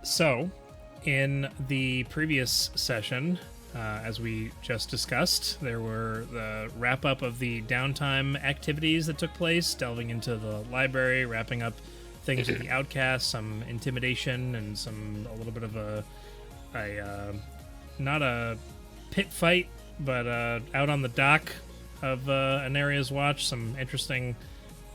So, in the previous session, as we just discussed, there were the wrap up of the downtime activities that took place, delving into the library, wrapping up things with the outcasts, some intimidation, and a little bit of a not a pit fight, but out on the dock of an area's watch. Some interesting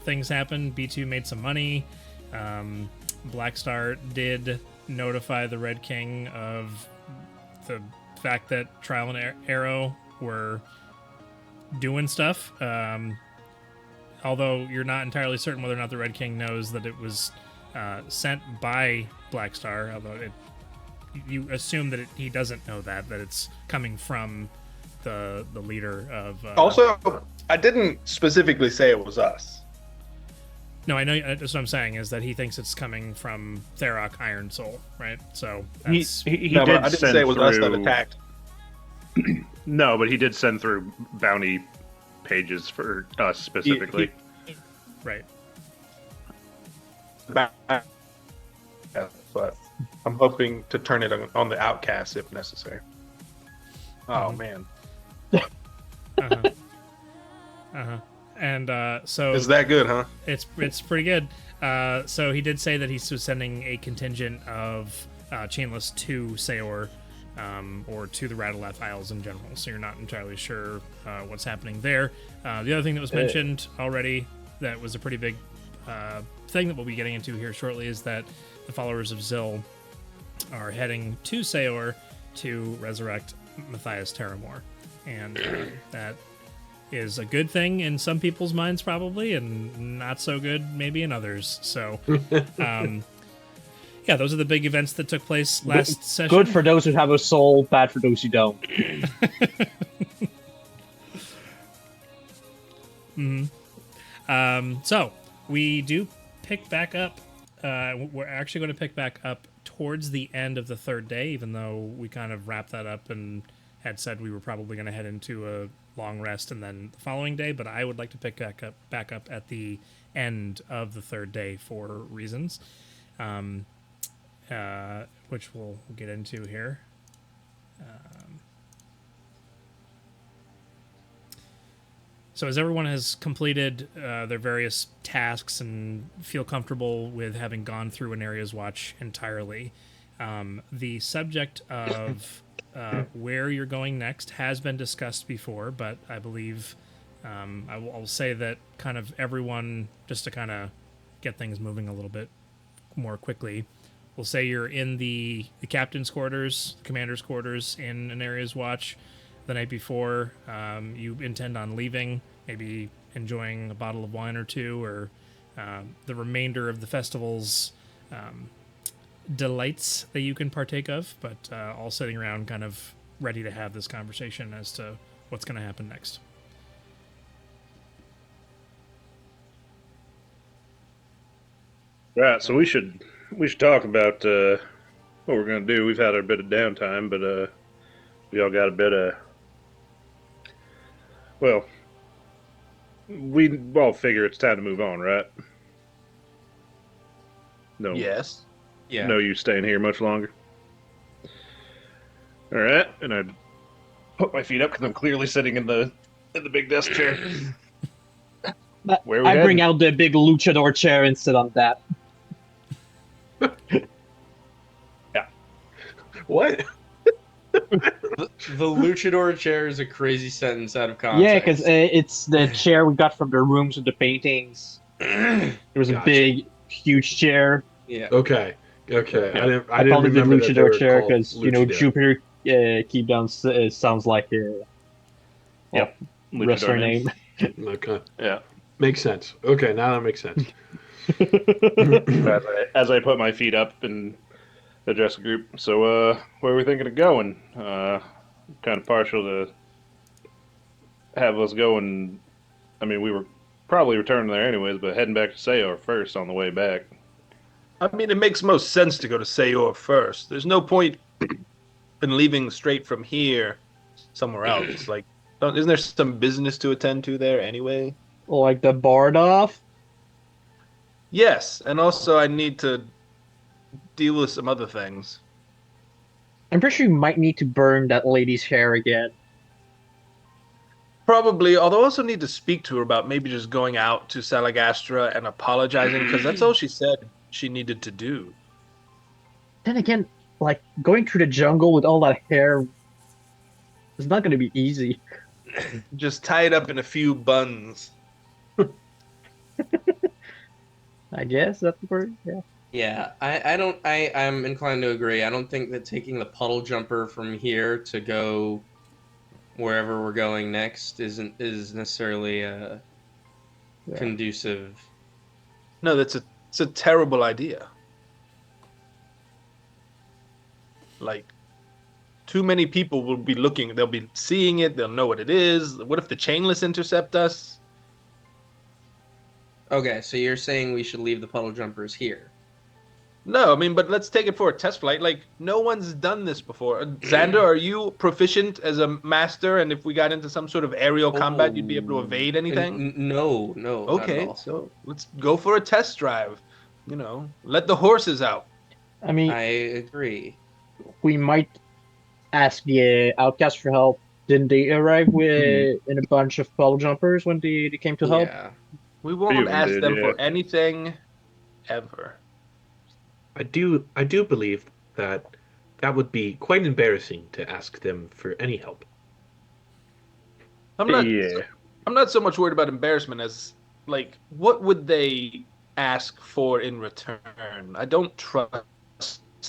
things happened. B2 made some money. Blackstar did notify the Red King of the fact that Trial and Arrow were doing stuff. Although you're not entirely certain whether or not the Red King knows that it was sent by Blackstar, although you assume that he doesn't know that it's coming from the leader of... Also, I didn't specifically say it was us. No, I know. That's what I'm saying, is that he thinks it's coming from Tharok Iron Soul, right? So that's... he No, did I didn't send say it was us that through- attacked. No, but he did send through bounty pages for us specifically. Right. But I'm hoping to turn it on the outcast if necessary. Oh, man. Uh-huh. Uh-huh. And so... Is that good, huh? It's pretty good. So he did say that he was sending a contingent of Chainless to Saore, or to the Radaleth Isles in general, so you're not entirely sure what's happening there. The other thing that was mentioned already that was a pretty big thing that we'll be getting into here shortly is that the followers of Zil are heading to Saore to resurrect Matthias Terramore. And that is a good thing in some people's minds, probably, and not so good maybe in others. So, yeah, those are the big events that took place last session. Good for those who have a soul, bad for those who don't. So, we do pick back up. We're actually going to pick back up towards the end of the third day, even though we kind of wrapped that up and had said we were probably going to head into a long rest and then the following day. But I would like to pick back up at the end of the third day for reasons, which we'll get into here. So as everyone has completed their various tasks and feel comfortable with having gone through an area's watch entirely, the subject of where you're going next has been discussed before, but I believe I'll say that kind of everyone, just to kind of get things moving a little bit more quickly, we'll say you're in the captain's quarters, the commander's quarters in an area's watch the night before. You intend on leaving, maybe enjoying a bottle of wine or two, or the remainder of the festival's delights that you can partake of, but all sitting around kind of ready to have this conversation as to what's going to happen next. Right, so we should talk about what we're going to do. We've had a bit of downtime, but we all got a bit of... Well, we all figure it's time to move on, right? No. Yes. Yeah. No use staying here much longer. All right, and I put my feet up because I'm clearly sitting in the big desk chair. Where are we I bring heading? out the big luchador chair and sit on that. Yeah. What? The luchador chair is a crazy sentence out of context. Yeah, because it's the chair we got from the rooms with the paintings. There was a Gotcha. big, huge chair. Yeah. Okay. I I didn't called it the remember that they were luchador chair called because luchador. Jupiter keep down sounds like a Yep. Luchador wrestler name. name. Okay. Yeah. Makes sense. Okay, now that makes sense. As I put my feet up and address the group. So, where are we thinking of going? Kind of partial to have us going. I mean, we were probably returning there anyways, but heading back to Saore first on the way back. I mean, it makes most sense to go to Saore first. There's no point in leaving straight from here somewhere else. Like, isn't there some business to attend to there anyway? Like the Bardoff. Yes, and also I need to deal with some other things. I'm pretty sure you might need to burn that lady's hair again. Probably, although I also need to speak to her about maybe just going out to Salagastra and apologizing, because that's all she said she needed to do. Then again, like going through the jungle with all that hair is not going to be easy. Just tie it up in a few buns. I guess that's where, yeah. Yeah, I'm inclined to agree. I don't think that taking the puddle jumper from here to go wherever we're going next is necessarily Yeah. conducive. No, it's a terrible idea. Like, too many people will be looking, they'll be seeing it, they'll know what it is. What if the chainless intercept us? Okay, so you're saying we should leave the puddle jumpers here? No, I mean, but let's take it for a test flight. Like, no one's done this before. Xander, are you proficient as a master? And if we got into some sort of aerial combat, you'd be able to evade anything? No, not at Okay, all. so let's go for a test drive. You know, let the horses out. I mean, I agree. we might ask the outcast for help. Didn't they arrive with in a bunch of puddle jumpers when they came to help? Yeah. We Few won't of them ask did, them yeah. for anything ever. I do believe that would be quite embarrassing to ask them for any help. I'm not Yeah. I'm not so much worried about embarrassment as like what would they ask for in return? I don't trust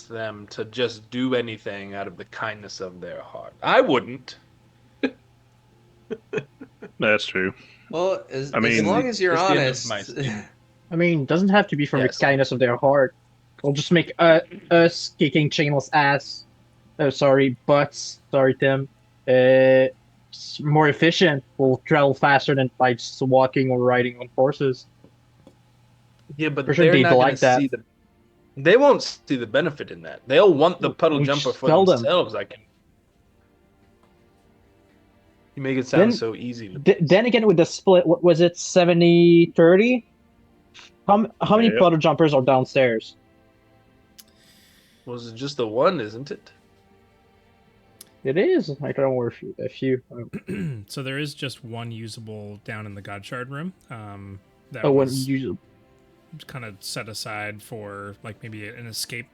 them to just do anything out of the kindness of their heart. I wouldn't. That's true. Well, as mean, long as you're it's the end of honest. my speech. I mean, it doesn't have to be from Yes. the kindness of their heart. We'll just make us kicking chainless ass. Oh, sorry, butts. Sorry, Tim. More efficient. We'll travel faster than by just walking or riding on horses. Yeah, but For sure they're they'd not going like to that. see the. They won't see the benefit in that. They'll want the puddle We jumper just for sell them. themselves. I can. You make it sound Then- so easy. Then again, with the split, what was it, 70-30? How many Yep. puddle jumpers are downstairs? Was it just the one, isn't it? It is. I don't know a few. So there is just one usable down in the God Shard room. That Oh, when was you kind of set aside for like maybe an escape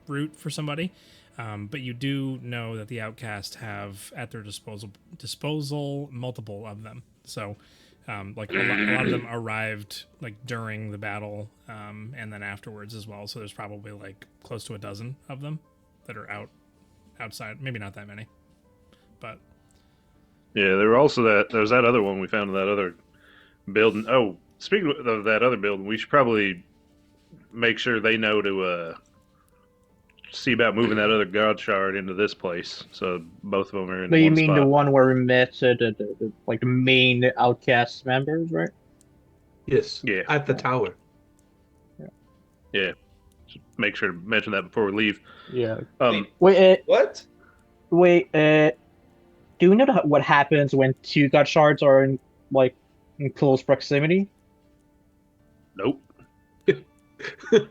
route for somebody. But you do know that the Outcast have at their disposal multiple of them. So like a lot of them arrived like during the battle and then afterwards as well. So there's probably like close to a dozen of them that are outside. Maybe not that many, but Yeah, there was that other one we found in that other building. Oh, speaking of that other building, we should probably make sure they know to see about moving that other God Shard into this place, so both of them are in No, you one mean spot. the one where we met like the main outcast members, right? Yes. Yeah. At the tower. Yeah, just make sure to mention that before we leave. Yeah. Um, Wait, What? do we know what happens when two god shards are in close proximity? nope.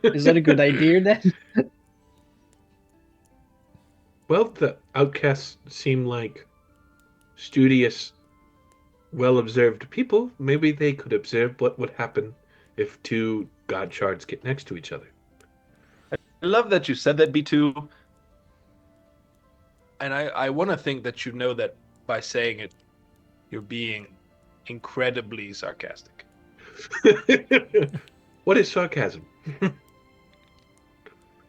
Is that a good idea then? Well, the outcasts seem like studious, well-observed people. Maybe they could observe what would happen if two god shards get next to each other. I love that you said that, B2. And I want to think that you know that by saying it, you're being incredibly sarcastic. What is sarcasm?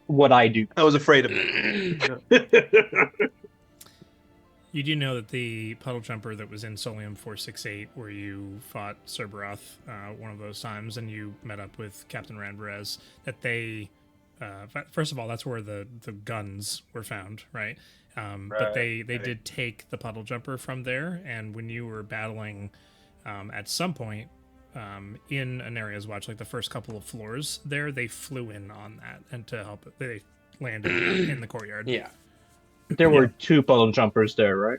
What I do. I was afraid of it. you do know that the puddle jumper that was in Solium 468, where you fought Cerberoth one of those times, and you met up with Captain Randrez, that they, first of all, that's where the guns were found, right? But they did take the puddle jumper from there, and when you were battling at some point in an area's watch, like the first couple of floors there, they flew in on that, and to help it, they landed in the courtyard. Yeah. There were two puddle jumpers there, right?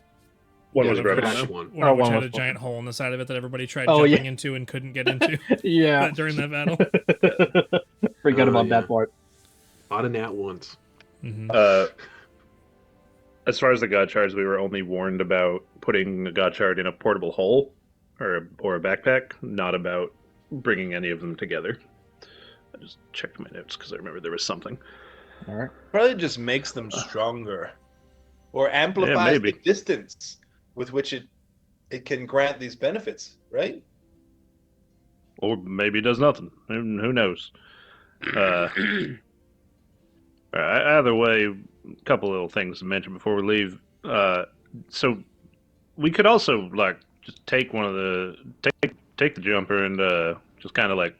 One Yeah, was the grabbing first- that. one. One of which one had was a giant hole in the side of it that everybody tried Oh, jumping yeah. into and couldn't get into Yeah. during that battle. Forget Oh, about yeah. that part. lot of nat ones. As far as the god shards, we were only warned about putting a god shard in a portable hole or a backpack, not about bringing any of them together. I just checked my notes because I remember there was something. All right. Probably just makes them stronger, or amplifies the maybe. distance with which it can grant these benefits, right? Or maybe it does nothing. Who knows? Either way, a couple little things to mention before we leave. So we could also just take take the jumper and just kind of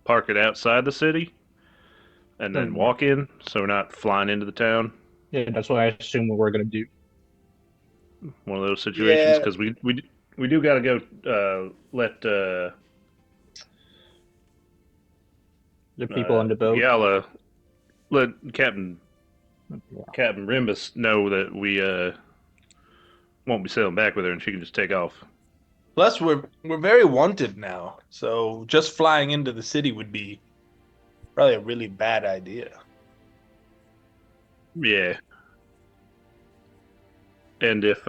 park it outside the city, and then walk in, so we're not flying into the town. Yeah, that's what I assume we were gonna do. One of those situations, because we do got to go let The people on the boat. Yala let Captain Rimbus know that we won't be sailing back with her, and she can just take off. Plus, we're very wanted now, so just flying into the city would be probably a really bad idea. Yeah. And if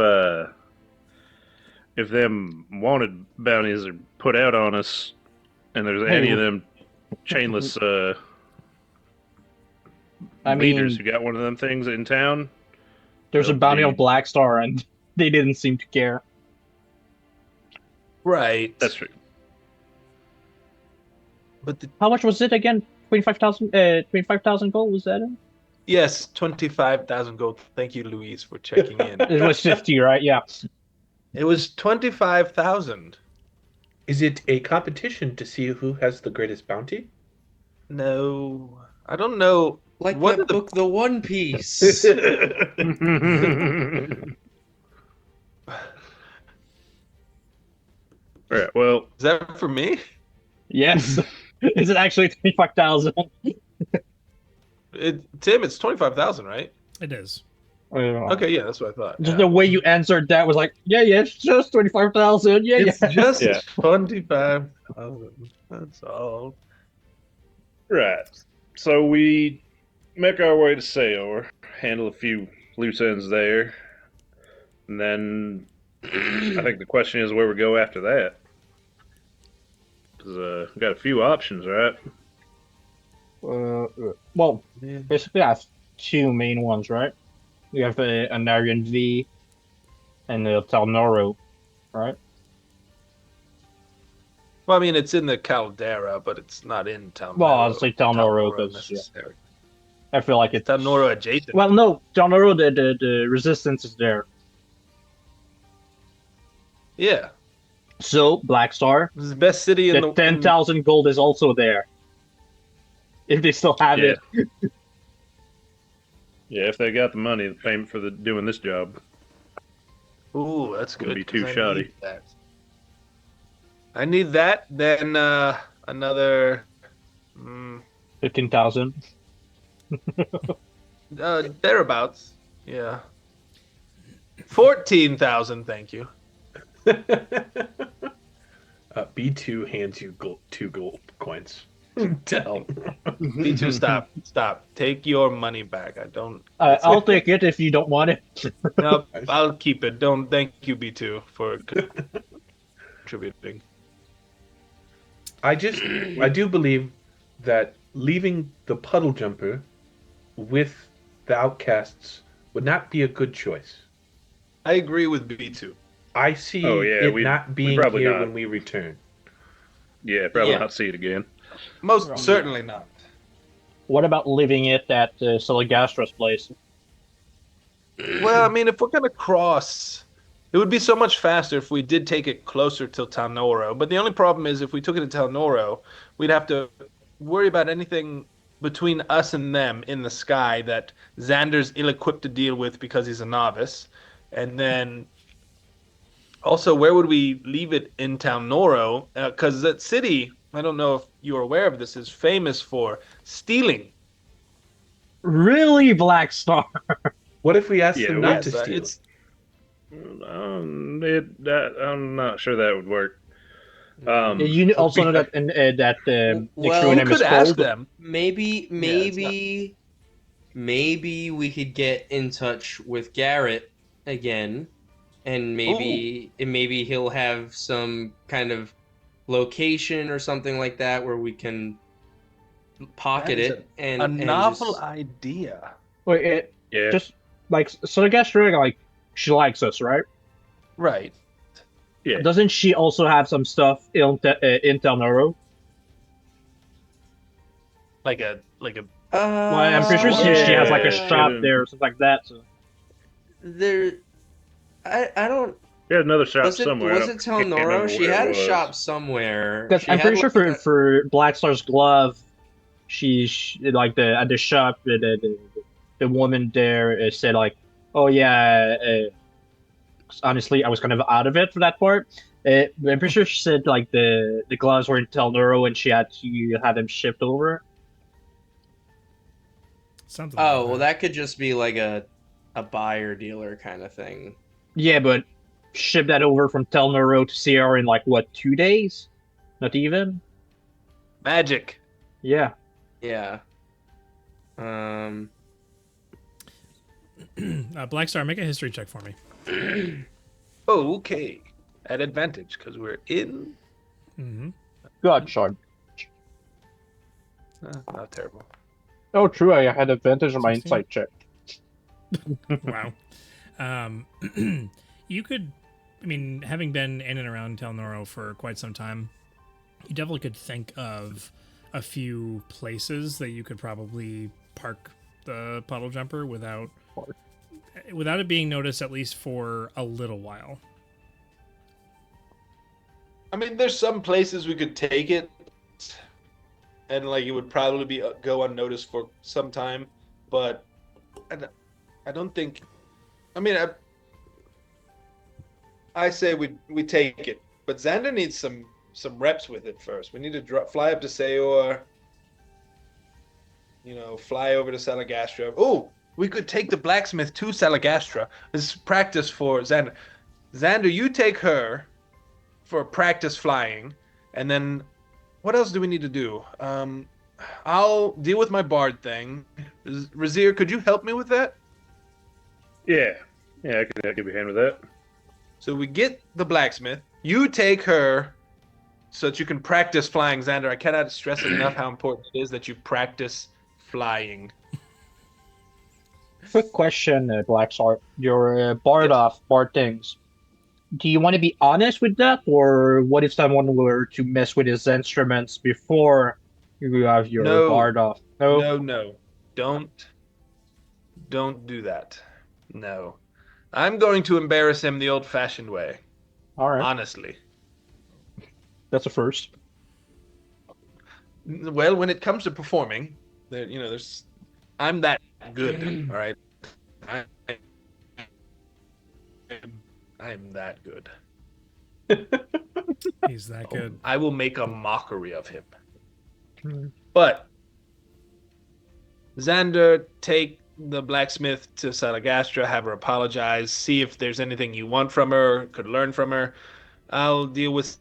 them wanted bounties are put out on us, and there's any of them chainless leaders who got one of them things in town, there's a bounty on Black Star, and they didn't seem to care. Right. That's true. But How much was it again? 25,000 gold, was that it? yes, 25,000 gold. Thank you, Louise, for checking in. It was 50, right? Yeah. It was 25,000. Is it a competition to see who has the greatest bounty? No, I don't know. Like What that the- book, The One Piece. All right. Well, Is that for me? Yes. Is it actually 25,000? Tim, it's 25,000, right? It is. Okay, yeah, that's what I thought. Just Yeah. the way you answered that was like, yeah, it's just 25,000. Yeah, It's yeah. just Yeah. 25,000. That's all. right. So we make our way to Saore, handle a few loose ends there, and then I think the question is where we go after that. Because we got a few options, right? Well, basically, I have two main ones, right? We have an Aryan V and a Talnoro, right? Well, I mean, it's in the caldera, but it's not in Talnoro. Well, I'll say Talnoro because necessarily. I feel like it's Talnoro adjacent. Well, no, Talnoro, the resistance is there. Yeah, So Black Star, this is the best city in the the 10,000 gold is also there. If they still have Yeah. it. Yeah, if they got the money, the payment for doing this job. Ooh, that's Wouldn't good. be too 'cause shoddy. need that. I need that. Then another 15,000. thereabouts. Yeah, 14,000. Thank you. B2 hands you 2 gold coins. Tell. B2, stop. Take your money back. I don't. I'll take it if you don't want it. No, I'll keep it. Don't. Thank you, B2, for contributing. I do believe that leaving the puddle jumper with the outcasts would not be a good choice. I agree with B2. I see we not being probably here not. when we return. Yeah, probably Yeah. not see it again. Most certainly not. What about leaving it at Siligastra's place? Well, I mean, if we're gonna cross, it would be so much faster if we did take it closer to Talnoro. But the only problem is if we took it to Talnoro, we'd have to worry about anything between us and them in the sky that Xander's ill-equipped to deal with because he's a novice. And then also, where would we leave it in Talnoro? Because that city, I don't know if you're aware of this, is famous for stealing. Really, Black Star? What if we ask Yeah, them not Yes, to steal? it's I'm not sure that would work. You also know that the Well, crew you name is could ask Cold. them. Maybe maybe we could get in touch with Garrett again, and maybe he'll have some kind of location or something like that where we can pocket That is it a and novel just idea. Wait, Yeah. just like so. I guess like she likes us, right? Right. Yeah. Doesn't she also have some stuff in Tel Noro? Like a Well, I'm pretty sure she has like a shop there or something like that. So there. I don't. He had another shop Was it somewhere. was it Tel can't remember Noro? She where had it a was. shop somewhere. because She I'm had pretty sure like for Black Star's glove, like the at the shop the woman there said like, oh yeah. Honestly, I was kind of out of it for that part. I'm pretty sure she said like the gloves were in Tel Noro and she had to have them shipped over. Something. Oh, like well, that could just be like a buyer dealer kind of thing. Yeah, but ship that over from Tel Noro to CR in like what 2 days? Not even. magic. Yeah. Yeah. Black Star, make a history check for me. Oh, okay. At advantage because we're in. Mm-hmm. God, Shard. Not terrible. Oh, true. I had advantage on my 16? insight check. Wow. You could, I mean, having been in and around Tel Noro for quite some time, you definitely could think of a few places that you could probably park the puddle jumper without it being noticed, at least for a little while. I mean, there's some places we could take it, and like it would probably be go unnoticed for some time, but I don't think. I mean, I say we take it, but Xander needs some reps with it first. We need to fly up to Saore. Fly over to Salagastra. Oh, we could take the blacksmith to Salagastra. This is practice for Xander. Xander, you take her for practice flying, and then what else do we need to do? I'll deal with my bard thing. Razir, could you help me with that? Yeah, I can give you a hand with that. So we get the blacksmith. You take her so that you can practice flying, Xander. I cannot stress it enough how important it is that you practice flying. Quick question, Black Star. Your Bard Yes. off Bard things. Do you want to be honest with that, or what if someone were to mess with his instruments before you have your No. Bard off? No. No. Don't do that. No. I'm going to embarrass him the old-fashioned way. All right. Honestly. That's a first. Well, when it comes to performing, there's I'm that good, all right? I'm that good. He's that good. I will make a mockery of him. Hmm. But Xander, take the blacksmith to Salagastra, have her apologize, see if there's anything you want from her, could learn from her. I'll deal with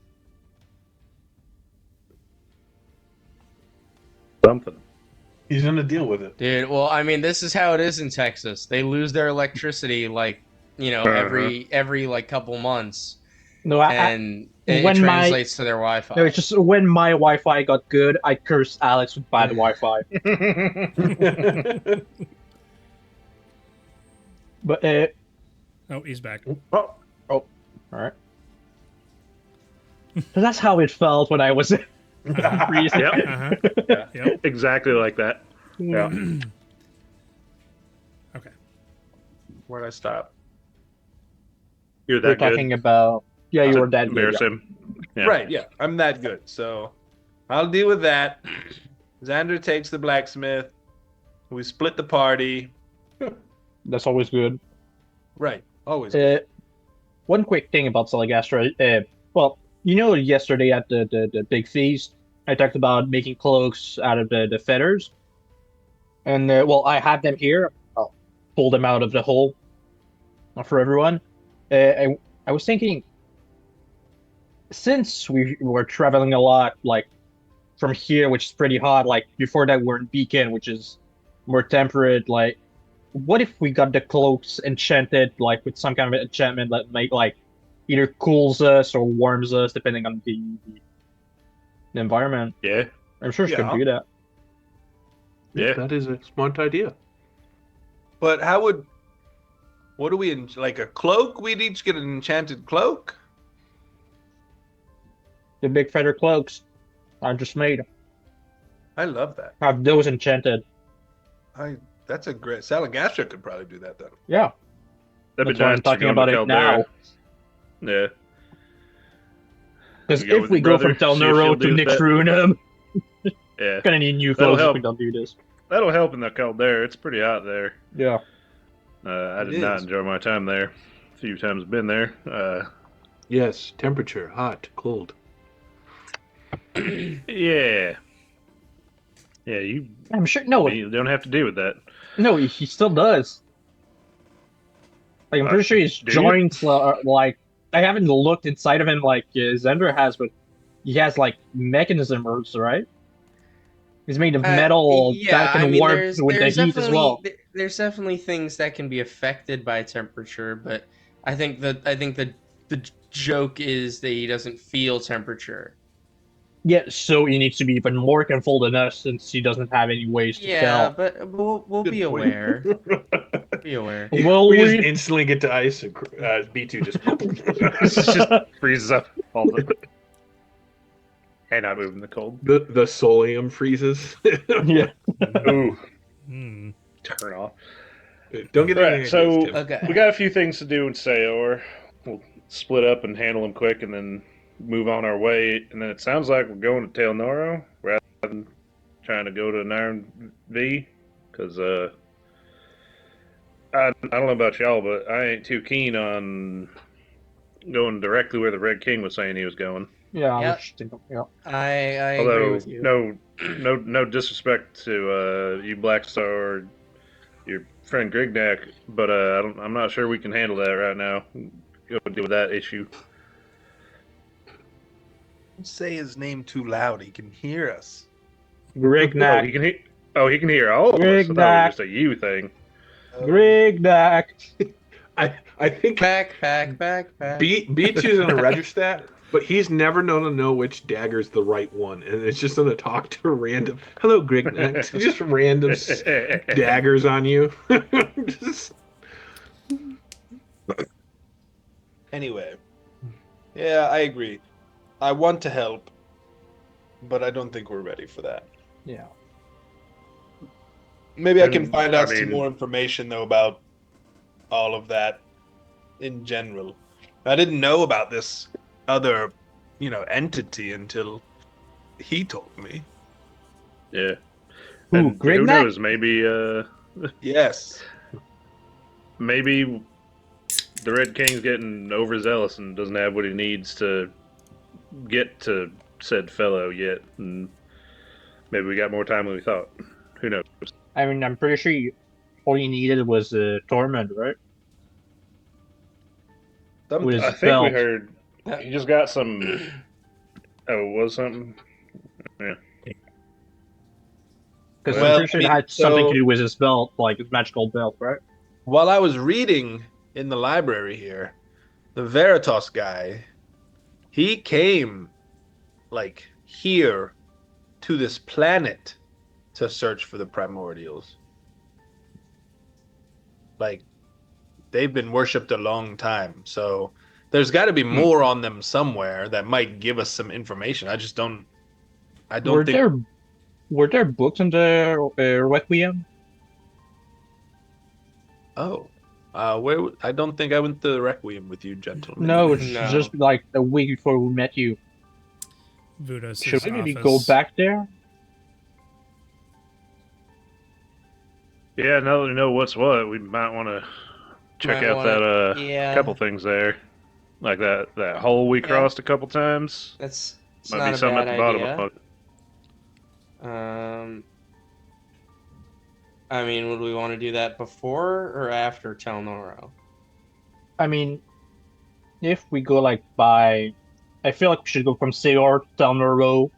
Something. He's gonna deal with it. Dude, well, I mean, this is how it is in Texas. They lose their electricity every like couple months, No, and it when my- translates to their Wi-Fi. No, it's just when my Wi-Fi got good, I cursed Alex with bad Wi-Fi. But Oh, he's back. all right. So that's how it felt when I was freezing. Yep. Uh-huh. Yep. Exactly like that. Yeah. Okay. where'd I stop? You're We're that good. talking about you were that good. Embarrass Yeah. him. Yeah. Right, yeah, I'm that good. So I'll deal with that. Xander takes the blacksmith. We split the party. That's always good. Right, always. One quick thing about Salagastra. Well, yesterday at the big feast, I talked about making cloaks out of the feathers. And, I have them here. I'll pull them out of the hole for everyone. I was thinking, since we were traveling a lot, like, from here, which is pretty hot, like, before that we're in Beacon, which is more temperate. Like, what if we got the cloaks enchanted, like with some kind of enchantment that might like either cools us or warms us depending on the environment? Yeah. I'm sure she can Yeah. do that. Yeah. That is a smart idea. But what do we, like a cloak? We'd each get an enchanted cloak? The big feather cloaks I just made I love that. have those enchanted. That's a great, Salagastra could probably do that then. Yeah, That'd that's be why nice I'm to talking go about to it now. Caldera. Yeah. Because You go if with we your go brother, from see if she'll Telnoro to do that. Nixrunum, Yeah. gonna need new That'll clothes if help. we don't do this. That'll help in the Caldera. It's pretty hot there. Yeah. I It did not is. enjoy my time there. A few times been there. Yes, temperature, hot, cold. Yeah. Yeah, you I'm sure. No, don't have to deal with that. no, he still does. Like, I'm pretty sure his do you? joints are like. I haven't looked inside of him like Zender has, but he has like mechanisms, right? He's made of metal Yeah, that can I mean, warp there's with the there's heat as well. there's definitely things that can be affected by temperature, but I think the joke is that he doesn't feel temperature. Yeah, so he needs to be even more careful than us since he doesn't have any ways to Yeah, tell. but we'll Good be point. aware. Be aware. Well, we just instantly get to ice, and B2 This just just freezes up all the. And I'm moving the cold. the solium freezes. yeah. Ooh, Hmm. turn off. Don't get Right, any so- ideas, Tim. Okay. We got a few things to do in Saore. We'll split up and handle them quick, and then move on our way. And then it sounds like we're going to Tel Noro rather than trying to go to Nairn V, because I don't know about y'all, but I ain't too keen on going directly where the Red King was saying he was going. Yeah, Yep. yeah. I agree Although with you. no disrespect to you Blackstar or your friend Grignac, but I'm not sure we can handle that right now. Go deal with that issue. Don't say his name too loud. He can hear us. Oh, Grignac. he can hear. Oh, he can hear all of us. I thought it Grignac. was just a you thing. Grignac. I think Backpack. B2's in a register, but he's never known to know which dagger's the right one, and it's just gonna talk to random. Hello, Grignac. Just random daggers on you. Just- Anyway, yeah, I agree. I want to help, but I don't think we're ready for that. Yeah. Maybe I can And, find out I some mean- more information though about all of that in general. I didn't know about this other, entity until he told me. Yeah. Who, And who Grignac? knows? Yes. Maybe the Red King's getting overzealous and doesn't have what he needs to get to said fellow yet, and maybe we got more time than we thought. Who knows? I mean, I'm pretty sure all you needed was Torment, right? With his I think belt. we heard he just got some. Oh, it was something. Because Well, I'm pretty sure I mean, it had something so- to do with his belt, like his magical belt, right? While I was reading in the library here, the Veritas guy, he came like here to this planet to search for the primordials. Like they've been worshipped a long time, so there's got to be more on them somewhere that might give us some information. I don't Were think there books in the Requiem? Oh. I don't think I went to the Requiem with you, gentlemen. No, it's No. just like a week before we met you. Vudos' Should we maybe office. go back there? Yeah, now that we know what's what, we might want to check Might out wanna- that yeah. couple things there, like that hole we Yeah. crossed a couple times. It's Might not be a something bad at the bottom idea. of it. I mean, would we want to do that before or after Telnoro? I mean, if we go like by, I feel like we should go from Saor to Telnoro,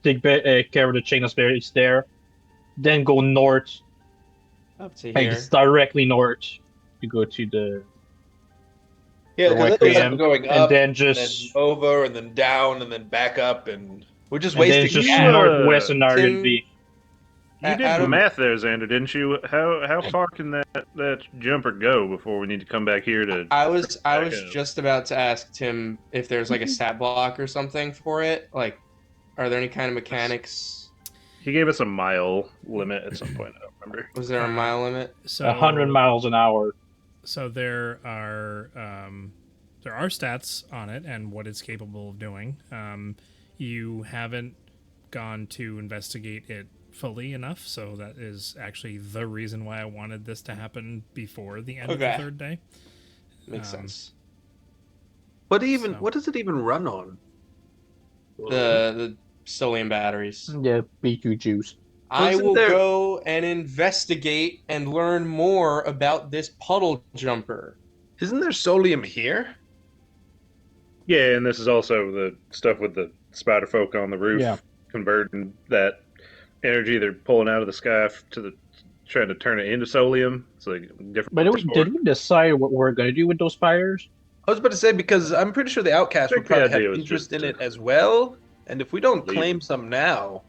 take care of the chain of spirits there, then go north Up to Like here. it's directly north to go to the Yeah, because Requiem, I'm going and up, then and just then over, and then down, and then back up, and we're just and then wasting just gas. northwest in Tim- RNB. You did Adam- math there, Xander, didn't you? How far can that jumper go before we need to come back here to? I was up. just about to ask Tim if there's like a stat block or something for it. Like, are there any kind of mechanics? He gave us a mile limit at some point. I don't remember. Was there a mile limit? So 100 miles an hour. So there are stats on it and what it's capable of doing. You haven't gone to investigate it fully enough, so that is actually the reason why I wanted this to happen before the end of the Okay. third day. Makes sense. What So- What does it even run on? The Solium batteries. Yeah, B2 juice. I Wasn't will there- go and investigate and learn more about this puddle jumper. Isn't there solium here? Yeah, and this is also the stuff with the spider folk on the roof, Yeah. converting that energy they're pulling out of the sky to the trying to turn it into solium. It's like different. But did we decide what we're going to do with those spiders? I was about to say, because I'm pretty sure the outcast I would think the probably idea have was interest just in to- it as well. And if we don't Leave. claim some now,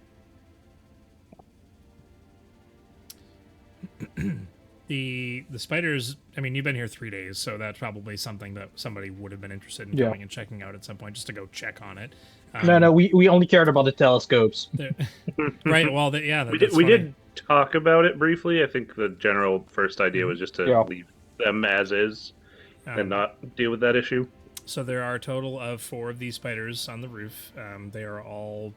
The spiders, I mean, you've been here 3 days, so that's probably something that somebody would have been interested in Yeah. coming and checking out at some point, just to go check on it. No, we only cared about the telescopes. Right. Well, yeah, We that's did funny. talk about it briefly. I think the general first idea was just to Yeah. leave them as is and not deal with that issue. So there are a total of 4 of these spiders on the roof. They are all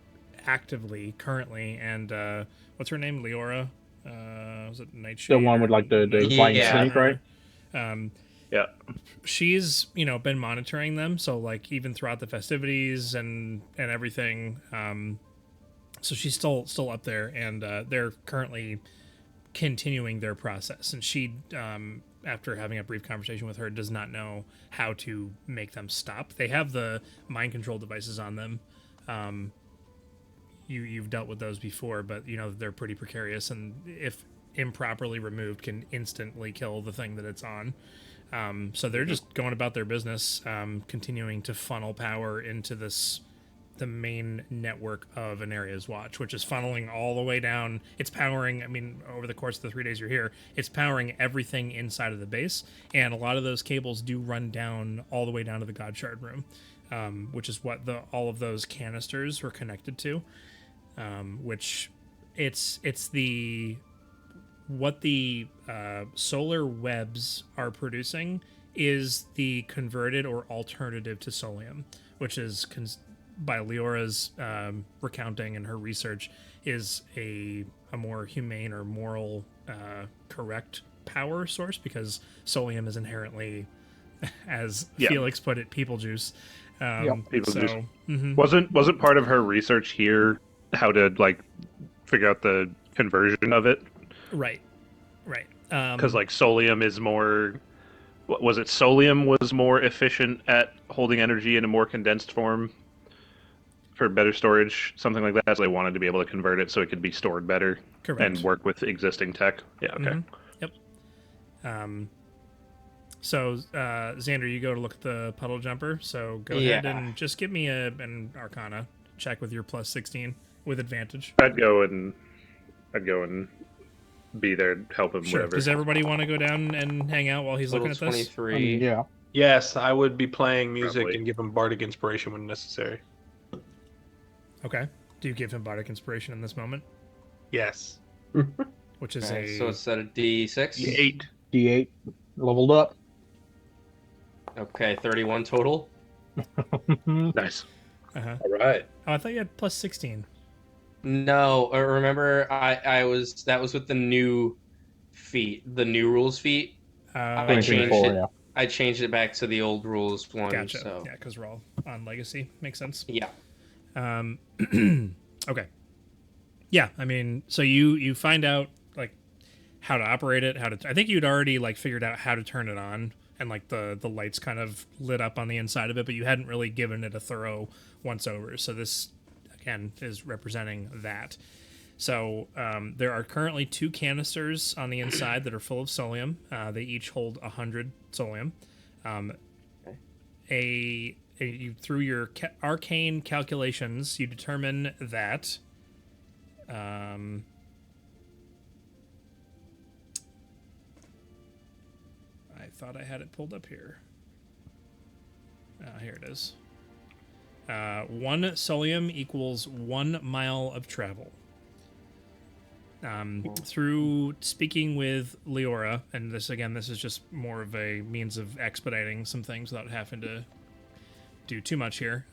actively currently, and what's her name? Leora. Was it Nightshade? The one with like the Yeah. flying snake, right? Yeah. She's been monitoring them, so like even throughout the festivities and everything. So she's still up there, and they're currently continuing their process. And she, after having a brief conversation with her, does not know how to make them stop. They have the mind control devices on them. You've dealt with those before, but they're pretty precarious, and if improperly removed, can instantly kill the thing that it's on. So they're just going about their business, continuing to funnel power into the main network of an area's watch, which is funneling all the way down. It's powering, I mean, over the course of the 3 days you're here, it's powering everything inside of the base, and a lot of those cables do run down all the way down to the God Shard room, which is what all of those canisters were connected to, which it's what the solar webs are producing is the converted or alternative to solium, which is by Leora's recounting and her research, is a more humane or moral correct power source, because solium is inherently, as Felix put it, people juice. People so, juice. mhm. Wasn't part of her research here how to like figure out the conversion of it? Right. Because like solium is more. Was it solium was more efficient at holding energy in a more condensed form for better storage, something like that? So they wanted to be able to convert it so it could be stored better Correct. and work with existing tech. Yeah. Okay. Mhm. Yep. So Xander, you go to look at the puddle jumper. So go ahead Yeah. and just give me an Arcana check with your plus 16 with advantage. I'd go and be there to help him. Sure. Whatever. Does everybody want to go down and hang out while he's Total looking at this? 23. Yeah. yes, I would be playing music Probably. and give him bardic inspiration when necessary. Okay. Do you give him bardic inspiration in this moment, Yes. which is Okay, a so it's at a D6. 8. D8 leveled up. Okay, 31 total. Nice. uh-huh. All right. Oh, I thought you had plus 16. No, remember I was that was with the new feat, the new rules feat. I changed 24, it. yeah. I changed it back to the old rules one. Gotcha. So Yeah, because we're all on legacy. Makes sense. yeah. Okay. Yeah, I mean, so you find out like how to operate it, I think you'd already like figured out how to turn it on, and like the lights kind of lit up on the inside of it, but you hadn't really given it a thorough once over. So this again is representing that. So there are currently 2 canisters on the inside that are full of solium. They each hold 100 solium. Through your arcane calculations, you determine that I thought I had it pulled up here. Here it is. 1 solium equals 1 mile of travel. Through speaking with Leora, and this is just more of a means of expediting some things without having to do too much here.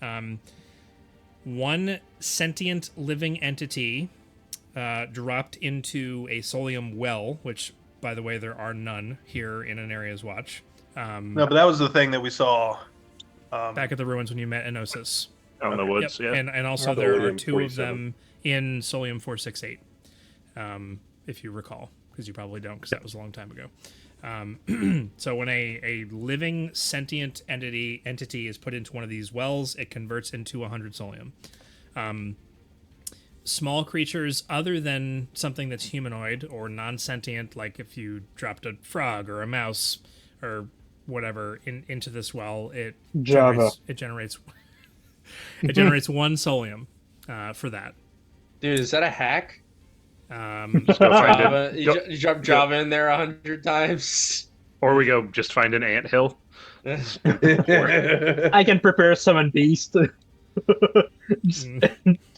1 sentient living entity dropped into a solium well, which, by the way, there are none here in an area's watch. No, but that was the thing that we saw back at the ruins when you met Enosis. Out in the woods, Yep. yeah. And also The there are Solium 2 of 47. them in solium 468, if you recall, because you probably don't, because that was a long time ago. So when a living sentient entity is put into one of these wells, it converts into 100 solium. Small creatures other than something that's humanoid or non-sentient, like if you dropped a frog or a mouse or whatever into this well, it generates 1 solium for that. Dude, is that a hack? Just go find Java, it. you drop Java in there 100 times. Or we go just find an anthill. I can prepare summon beast.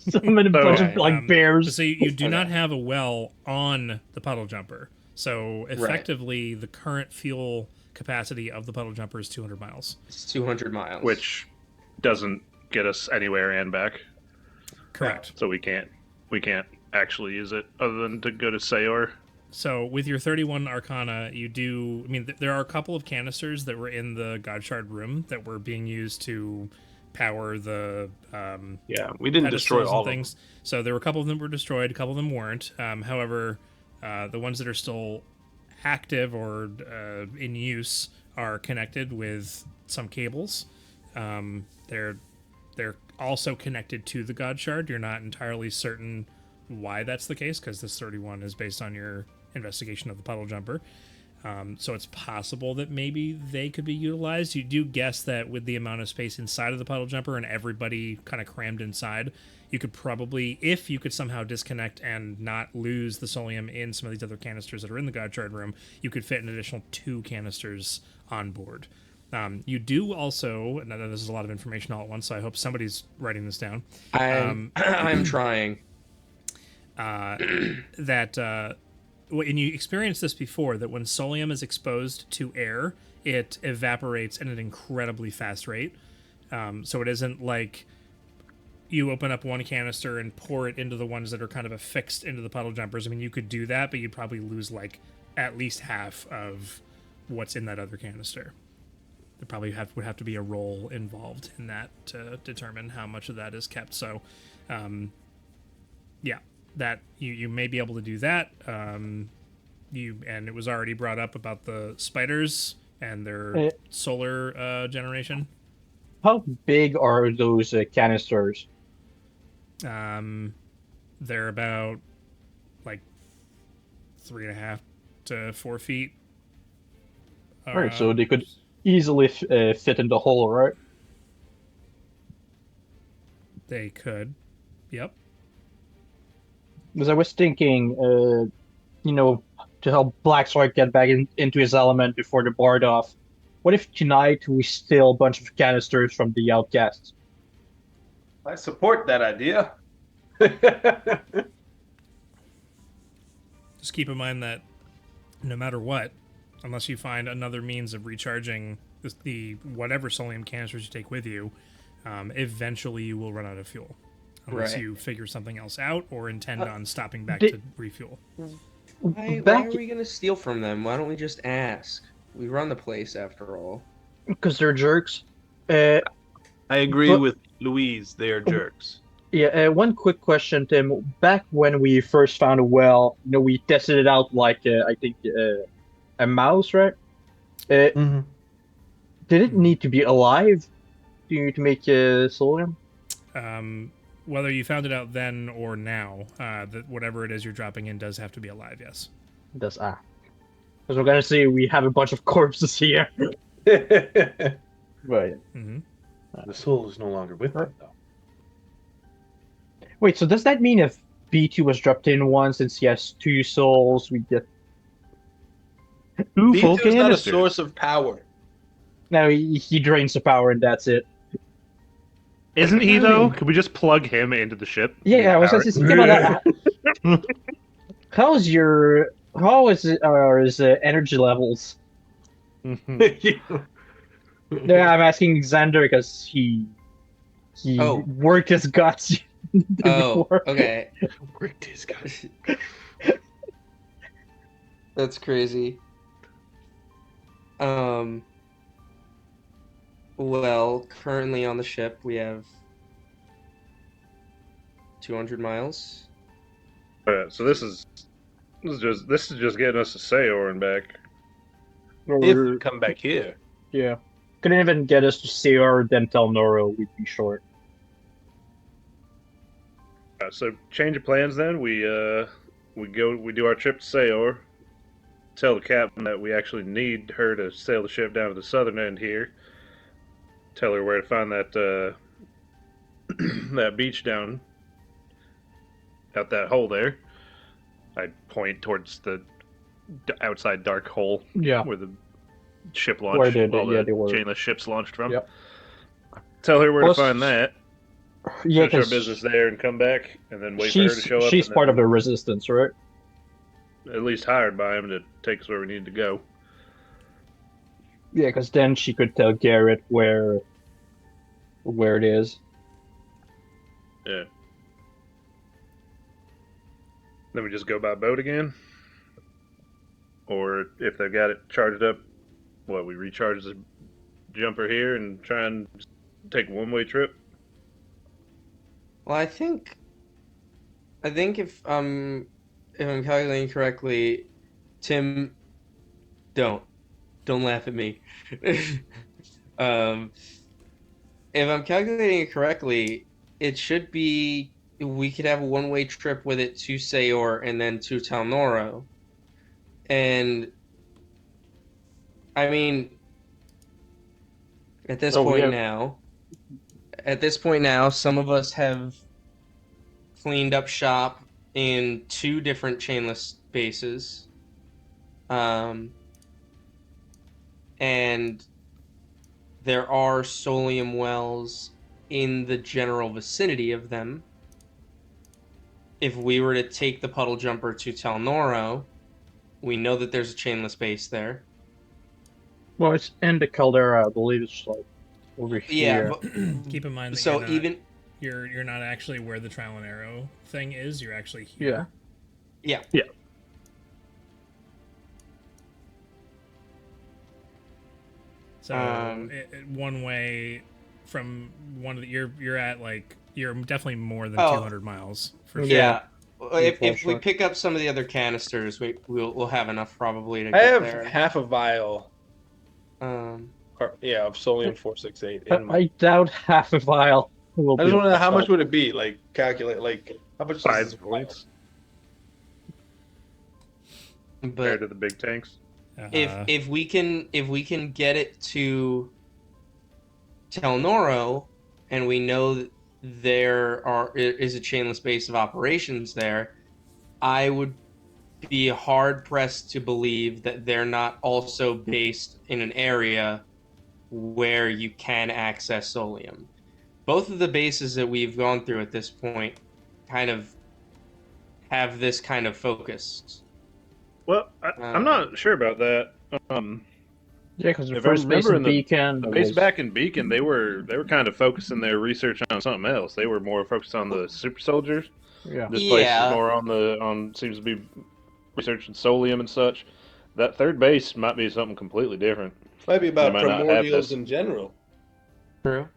Summon a bunch of bears. So you do not have a well on the puddle jumper. So effectively, the current fuel capacity of the puddle jumper is 200 miles. It's 200 miles. Which doesn't get us anywhere and back. Correct. So we can't actually use it other than to go to Saore. So with your 31 Arcana, you do... I mean, there are a couple of canisters that were in the Godshard room that were being used to power the yeah, we didn't destroy pedestals all and things. So there were a couple of them were destroyed, a couple of them weren't. However, the ones that are still active or in use are connected with some cables. They're also connected to the Godshard. You're not entirely certain why that's the case, because this 31 is based on your investigation of the puddle jumper. So it's possible that maybe they could be utilized. You do guess that with the amount of space inside of the puddle jumper and everybody kind of crammed inside, you could probably, if you could somehow disconnect and not lose the solium in some of these other canisters that are in the Godshard room, you could fit an additional 2 canisters on board. You do also, and this is a lot of information all at once, so I hope somebody's writing this down. I'm trying. And you experienced this before, that when solium is exposed to air, it evaporates at an incredibly fast rate. So it isn't like you open up one canister and pour it into the ones that are kind of affixed into the puddle jumpers. I mean, you could do that, but you'd probably lose like at least half of what's in that other canister. There probably would have to be a roll involved in that to determine how much of that is kept. So, yeah. That you may be able to do that. And it was already brought up about the spiders and their solar generation. How big are those canisters? They're about like 3.5 to 4 feet. Right, so they could easily fit in the hole, right? They could. Yep. Because I was thinking, to help Blacksword get back into his element before the board off, what if tonight we steal a bunch of canisters from the outcasts? I support that idea. Just keep in mind that no matter what, unless you find another means of recharging the whatever solium canisters you take with you, eventually you will run out of fuel. Unless you figure something else out or intend on stopping back to refuel. Why are we going to steal from them? Why don't we just ask? We run the place after all. Because they're jerks. I agree with Louise. They are jerks. Yeah, one quick question, Tim. Back when we first found a well, we tested it out like, I think, a mouse, right? Did it need to be alive to make solium? whether you found it out then or now, that whatever it is you're dropping in does have to be alive. Yes. Does Because we're gonna see we have a bunch of corpses here. Right. Mm-hmm. The soul is no longer with them, though. Wait, so does that mean if B2 was dropped in once, since he has 2 souls, we get B2 is not a source of power. No, he drains the power and that's it. Isn't he though? Could we just plug him into the ship? Yeah, I was just thinking about that. How is his energy levels? Yeah, I'm asking Xander because he worked his guts. Oh, before. okay. Worked his guys. That's crazy. Well, currently on the ship we have 200 miles. So this is just getting us to Saore and back. If we come back here. Yeah. Couldn't even get us to Saore, then tell Noro we'd be short. So change of plans then. We do our trip to Saore. Tell the captain that we actually need her to sail the ship down to the southern end here. Tell her where to find that that beach down out that hole there. I point towards the outside dark hole where the ship launched, they were. chainless ships launched from. Yep. Tell her where to find that. Yeah, finish our business there and come back, and then wait for her to show up. She's part of the resistance, right? At least hired by him to take us where we need to go. Yeah, because then she could tell Garrett where it is. Yeah. Then we just go by boat again? Or if they've got it charged up, we recharge the jumper here and try and take a one-way trip? Well, I think if I'm calculating correctly, Tim, don't laugh at me. If I'm calculating it correctly, it should be we could have a one-way trip with it to Saore and then to Talnoro. And I mean, at this point now, some of us have cleaned up shop in 2 different chainless bases. And there are solium wells in the general vicinity of them. If we were to take the puddle jumper to Talnoro, we know that there's a chainless base there. Well, it's in the caldera, I believe it's like over here. Yeah, but keep in mind that so you're not actually where the trial and error thing is. You're actually here. Yeah. So one way from one of the you're at like you're definitely more than 200 miles for sure. Yeah. If we pick up some of the other canisters, we'll have enough probably to get I have there. half a vial. Of Solium 468. I doubt half a vial. I just want to know how much would it be? Like calculate how much 5 points. Compared to the big tanks. If we can get it to Talnoro, and we know that there is a chainless base of operations there, I would be hard pressed to believe that they're not also based in an area where you can access Solium. Both of the bases that we've gone through at this point kind of have this kind of focus. Well, I'm not sure about that. Because the first base in Beacon, the base back in Beacon, they were kind of focusing their research on something else. They were more focused on the super soldiers. Yeah. This place is more seems to be researching Solium and such. That third base might be something completely different. Might be about primordials in general. True.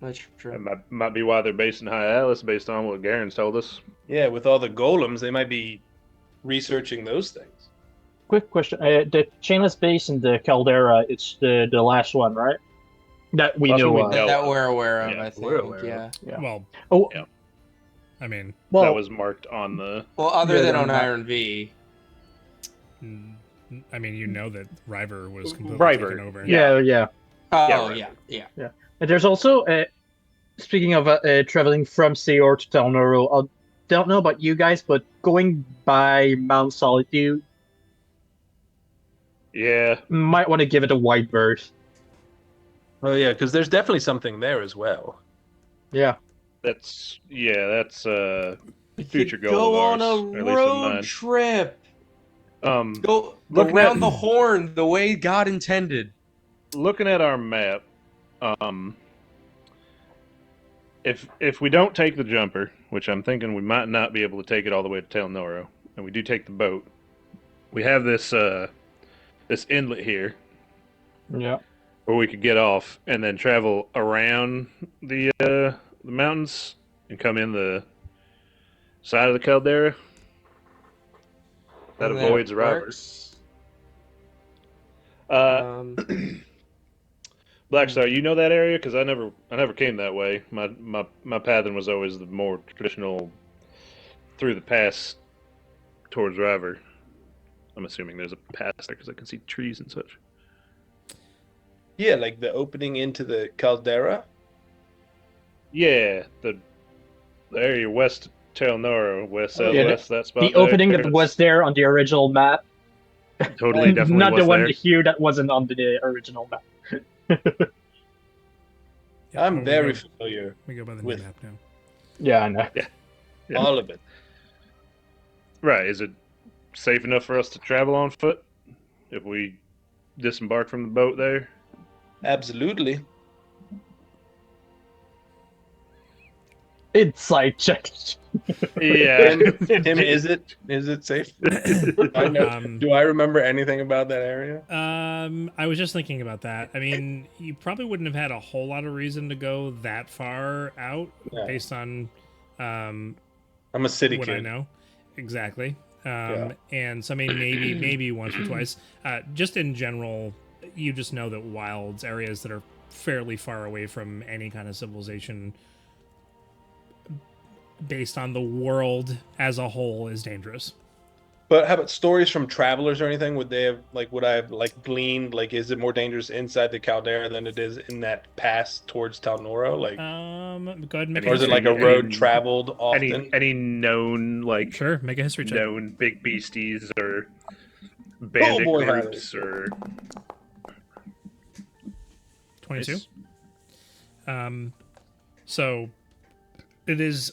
That's true. It might be why they're based in High Atlas, based on what Garen's told us. Yeah, with all the golems, they might be researching those things. Quick question: the chainless base in the caldera, it's the last one, right? That we know of. That we're aware of, Yeah, I think. we're aware Yeah. of. Well, I mean, Well, that was marked on the. Well, other Yeah, than the on map. Iron V. you know that River was completely River, taken over. yeah. Oh, right. yeah. And there's also, speaking of traveling from Saore to Talnoro, I don't know about you guys, but going by Mount Solitude, Yeah, might want to give it a wide berth. Oh yeah, because there's definitely something there as well. Yeah. that's We future could goal go of on ours, a or at least of road mine. trip. Go Looking around at the horn the way God intended. looking at our map, if we don't take the jumper, which I'm thinking we might not be able to take it all the way to Tel Noro, and we do take the boat, we have this inlet here Yeah. where we could get off and then travel around the mountains and come in the side of the caldera. That And avoids River. works. Blackstar, you know that area? Because I never came that way. My pathing was always the more traditional through the pass towards River. I'm assuming there's a pass there because I can see trees and such. Yeah, like the opening into the caldera. Yeah, the area west Tel Noro, west Oh, yeah, southwest, that spot. The opening that was there on the original map, totally definitely not was the one there. here that wasn't on the original map. Yeah, I'm well, very familiar we go by the new with map now. Yeah, I know. Yeah. all of it. Right? Is it safe enough for us to travel on foot if we disembark from the boat there? Absolutely. Insight check. Yeah. Tim, is it safe? I know. Do I remember anything about that area? I was just thinking about that. I mean, you probably wouldn't have had a whole lot of reason to go that far out Yeah. based on I'm a city what kid. I know. Exactly. Yeah. And so I mean, maybe once or twice. Just in general, you just know that wilds, areas that are fairly far away from any kind of civilization, based on the world as a whole, is dangerous. But how about stories from travelers or anything? Would I have gleaned, is it more dangerous inside the caldera than it is in that pass towards Talnoro? Go ahead and make Or is it like a road traveled often? Any known Sure, make a history check. known big beasties or bandit boy, groups or 22. So it is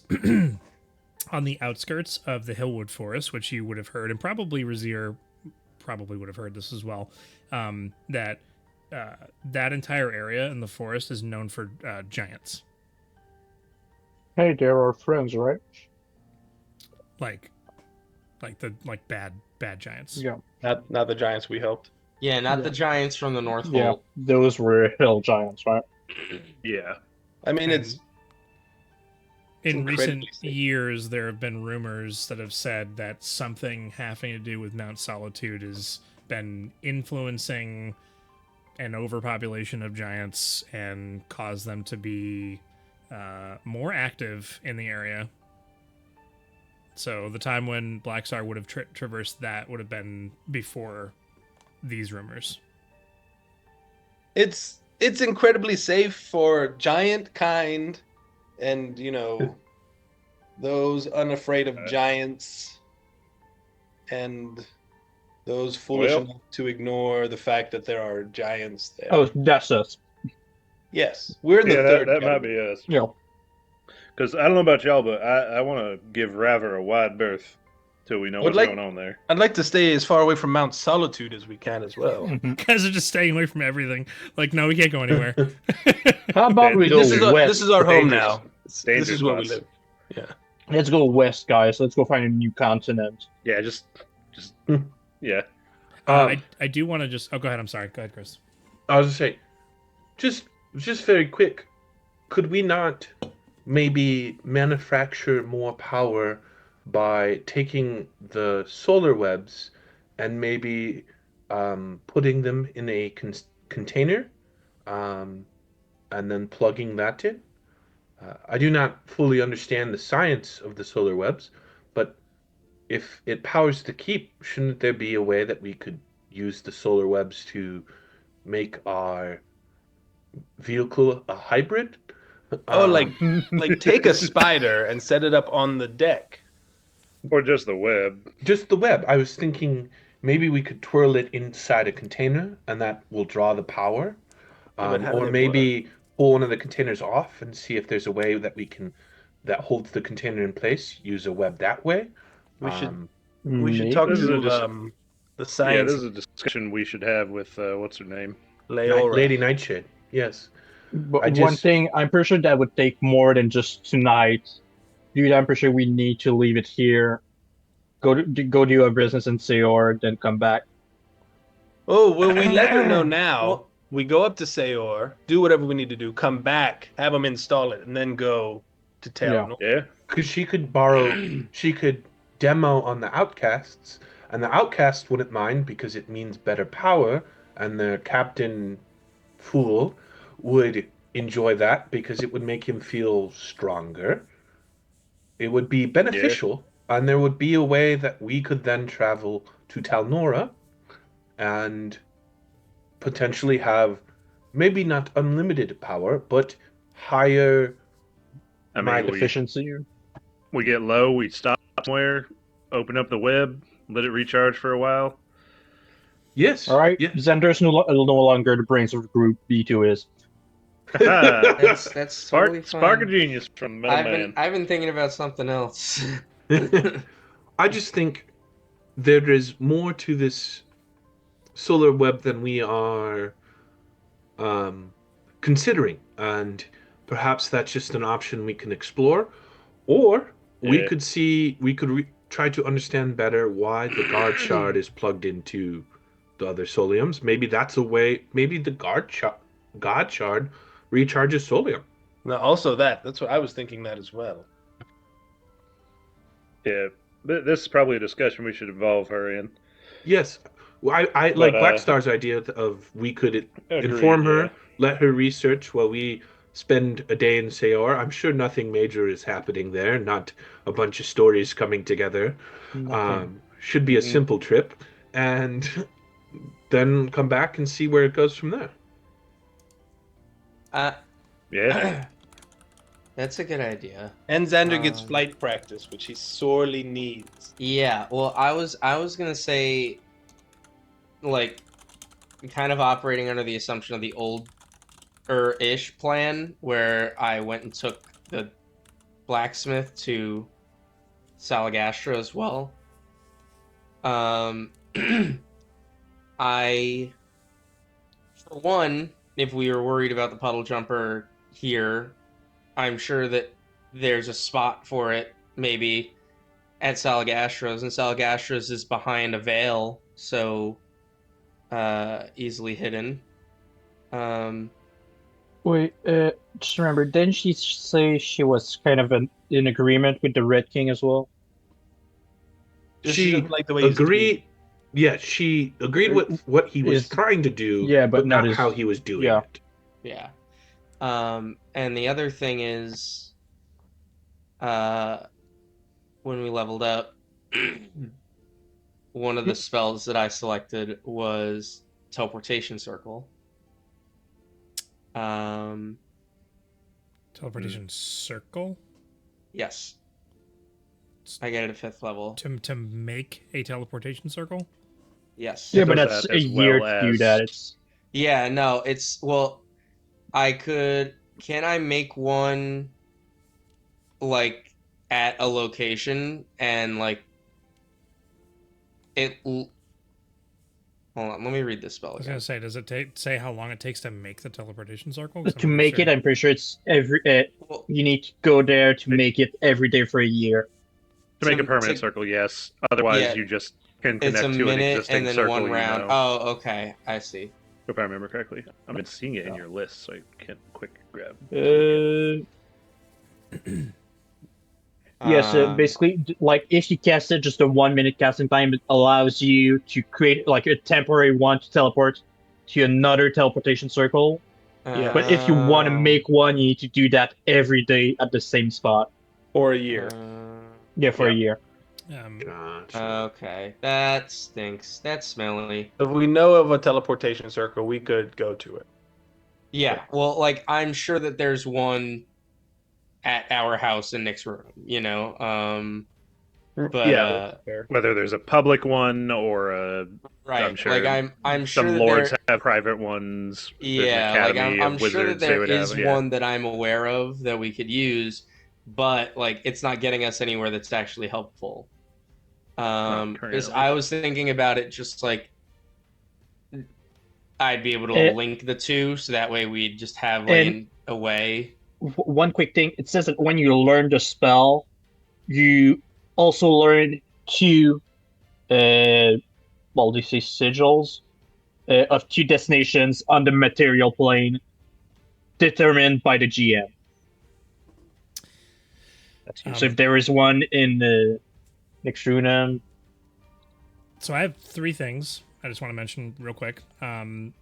on the outskirts of the Hillwood Forest, which you would have heard, and probably Razir probably would have heard this as well. That entire area in the forest is known for giants, Hey, they're our friends, right? like bad giants. Yeah. Not the giants we helped. Yeah, not the giants from the North Yeah. Pole. Those were hill giants, right? yeah. I mean, And in recent incredibly safe. years, there have been rumors that have said that something having to do with Mount Solitude has been influencing an overpopulation of giants and caused them to be more active in the area. So the time when Black Star would have traversed that would have been before these rumors. It's incredibly safe for giant kind, and those unafraid of giants, and those foolish Well- enough to ignore the fact that there are giants there. Oh, that's us. Yes, we're in the Yeah, third. that might category. be us. Yeah. Because I don't know about y'all, but I want to give Raver a wide berth till we know Would what's like- going on there. I'd like to stay as far away from Mount Solitude as we can as well. Guys are just staying away from everything. Like, no, we can't go anywhere. How about we go This is west? our home Dangerous. now. This Dangerous is where we spots. live. Let's go west, guys. Let's go find a new continent. Yeah, just yeah. I do want to just... Oh, go ahead. I'm sorry. Go ahead, Chris. I was gonna say, just very quick, could we not maybe manufacture more power by taking the solar webs and maybe putting them in a container, and then plugging that in? I do not fully understand the science of the solar webs, but if it powers the keep, shouldn't there be a way that we could use the solar webs to make our vehicle a hybrid? Oh, Um, like take a spider and set it up on the deck. Or just the web. just the web. I was thinking maybe we could twirl it inside a container and that will draw the power. Yeah, but how Or would it work? maybe pull one of the containers off and see if there's a way that we can that holds the container in place. Use a web that way. We should Um, we should talk This is a Maybe. to dis- the Yeah, science this is a discussion we should have with what's her name? Leora. Lady Nightshade. Yes, But I one just thing, I'm pretty sure that would take more than just tonight. Dude, I'm pretty sure we need to leave it here. Go do a business in Saore, then come back. Oh, well, we let her know now. Well- We go up to Sayor, do whatever we need to do, come back, have them install it, and then go to Yeah. town. Yeah. because she could demo on the outcasts, and the outcasts wouldn't mind because it means better power, and the captain fool would enjoy that because it would make him feel stronger. It would be beneficial, and there would be a way that we could then travel to Talnora and potentially have maybe not unlimited power, but higher. I My mean, Efficiency. we get low, we stop somewhere, open up the web, let it recharge for a while. Yes. All right, Yeah. Xander's no longer the brains of the group. B2 is. That's totally fine. Spark of genius from Metal Man. I've been thinking about something else. I just think there is more to this solar web than we are considering, and perhaps that's just an option we can explore, or we Yeah. could see we could try to understand better why the guard shard is plugged into the other soliums. Maybe that's a way. Maybe the god shard recharges solium. Now, also that's what I was thinking that as well. Yeah. This is probably a discussion we should involve her in. Yes. Well, I like But, Black Star's idea of we could Agreed, inform her, yeah. let her research while we spend a day in Sayor. I'm sure nothing major is happening there, not a bunch of stories coming together. Should be a Mhm. simple trip, and then come back and see where it goes from there. Yeah. That's a good idea. And Xander gets Um, flight practice, which he sorely needs. Yeah, well, I was gonna say, like, kind of operating under the assumption of the old ish plan, where I went and took the blacksmith to Salagastra as well. I, for one, if we were worried about the puddle jumper here, I'm sure that there's a spot for it, maybe at Salagastra's, and Salagastra's is behind a veil, so easily hidden. Wait, just remember, didn't she say she was kind of in agreement with the Red King as well? She She doesn't like the way he's agreed. Yeah, she agreed with what he was Is- trying to do, yeah, but not not his- how he was doing yeah. it. Yeah. And the other thing is, when we leveled up, one of the spells that I selected was Teleportation Circle. Teleportation circle Yes. I get it at 5th level. to make a teleportation circle. Yes. Yeah, but does that's that a as year well to do as- that. It's Yeah, no, it's, well, can I make one, like, at a location and, like, hold on, let me read this spell I was again. gonna say, does it say how long it takes to make the teleportation circle? 'Cause I'm to pretty make it. sure- I'm pretty sure it's every. Well, You need to go there to make it every day for a year. To make a to- permanent to- circle, yes. Otherwise, Yeah. you just can It's connect a to an minute existing and then circle. one round. You know, Oh, okay, I see. if I remember correctly. I've been seeing it in your list, so I can't quick grab. Yes, basically, like if you cast it, just a 1 minute casting time, it allows you to create like a temporary one to teleport to another teleportation circle, But if you want to make one, you need to do that every day at the same spot. For a year. Yeah, for a Yeah. year. Gotcha. Okay, that stinks. That's smelly. If we know of a teleportation circle, we could go to it. Yeah, well, like I'm sure that there's one at our house in Nick's room, you know. But Yeah. Whether there's a public one or a, right, I'm sure like I'm sure some that lords there, have private ones. There's an yeah, like academy I'm of sure that wizards they there would is have. Yeah. one that I'm aware of that we could use, but like it's not getting us anywhere that's actually helpful. Because currently. I was thinking about it just like I'd be able to link the two, so that way we'd just have like a way. One quick thing: it says that when you learn the spell, you also learn two, well, they say sigils, of two destinations on the material plane, determined by the GM. So if there is one in the next Runam. So I have 3 things I just want to mention real quick. You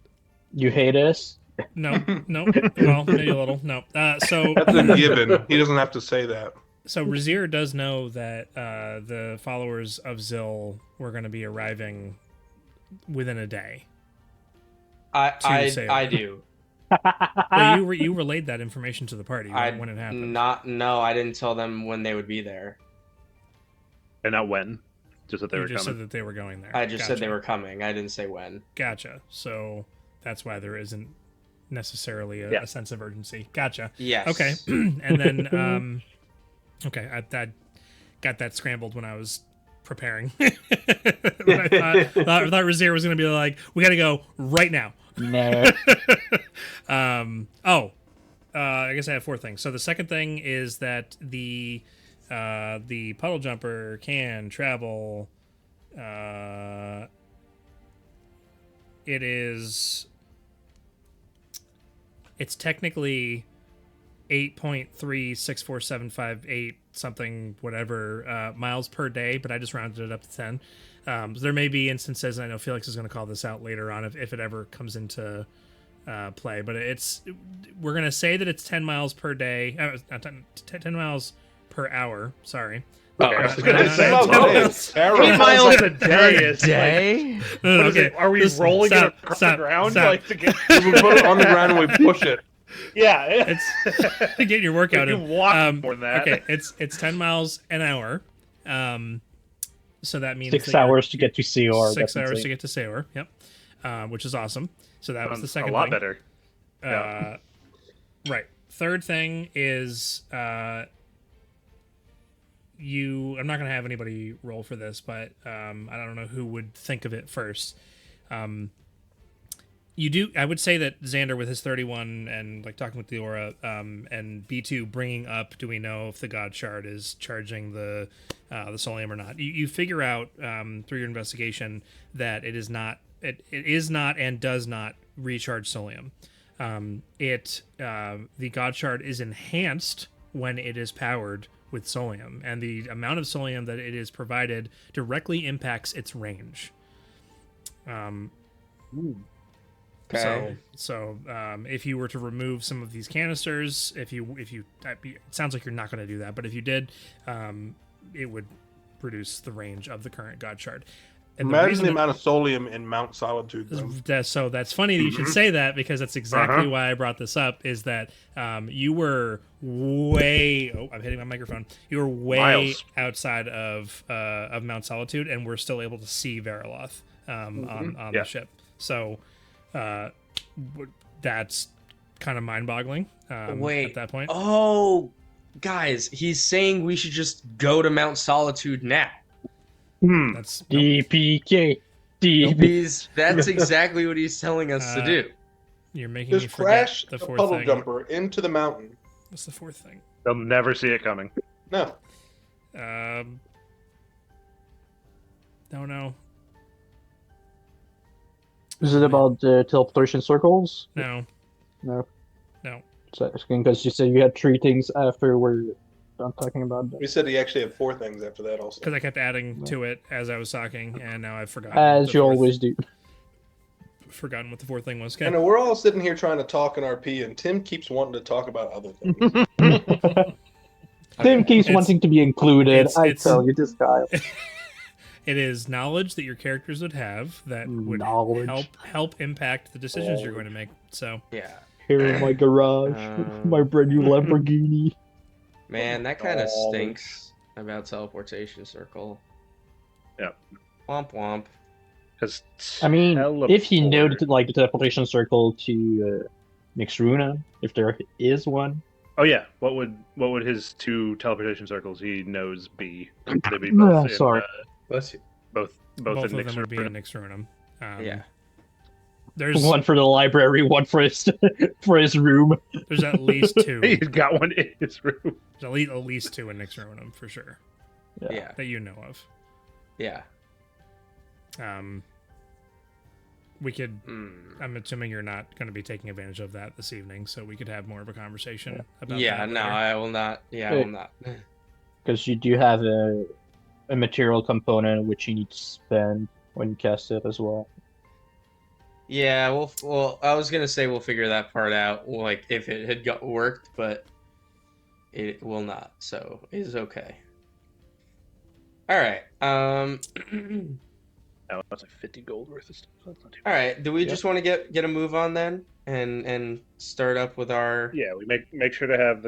hate us? No. Well, maybe a little. No. So That's a given. He doesn't have to say that. So Razir does know that the followers of Zil were going to be arriving within a day. I do. But you relayed that information to the party when it happened. No, I didn't tell them when they would be there. And not when. Just that they were just coming. said that they were going there. I just said they were coming. I didn't say when. Gotcha. So that's why there isn't necessarily a sense of urgency. Gotcha. Yes. Okay. And then, okay, I got that scrambled when I was preparing. I thought Razir was going to be like, we got to go right now. No. I guess I have 4 things. So the second thing is that the puddle jumper can travel. It's technically 8.36475 something whatever miles per day, but I just rounded it up to 10. So there may be instances, and I know Felix is going to call this out later on if it ever comes into play, but we're going to say that it's 10 miles per day, 10 miles per hour. Sorry. Okay, I was gonna say, 8 miles a day is day? What is it? Are we rolling it across the ground like to get? We put it on the ground and we push it. Yeah, it's getting your workout you in. walk more than that. Okay, it's 10 miles an hour. So that means 6 hours to get to Saore. 6 hours to get to Saore. Yep, which is awesome. So that was the second. A lot thing. better. Yeah. Right. Third thing is I'm not going to have anybody roll for this, but I don't know who would think of it first. I would say that Xander with his 31 and like talking with the aura, and B2 bringing up, do we know if the God Shard is charging the Solium or not? You figure out through your investigation that it is not and does not recharge Solium. The God Shard is enhanced when it is powered with Solium, and the amount of Solium that it is provided directly impacts its range. Okay. So if you were to remove some of these canisters, it sounds like you're not going to do that, but if you did, it would reduce the range of the current God Shard. And Imagine the amount of Solium in Mount Solitude. So that's funny that you should say that, because that's exactly why I brought this up, is that you were way... Oh, I'm hitting my microphone. You were way Miles outside of Mount Solitude, and we're still able to see Veriloth on the ship. So that's kind of mind-boggling at that point. Oh, guys, he's saying we should just go to Mount Solitude now. That's DPK. That's exactly what he's telling us to do. You're making Just me forget crash the the fourth puddle thing. jumper into the mountain. What's the fourth thing? They'll never see it coming. No. No. Is it about the teleportation circles? No. No. No. Because you said you had 3 things after we're done talking about that. We said he actually had 4 things after that also. Because I kept adding to it as I was talking, and now I've forgotten. As the you fourth. always do. forgotten what the fourth thing was. I Okay. know we're all sitting here trying to talk in RP, and Tim keeps wanting to talk about other things. Tim keeps It's- wanting to be included. I it's- tell you, this guy. It is knowledge that your characters would have that would Knowledge. help impact the decisions you're going to make. So Yeah. Here in my garage, my brand new Lamborghini. Man, that kind of stinks about teleportation circle. Yeah. Womp womp. Because I mean, if you know the teleportation circle to Nixruna, if there is one. Oh yeah, what would his two teleportation circles he knows be? They'd be both in, sorry. Bless you. both both in of them would be in Nixruna. Nixrunum. Yeah. There's One for the library, one for his for his room. there's at least two. He's got one in his room. There's at least two in Nixrunum for sure Yeah. that you know of. Yeah. We could. I'm assuming you're not going to be taking advantage of that this evening, so we could have more of a conversation about. Yeah, that no, later. I will not. Yeah, I will not. Because you do have a material component which you need to spend when you cast it as well. Yeah, well, I was gonna say we'll figure that part out, like if it had worked, but it will not, so it's okay. All right. Oh, that's like 50 gold worth of stuff. That's not too All bad. right. Do we just want to get a move on then, and start up with our? Yeah, we make sure to have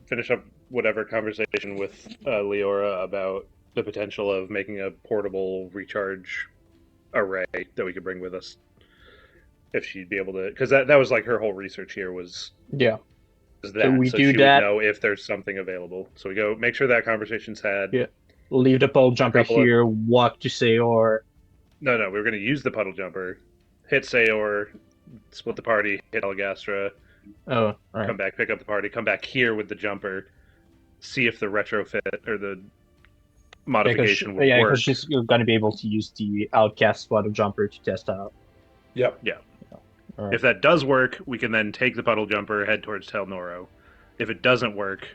finish up whatever conversation with Leora about the potential of making a portable recharge array that we could bring with us if she'd be able to, because that was like her whole research here was Yeah. that, So we so do she that. would know if there's something available. So we go make sure that conversation's had. Yeah. Leave the pole jumper couple of- here, walk to Saore. No, we were going to use the puddle jumper, hit Saore, split the party, hit Algastra, Oh, all right. come back, pick up the party, come back here with the jumper, see if the retrofit or the modification would Yeah, work. because she's going to be able to use the outcast puddle jumper to test out. Yep. All right. If that does work, we can then take the puddle jumper, head towards Tel Noro. If it doesn't work,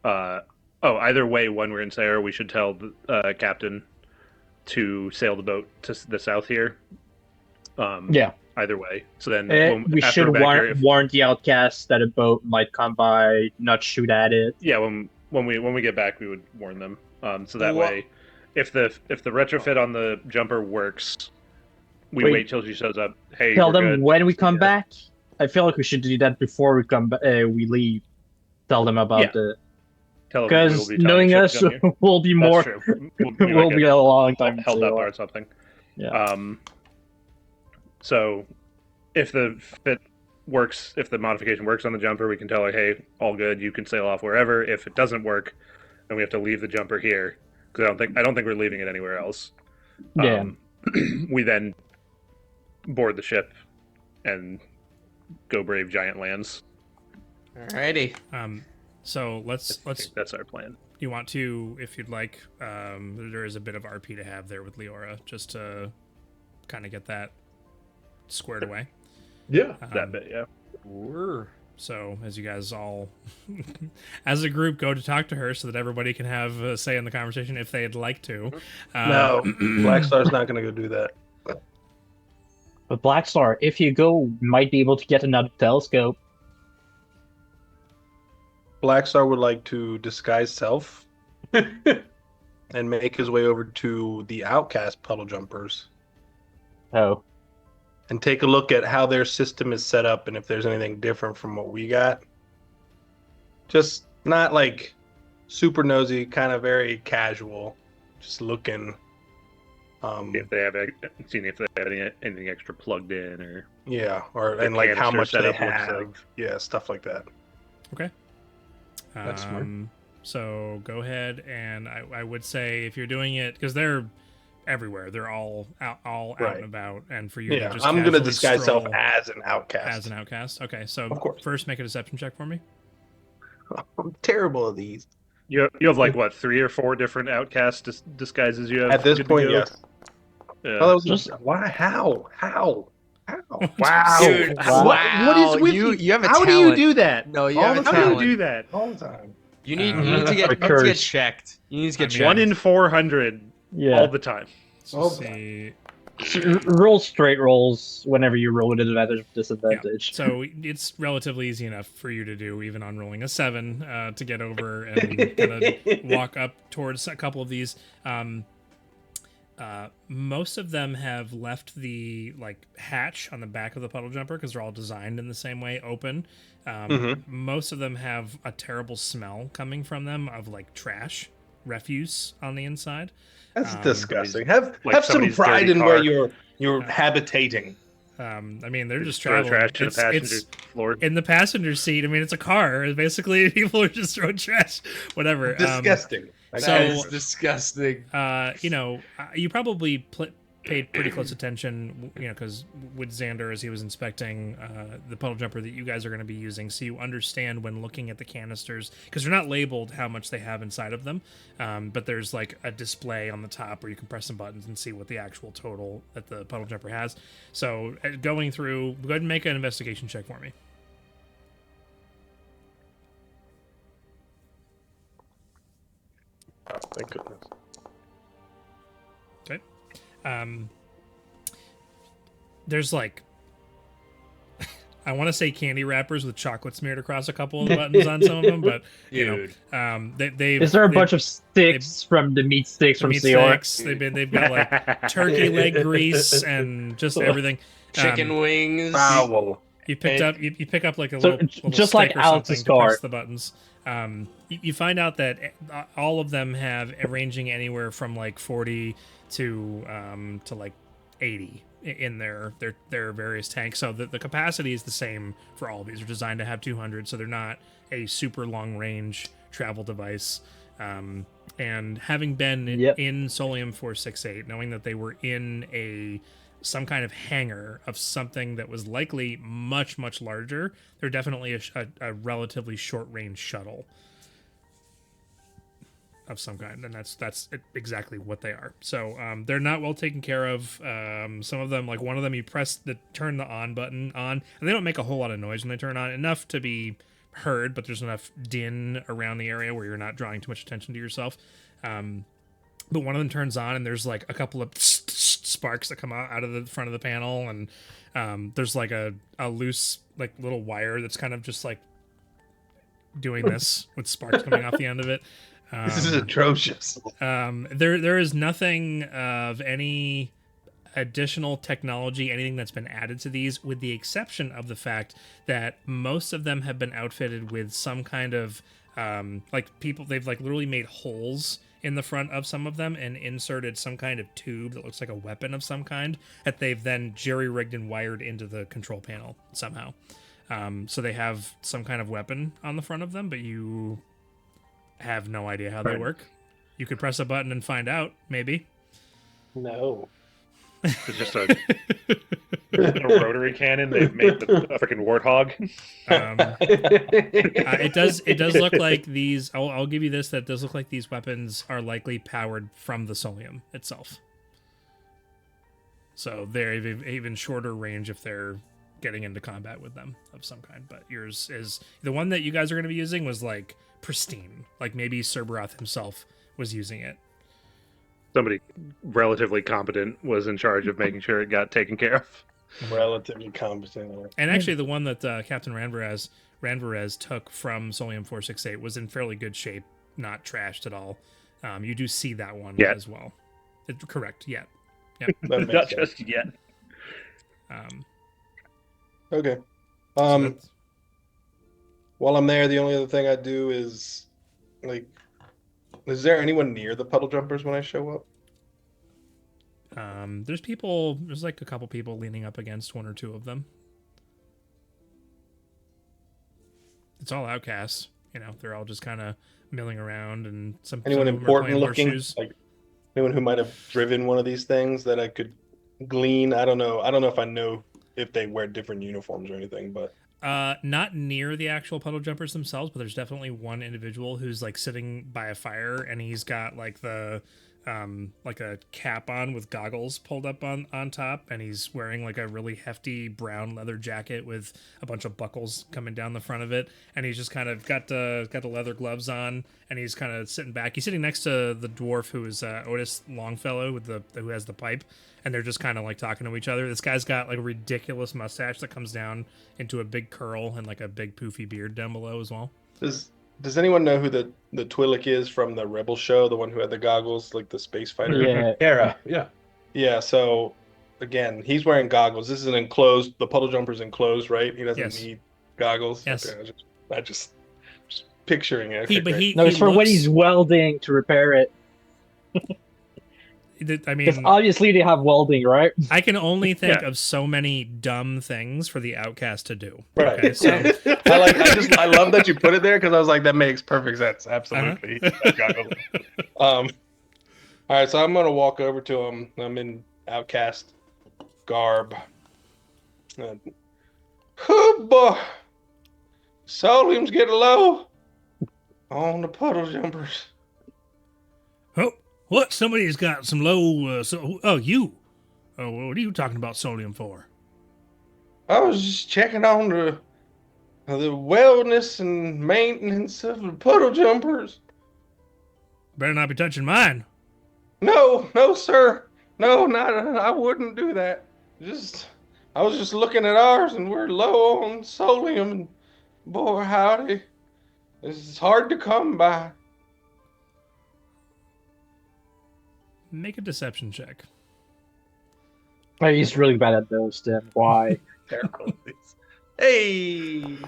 either way, when we're in Saore, we should tell the captain to sail the boat to the south here. Yeah. Either way. So then We after should we're back here, warn the outcasts that a boat might come by, not shoot at it. yeah, when we get back, we would warn them. So that Wha- way, if the retrofit on the jumper works, we Wait. wait till she shows up. Hey, Tell we're them good. when we come Yeah. back. I feel like we should do that before we come. We leave. Tell them about Yeah. the Tell them we'll because be telling knowing ship us, to come here. we'll be That's more. true. We'll We'll be a long time. held up or something. Yeah. So if the fit works, if the modification works on the jumper, we can tell her, hey, all good, you can sail off wherever. If it doesn't work, then we have to leave the jumper here because I don't think we're leaving it anywhere else. Yeah. We then board the ship and go brave giant lands. Alrighty. So I let's. think that's our plan. You want to, if you'd like. There is a bit of RP to have there with Leora, just to kind of get that squared away. Yeah. That bit, yeah. So as you guys all, as a group, go to talk to her, so that everybody can have a say in the conversation if they'd like to. No, Black Star's not going to go do that. But Black Star, if you go, might be able to get another telescope. Black Star would like to disguise self and make his way over to the outcast puddle jumpers Oh, and take a look at how their system is set up and if there's anything different from what we got. Just not like super nosy, kind of very casual, just looking. If they have seeing if they have anything extra plugged in or Yeah, or the and like how canister much they setup looks have. like. Yeah, stuff like that. Okay. That's smart. So go ahead, and I would say if you're doing it, because they're everywhere, they're all out Right. and about, and for you Yeah, to just I'm gonna casually disguise self stroll as an outcast. as an outcast. Okay, so Of course. first make a deception check for me. I'm terrible at these. you have like what 3 or 4 different outcast disguises you have At this good to point, go? yes. Yeah. Oh, that was Just- why? How? Wow. Dude, Wow. wow. What is with You have a How talent. do you do that? No, you All have a the time. How talent. do you do that? All the time. You need Uh, to get a you need to get curse. checked. You need to get I mean, checked. 1 in 400 yeah. all the time. So Oh, see, Roll straight rolls whenever you roll with advantage or Yeah. disadvantage. So it's relatively easy enough for you to do, even on rolling a 7, to get over and kind of walk up towards a couple of these. Most of them have left the like hatch on the back of the puddle jumper because they're all designed in the same way, open. Most of them have a terrible smell coming from them of like trash, refuse on the inside. That's disgusting. Have like some somebody's pride dirty in where car. you're habitating. I mean, they're just Throw traveling. trash to the passenger floor. in the passenger seat. I mean, it's a car. Basically, people are just throwing trash, whatever. Disgusting. so- That is disgusting. You probably paid pretty close attention, because with Xander as he was inspecting the puddle jumper that you guys are going to be using, so you understand when looking at the canisters, because they're not labeled how much they have inside of them, but there's like a display on the top where you can press some buttons and see what the actual total that the puddle jumper has. So going through, go ahead and make an investigation check for me. Oh, thank goodness. Okay. There's like, I want to say candy wrappers with chocolate smeared across a couple of the buttons on some of them, but Dude. Is there a bunch of sticks from the meat sticks from meat Saore? sticks. They've got like turkey leg grease and just everything. Chicken wings. Foul. You pick up like a So, little just stick like or Alex's something to press car. the buttons. You find out that all of them have ranging anywhere from like 40 to like 80 in their various tanks. So the capacity is the same for all of these. They're designed to have 200, so they're not a super long range travel device. And having been in Solium 468, knowing that they were in some kind of hangar of something that was likely much, much larger, they're definitely a relatively short-range shuttle of some kind, and that's exactly what they are. So they're not well taken care of. Some of them, like one of them, you turn the on button on, and they don't make a whole lot of noise when they turn on, enough to be heard, but there's enough din around the area where you're not drawing too much attention to yourself. But one of them turns on, and there's like a couple of sparks that come out of the front of the panel, and there's like a loose like little wire that's kind of just like doing this with sparks coming off the end of it. This is atrocious. There is nothing of any additional technology, anything that's been added to these, with the exception of the fact that most of them have been outfitted with some kind of they've like literally made holes in the front of some of them and inserted some kind of tube that looks like a weapon of some kind that they've then jerry-rigged and wired into the control panel somehow. So they have some kind of weapon on the front of them, but you have no idea how they work. You could press a button and find out, maybe. No. It's just a rotary cannon. They've made a freaking warthog. It does look like these. I'll give you this. That does look like these weapons are likely powered from the Solium itself. So they're even shorter range if they're getting into combat with them of some kind. But yours is the one that you guys are going to be using was like pristine. Like maybe Cerberoth himself was using it. Somebody relatively competent was in charge of making sure it got taken care of. Relatively competent. And actually, the one that Captain Ranvarez took from Solium 468 was in fairly good shape, not trashed at all. You do see that one as well. Correct, yet. Yep. Not just yet. Okay. So While I'm there, the only other thing I do is, like, is there anyone near the puddle jumpers when I show up? there's like a couple people leaning up against one or two of them. It's all outcasts, they're all just kind of milling around, and some Anyone some of them are important playing looking? horseshoes. Like anyone who might have driven one of these things that I could glean? I don't know if I know if they wear different uniforms or anything, but Not near the actual puddle jumpers themselves, but there's definitely one individual who's like sitting by a fire, and he's got like the like a cap on with goggles pulled up on top, and he's wearing like a really hefty brown leather jacket with a bunch of buckles coming down the front of it, and he's just kind of got the leather gloves on, and he's kind of sitting back. He's sitting next to the dwarf who is Otis Longfellow who has the pipe, and they're just kind of like talking to each other. This guy's got like a ridiculous mustache that comes down into a big curl and like a big poofy beard down below as well. Does anyone know who the Twi'lek is from the Rebel show, the one who had the goggles, like the space fighter? Yeah. Hera, yeah. Yeah, so again, he's wearing goggles. This is an enclosed, the puddle jumper's enclosed, right? He doesn't Yes. need goggles. Yes. Okay, I just picturing it. But he No, it's for when looks- he's welding to repair it. I Because mean, obviously they have welding, right? I can only think Yeah. of so many dumb things for the outcast to do. Right. Okay, so I love that you put it there because I was like, that makes perfect sense. Absolutely. Goggles. All right, so I'm gonna walk over to him. I'm in outcast garb. Oh boy, Solium's getting low on the puddle jumpers. oh, what? Somebody's got some low. You. Oh, what are you talking about sodium for? I was just checking on the wellness and maintenance of the puddle jumpers. Better not be touching mine. No, no, sir. No, not. I wouldn't do that. I was just looking at ours, and we're low on solium. And boy, howdy, this is hard to come by. Make a deception check. Oh, he's really bad at those, Tim. Why? Terrible. Hey, Is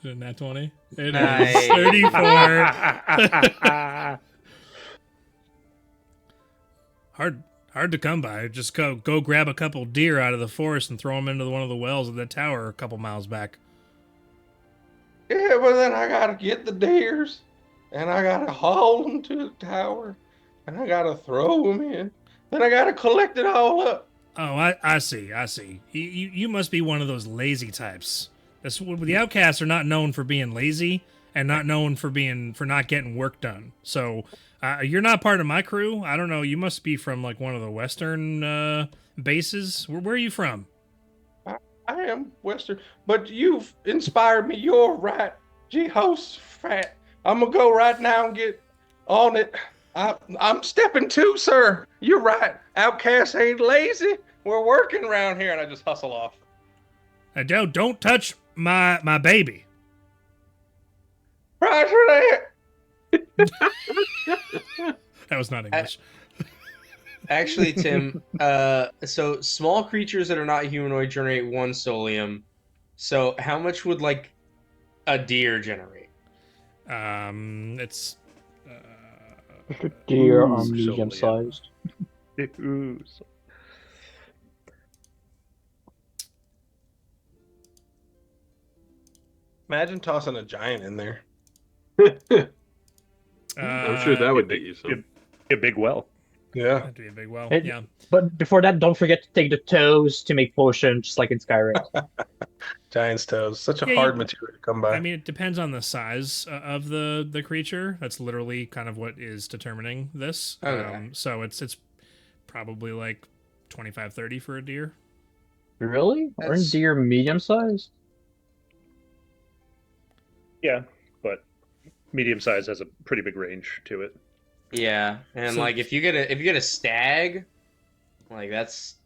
it a nat 20? It Nice. is 34. Hard to come by. Just go grab a couple deer out of the forest and throw them into one of the wells of that tower a couple miles back. yeah, but then I gotta get the deers, and I gotta haul them to the tower, and I gotta throw them in. Then I gotta collect it all up. Oh, I see. You must be one of those lazy types. The outcasts are not known for being lazy and not known for not getting work done. So you're not part of my crew. I don't know. You must be from like one of the western bases. Where are you from? I am Western, but you've inspired me. You're right, Jehoshaphat. I'm gonna go right now and get on it. I'm stepping too, sir. You're right. Outcasts ain't lazy. We're working around here, and I just hustle off. Don't touch my baby. Roger that. That was not English. Actually, Tim, so small creatures that are not humanoid generate 1 solium. So how much would like a deer generate? It's Deer Ooh, are so medium sized. Ooh, Imagine tossing a giant in there. I'm sure that would get you some. a big well. Yeah. Have to be a big well. It- Yeah. But before that, don't forget to take the toes to make potion, just like in Skyrim. Giant's toes. Such a Yeah, hard you- material to come by. I mean, it depends on the size of the creature. That's literally kind of what is determining this. Okay. So it's probably like 25, 30 for a deer. Really? Aren't That's- deer medium sized? Yeah, but medium size has a pretty big range to it. Yeah, and So- like if you get a stag, like that's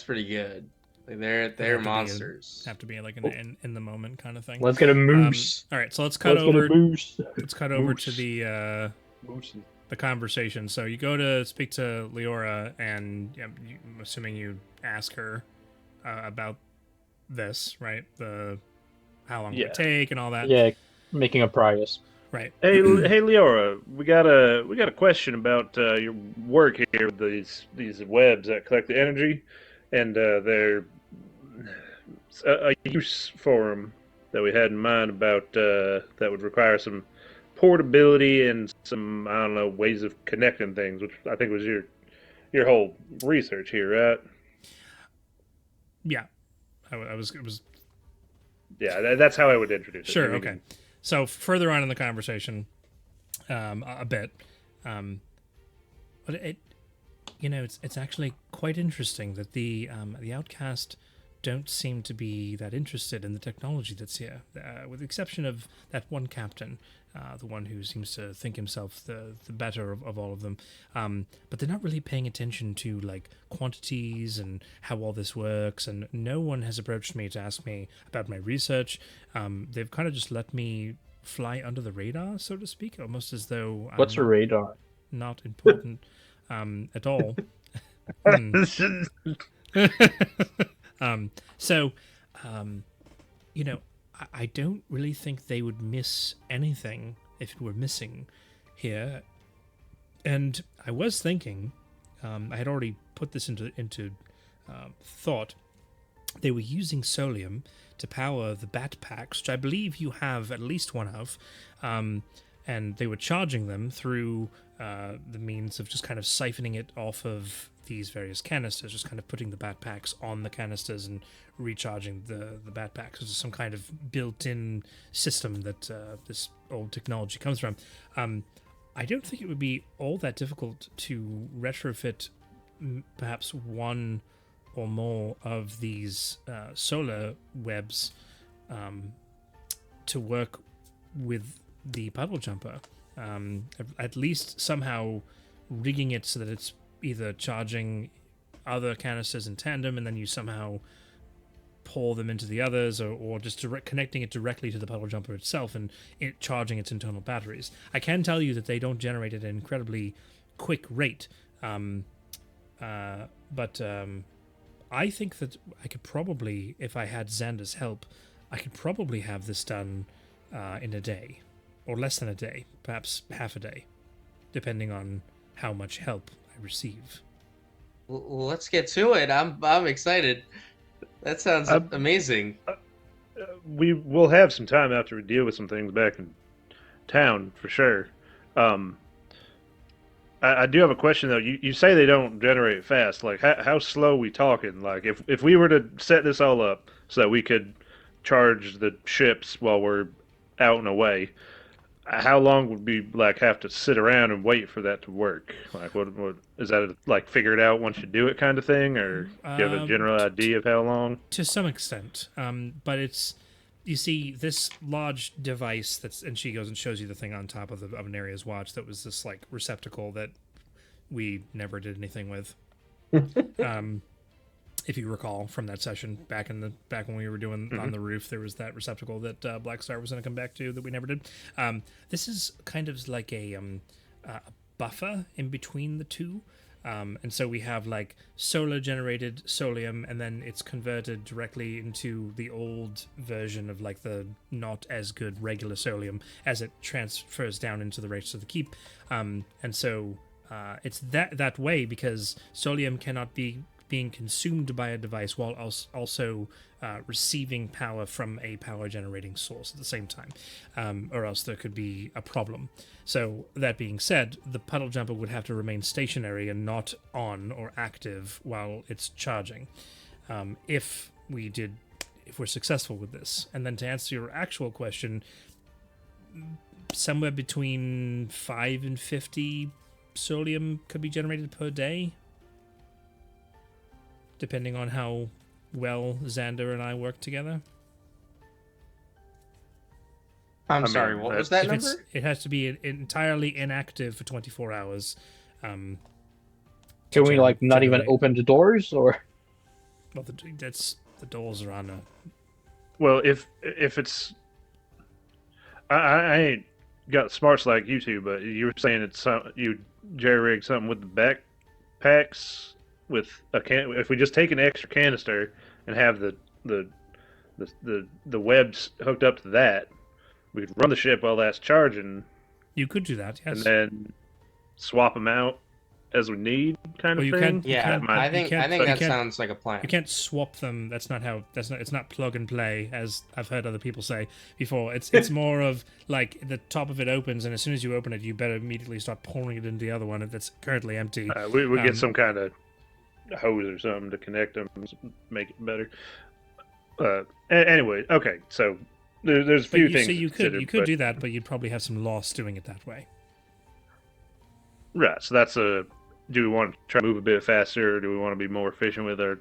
pretty good. Like they're have to be monsters. Have to be like an in the moment kind of thing. Let's get a moose. All right, so let's cut Let's get over. a moose. Let's cut over to Moose. the conversation. So you go to speak to Leora, and I'm assuming you ask her about this, right? How long will Yeah. it take and all that. Yeah, making a prize. Right. Hey, Leora, we got a question about your work here with these webs that collect the energy, and their a use for them that we had in mind about that would require some portability and some, I don't know, ways of connecting things, which I think was your whole research here, right? Yeah. It was Yeah, that's how I would introduce it. sure. Maybe we Okay. can- So further on in the conversation, a bit, But it's actually quite interesting that the outcast don't seem to be that interested in the technology that's here, with the exception of that one captain, the one who seems to think himself the better of all of them. But they're not really paying attention to like quantities and how all this works, and no one has approached me to ask me about my research. They've kind of just let me fly under the radar, so to speak, almost as though I'm What's a radar? not important at all. Hmm. So, I don't really think they would miss anything if it were missing here. And I was thinking, I had already put this into thought. They were using solium to power the bat packs, which I believe you have at least one of, and they were charging them through the means of just kind of siphoning it off of these various canisters, just kind of putting the bat packs on the canisters and recharging the bat packs. There's some kind of built-in system that this old technology comes from. I don't think it would be all that difficult to retrofit perhaps one or more of these solar webs to work with the puddle jumper. At least somehow rigging it so that it's either charging other canisters in tandem and then you somehow pour them into the others, or just connecting it directly to the puddle jumper itself and it charging its internal batteries. I can tell you that they don't generate at an incredibly quick rate, but I think that I could probably, if I had Xander's help, I could probably have this done in a day, or less than a day, perhaps half a day, depending on how much help I receive. Well, let's get to it. I'm excited. That sounds amazing. We will have some time after we deal with some things back in town, for sure. I do have a question, though. You say they don't generate fast. Like, how slow are we talking? Like, if we were to set this all up so that we could charge the ships while we're out and away, how long would we like have to sit around and wait for that to work? Like, what is that, like figure it out once you do it kind of thing, or do you have a general idea of how long? To some extent, but it's, you see this large device and she goes and shows you the thing on top of an area's watch that was this like receptacle that we never did anything with. If you recall from that session back when we were doing on the roof, there was that receptacle that Black Star was going to come back to that we never did. This is kind of like a buffer in between the two. And so we have like solar generated solium, and then it's converted directly into the old version of like the not as good regular solium as it transfers down into the rest of the keep. And so it's that way because solium cannot be being consumed by a device while also receiving power from a power generating source at the same time, or else there could be a problem. So that being said, the puddle jumper would have to remain stationary and not on or active while it's charging, if we're successful with this. And then to answer your actual question, somewhere between 5 and 50 solium could be generated per day, depending on how well Xander and I work together. I'm sorry, what was that number? It has to be entirely inactive for 24 hours. Can we like not even open the doors, or? Well, the doors are on a. Well, if it's, I ain't got smarts like you two, but you were saying it's you jerry rig something with the backpacks with if we just take an extra canister and have the webs hooked up to that, we could run the ship while that's charging. You could do that, yes. And then swap them out as we need, kind of thing. I think that sounds like a plan. You can't swap them. It's not plug and play, as I've heard other people say before. It's more of like the top of it opens, and as soon as you open it, you better immediately start pouring it into the other one that's currently empty. We get some kind of hose or something to connect them, make it better. Anyway, okay, so there's a few things. So you could do that, but you'd probably have some loss doing it that way. Right, so that's do we want to try to move a bit faster, or do we want to be more efficient with our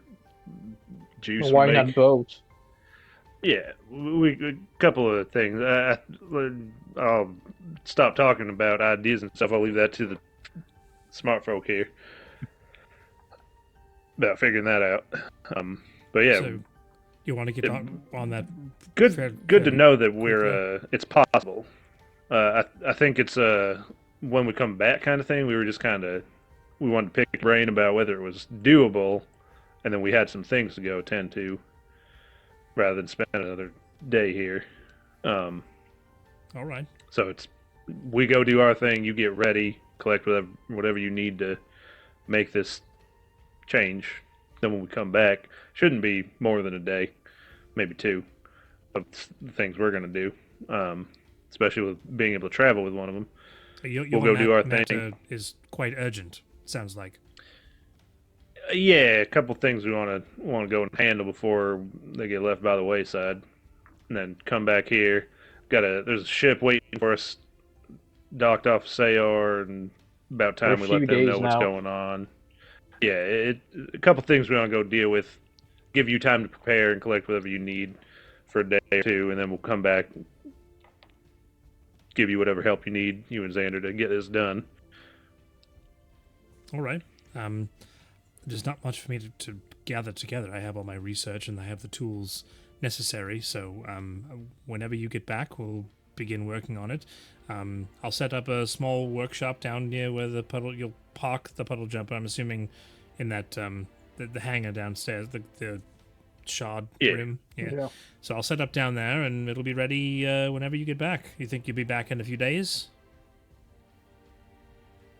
juice Why we make? not both? Yeah, we a couple of things. I'll stop talking about ideas and stuff. I'll leave that to the smart folk here about figuring that out. But yeah, So you want to get on that? good to fairly know that quickly? it's possible. I think it's when we come back kind of thing. We were just we wanted to pick a brain about whether it was doable, and then we had some things to go attend to, rather than spend another day here. All right. So we go do our thing. You get ready, collect whatever you need to make this change. Then when we come back, shouldn't be more than a day, maybe two, of the things we're gonna do. Especially with being able to travel with one of them. We'll go do our thing. Is quite urgent. Sounds like. Yeah, a couple things we want to go and handle before they get left by the wayside, and then come back here. There's a ship waiting for us, docked off Saore, and about For a time we few let them days know what's now. going on. Yeah, a couple things we want to go deal with. Give you time to prepare and collect whatever you need for a day or two, and then we'll come back, give you whatever help you need, you and Xander, to get this done. All right. There's not much for me to gather together. I have all my research and I have the tools necessary. So whenever you get back, we'll begin working on it. I'll set up a small workshop down near where you'll park the puddle jumper. I'm assuming in that the hangar downstairs, the shard room. Yeah. So I'll set up down there and it'll be ready whenever you get back. You think you'll be back in a few days?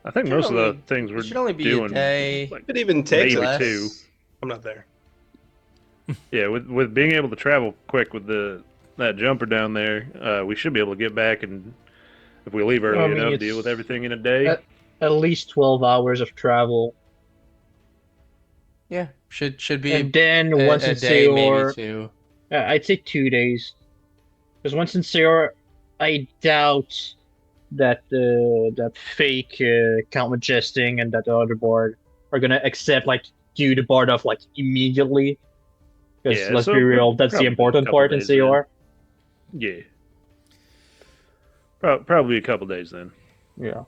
I think most of the things we're should only be doing, a day. like It even takes maybe less. two. I'm not there. Yeah, with being able to travel quick with that jumper down there, we should be able to get back, and if we leave early I mean, enough, it's- deal with everything in a day. At least 12 hours of travel. Yeah, should be And then a, once a in day, maybe Saore, two. I'd say 2 days. Because once in Saore, I doubt that that fake Count Majesting and that other board are gonna accept do the board off immediately. Because Yeah, let's so be real, that's the probably a important couple part in days then. Saore. Yeah, probably a couple days then. Yeah.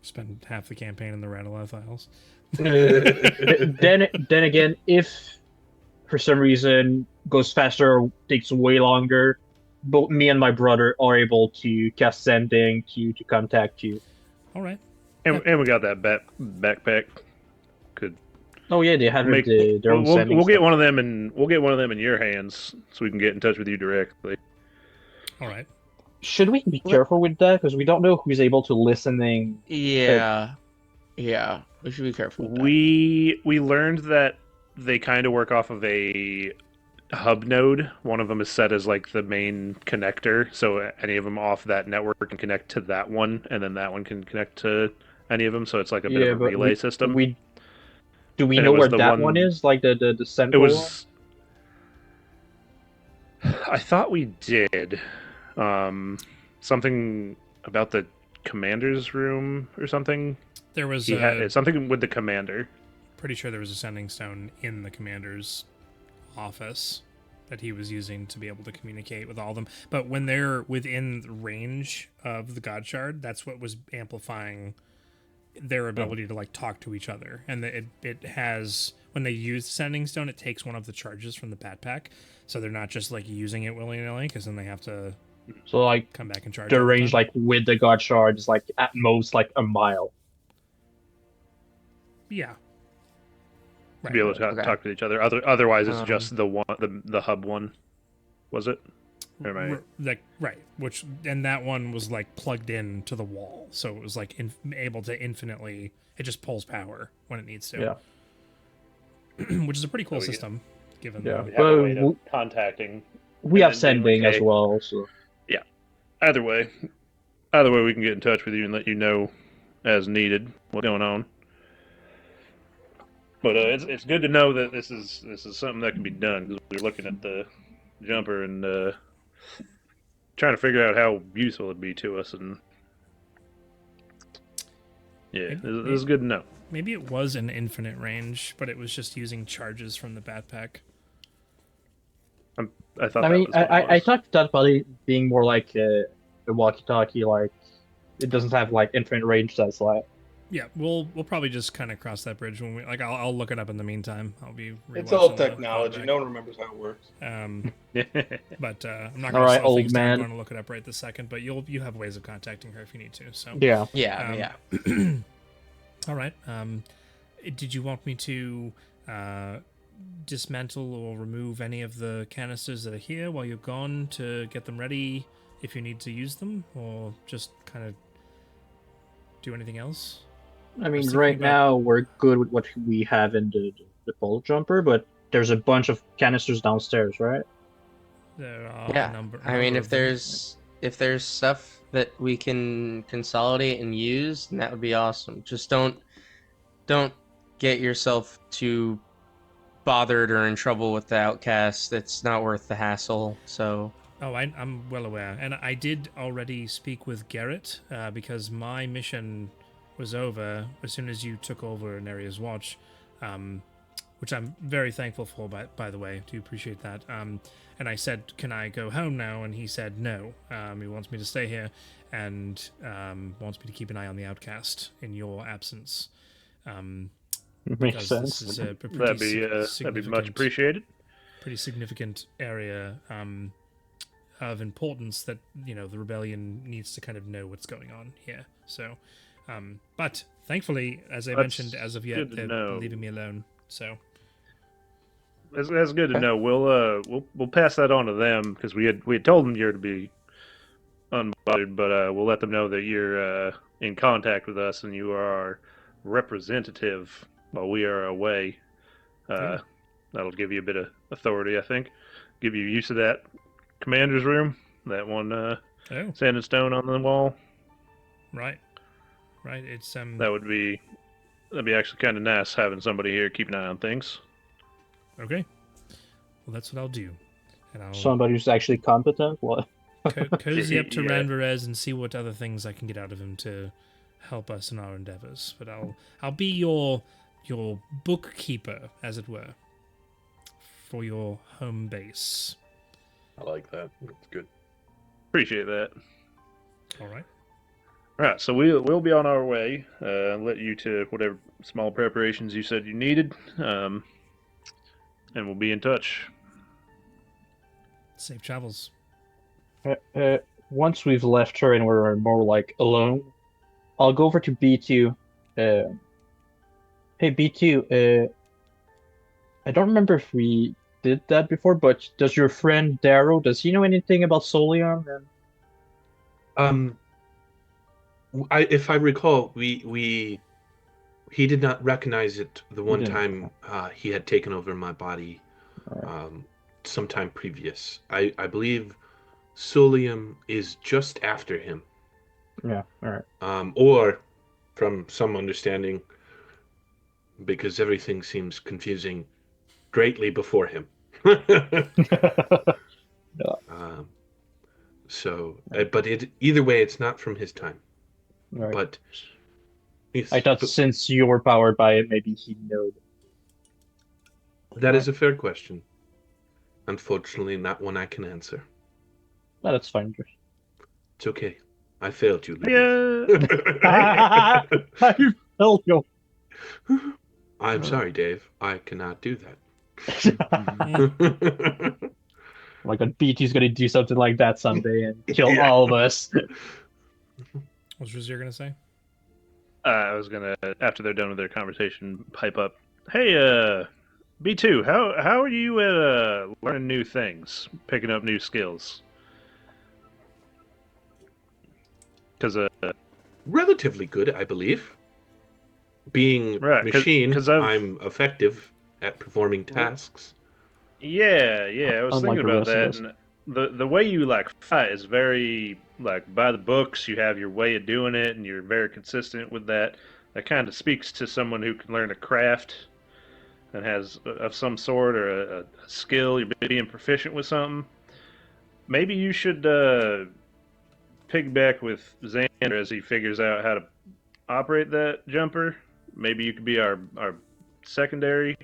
Spend half the campaign in the Rattle Files. then again, if for some reason goes faster or takes way longer, both me and my brother are able to cast sending to contact you. All right. And we got that backpack. Could Oh yeah, they have make their own sending. we'll get stuff. one of them in your hands so we can get in touch with you directly. All right. Should we be careful with that? Because we don't know who's able to listening. Yeah, yeah. We should be careful with that. We learned that they kind of work off of a hub node. One of them is set as the main connector, so any of them off that network can connect to that one, and then that one can connect to any of them. So it's like a bit of a relay system. Do we And know it was where the that one- one is? The It central one? was. I thought we did something about the commander's room or something. There was He had something with the commander. pretty sure there was a sending stone in the commander's office that he was using to be able to communicate with all of them. But when they're within range of the God Shard, that's what was amplifying their ability to talk to each other. And it has, when they use the sending stone, it takes one of the charges from the backpack, so they're not just using it willy-nilly, because then they have to So come back and charge the all range time. with the God Shard is at most a mile. Yeah. To be able to Okay. talk to each other. Otherwise, it's Um, just the one, the hub one. Was it? Or am I- Right, which and that one was plugged in to the wall, so it was able to infinitely. It just pulls power when it needs to. Yeah. Which is a pretty cool Oh, yeah. system, given Yeah. We the, have a Well, way of contacting. We And have then being sending as okay. well. So Either way, we can get in touch with you and let you know as needed what's going on. But it's good to know that this is something that can be done, because we're looking at the jumper and trying to figure out how useful it'd be to us. And Yeah, this is good to know. Maybe it was an infinite range, but it was just using charges from the backpack. I thought I that mean, was what it I was. talked that probably being more like a walkie-talkie, like it doesn't have like infinite range. That's like Yeah, we'll probably just kind of cross that bridge when we like. I'll look it up in the meantime. I'll be It's all rewatching the technology. playback. No one remembers how it works. But I'm not All going to right, slow old things down. man. I'm going to look it up right this second. But you have ways of contacting her if you need to. So yeah. Yeah, all right. Did you want me to dismantle or remove any of the canisters that are here while you're gone to get them ready if you need to use them, or just kind of do anything else? I mean, thinking right about- now we're good with what we have in the bolt jumper, but there's a bunch of canisters downstairs, right? There are a yeah. number. I mean, number if of them. there's stuff that we can consolidate and use, then that would be awesome. Just don't get yourself too bothered or in trouble with the outcast. It's not worth the hassle. So Oh, I'm well aware, and I did already speak with Garrett because my mission was over as soon as you took over an area's watch, which I'm very thankful for. By the way, do appreciate that. And I said, "Can I go home now?" And he said, "No. He wants me to stay here, and wants me to keep an eye on the outcast in your absence." Makes Because sense. this is a pretty that'd be much significant- appreciated. pretty significant area of importance that the rebellion needs to kind of know what's going on here. So, but thankfully, as I That's mentioned, as of yet, good to they're know. leaving me alone. So, That's good to know. We'll pass that on to them because we had told them you're to be unbothered, but we'll let them know that you're in contact with us and you are our representative while we are away. Good. That'll give you a bit of authority, I think. Give you use of that commander's room, that one oh, sand and stone on the wall. right. It's That'd be actually kind of nice having somebody here keep an eye on things. okay. Well, that's what I'll do, and I'll Somebody who's actually competent. What? cozy up to Yeah. Ranvarez and see what other things I can get out of him to help us in our endeavors. But I'll be your bookkeeper, as it were, for your home base. I like that. That's good. Appreciate that. All right. All right, so we'll be on our way. Let you to whatever small preparations you said you needed, and we'll be in touch. Safe travels. Once we've left her and we're more like alone, I'll go over to B2. Hey B2, I don't remember if we did that before, but does your friend Darrow, does he know anything about Solion? If I recall, he did not recognize it the one didn't. time he had taken over my body Alright. sometime previous. I believe Solium is just after him, Yeah, alright. or from some understanding, because everything seems confusing, greatly before him. But either way, it's not from his time. Alright. But yes, I thought but since you were powered by it, maybe he'd know. that is a fair question. Unfortunately, not one I can answer. No, that's fine. It's okay. I failed you, Libby. Yeah. I felt you. I'm sorry, Dave. I cannot do that. Oh my god, BT's gonna do something like that someday and kill Yeah. all of us. What was you gonna say? I was gonna, after they're done with their conversation, pipe up. Hey, B2, how are you at learning new things, picking up new skills? Because Relatively good, I believe. Being Right, 'cause- machine, 'cause I've- I'm effective at performing tasks. yeah, I was Unlike thinking the about rest of that, us. and the way you like fight is very like by the books. You have your way of doing it, and you're very consistent with that. That kind of speaks to someone who can learn a craft and has of some sort or a skill. You're being proficient with something. Maybe you should piggyback with Xander as he figures out how to operate that jumper. Maybe you could be our secondary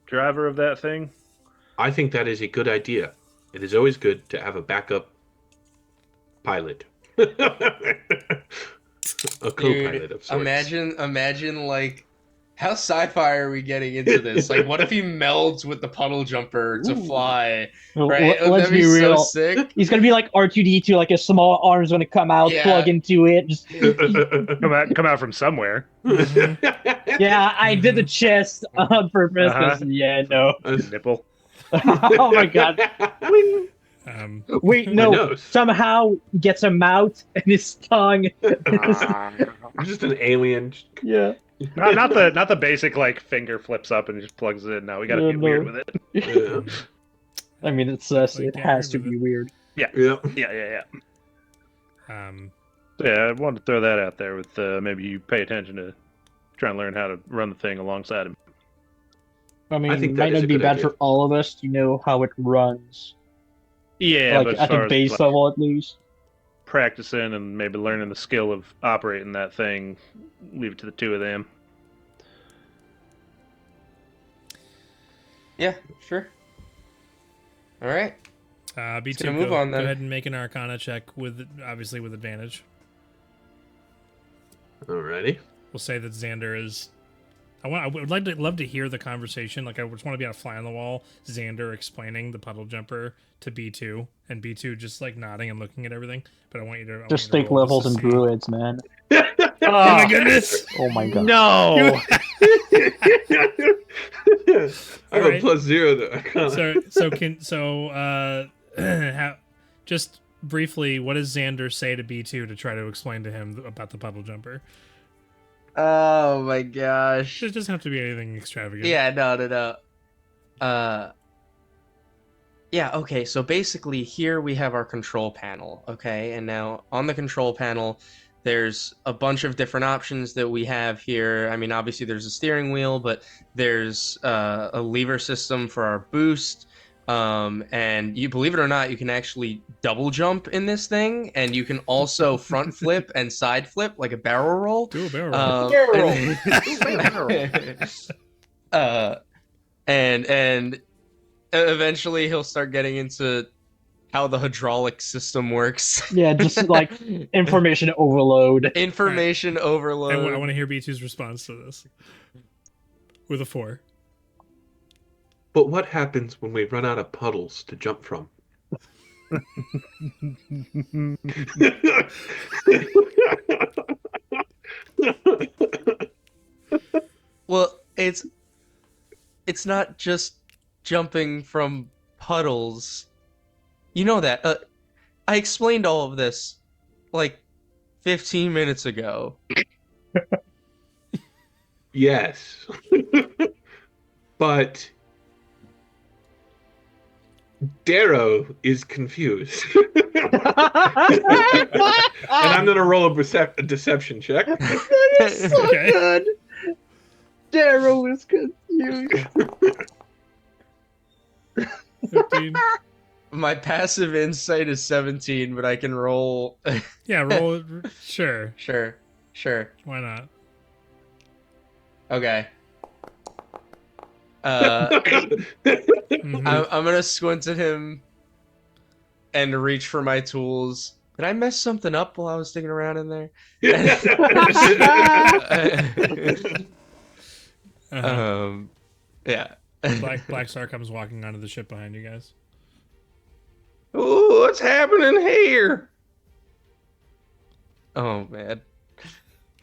driver of that thing. I think that is a good idea. It is always good to have a backup pilot. A co-pilot of sorts. Imagine like, how sci-fi are we getting into this? Like, what if he melds with the puddle jumper to fly? Right? Let's That'd be so real. sick. He's gonna be like R2D2, like his small arms gonna come out, Yeah. plug into it. Just Come out from somewhere. yeah, I did the chest on purpose. 'Cause, yeah, no. Nipple. Oh my god. Wait, My no. nose. Somehow gets a mouth and his tongue. I'm just an alien. Yeah. Not the basic like finger flips up and just plugs it in. No, we gotta Yeah, get no. weird with it. Yeah. I mean, it says Like, it get has to rid of be it. weird. Yeah. Yeah. Um, Yeah, I wanted to throw that out there with maybe you pay attention to trying to learn how to run the thing alongside him. I mean, I it think that might is a not be good bad idea. for all of us to know how it runs. Yeah, Like but as at far the as base like, level, at least. practicing and maybe learning the skill of operating that thing, leave it to the two of them. Yeah, sure. All right. B2, gonna move on go then. ahead and make an Arcana check obviously with advantage. Alrighty. We'll say that Xander is. I would love to hear the conversation. Like I just want to be on a fly on the wall. Xander explaining the puddle jumper to B2, and B2 just like nodding and looking at everything. But I want you to Just want you take to roll levels just and to see. druids, man. Oh my goodness! Oh my god. No. I have Alright. a +0 to Just briefly, what does Xander say to B2 to try to explain to him about the puddle jumper? Oh my gosh. It doesn't have to be anything extravagant. Yeah, no. Yeah, okay, so basically here we have our control panel, okay? And now on the control panel, there's a bunch of different options that we have here. I mean, obviously there's a steering wheel, but there's a lever system for our boost. And you believe it or not, you can actually double jump in this thing, and you can also front flip and side flip like a barrel roll. Do a barrel roll. And eventually he'll start getting into how the hydraulic system works. Yeah, just like information overload. Information overload. I want to hear B2's response to this. With a 4. But what happens when we run out of puddles to jump from? Well, it's not just jumping from puddles. You know that. I explained all of this like 15 minutes ago. Yes. But Darrow is confused. And I'm going to roll a deception check. So Okay. good. Darrow is confused. 15. My passive insight is 17, but I can roll. Yeah, roll it. Sure. Sure. Why not? Okay. Mhm. I'm gonna squint at him and reach for my tools. Did I mess something up while I was sticking around in there? Uh-huh. Yeah. Black Star comes walking onto the ship behind you guys. Ooh, what's happening here? Oh man.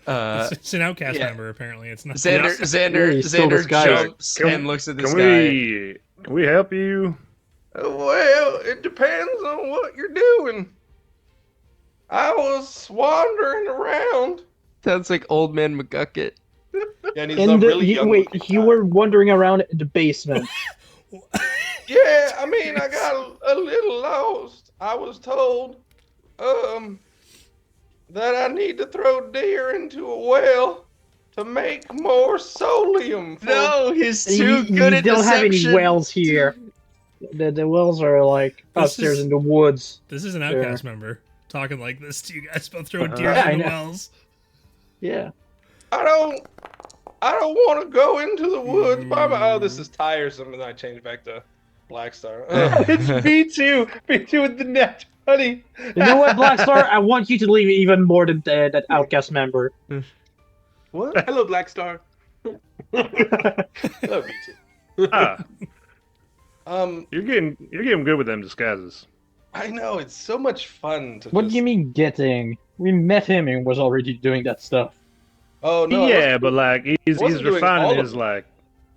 It's an outcast yeah. member, apparently. It's not. Xander He's still Xander disguised. jumps and looks at this Can guy. we help you? Well, it depends on what you're doing. I was wandering around. Sounds like old man McGucket. And he's In a the really young wait, looking you guy. were wandering around in the basement. Yeah, I mean, I got a little lost. I was told, that I need to throw deer into a well to make more solium. No, he's You too good at don't have any deception. wells here. The wells are like This upstairs is- in the woods. This is an outcast member talking like this to you guys, both throwing deer Yeah, I in the know. wells. Yeah. I don't want to go into the woods by my. Oh, this is tiresome, and I change back to Black Star. It's B2. B2 with the net, honey. You know what, Blackstar? I want you to leave even more than that outcast member. What? Hello, Black Star. Love you too. Ah, Um, you're getting good with them disguises. I know it's so much fun to. What just... do you mean getting? We met him and was already doing that stuff. Oh no! I Yeah, wasn't but doing- like he's wasn't doing all refining of his it. like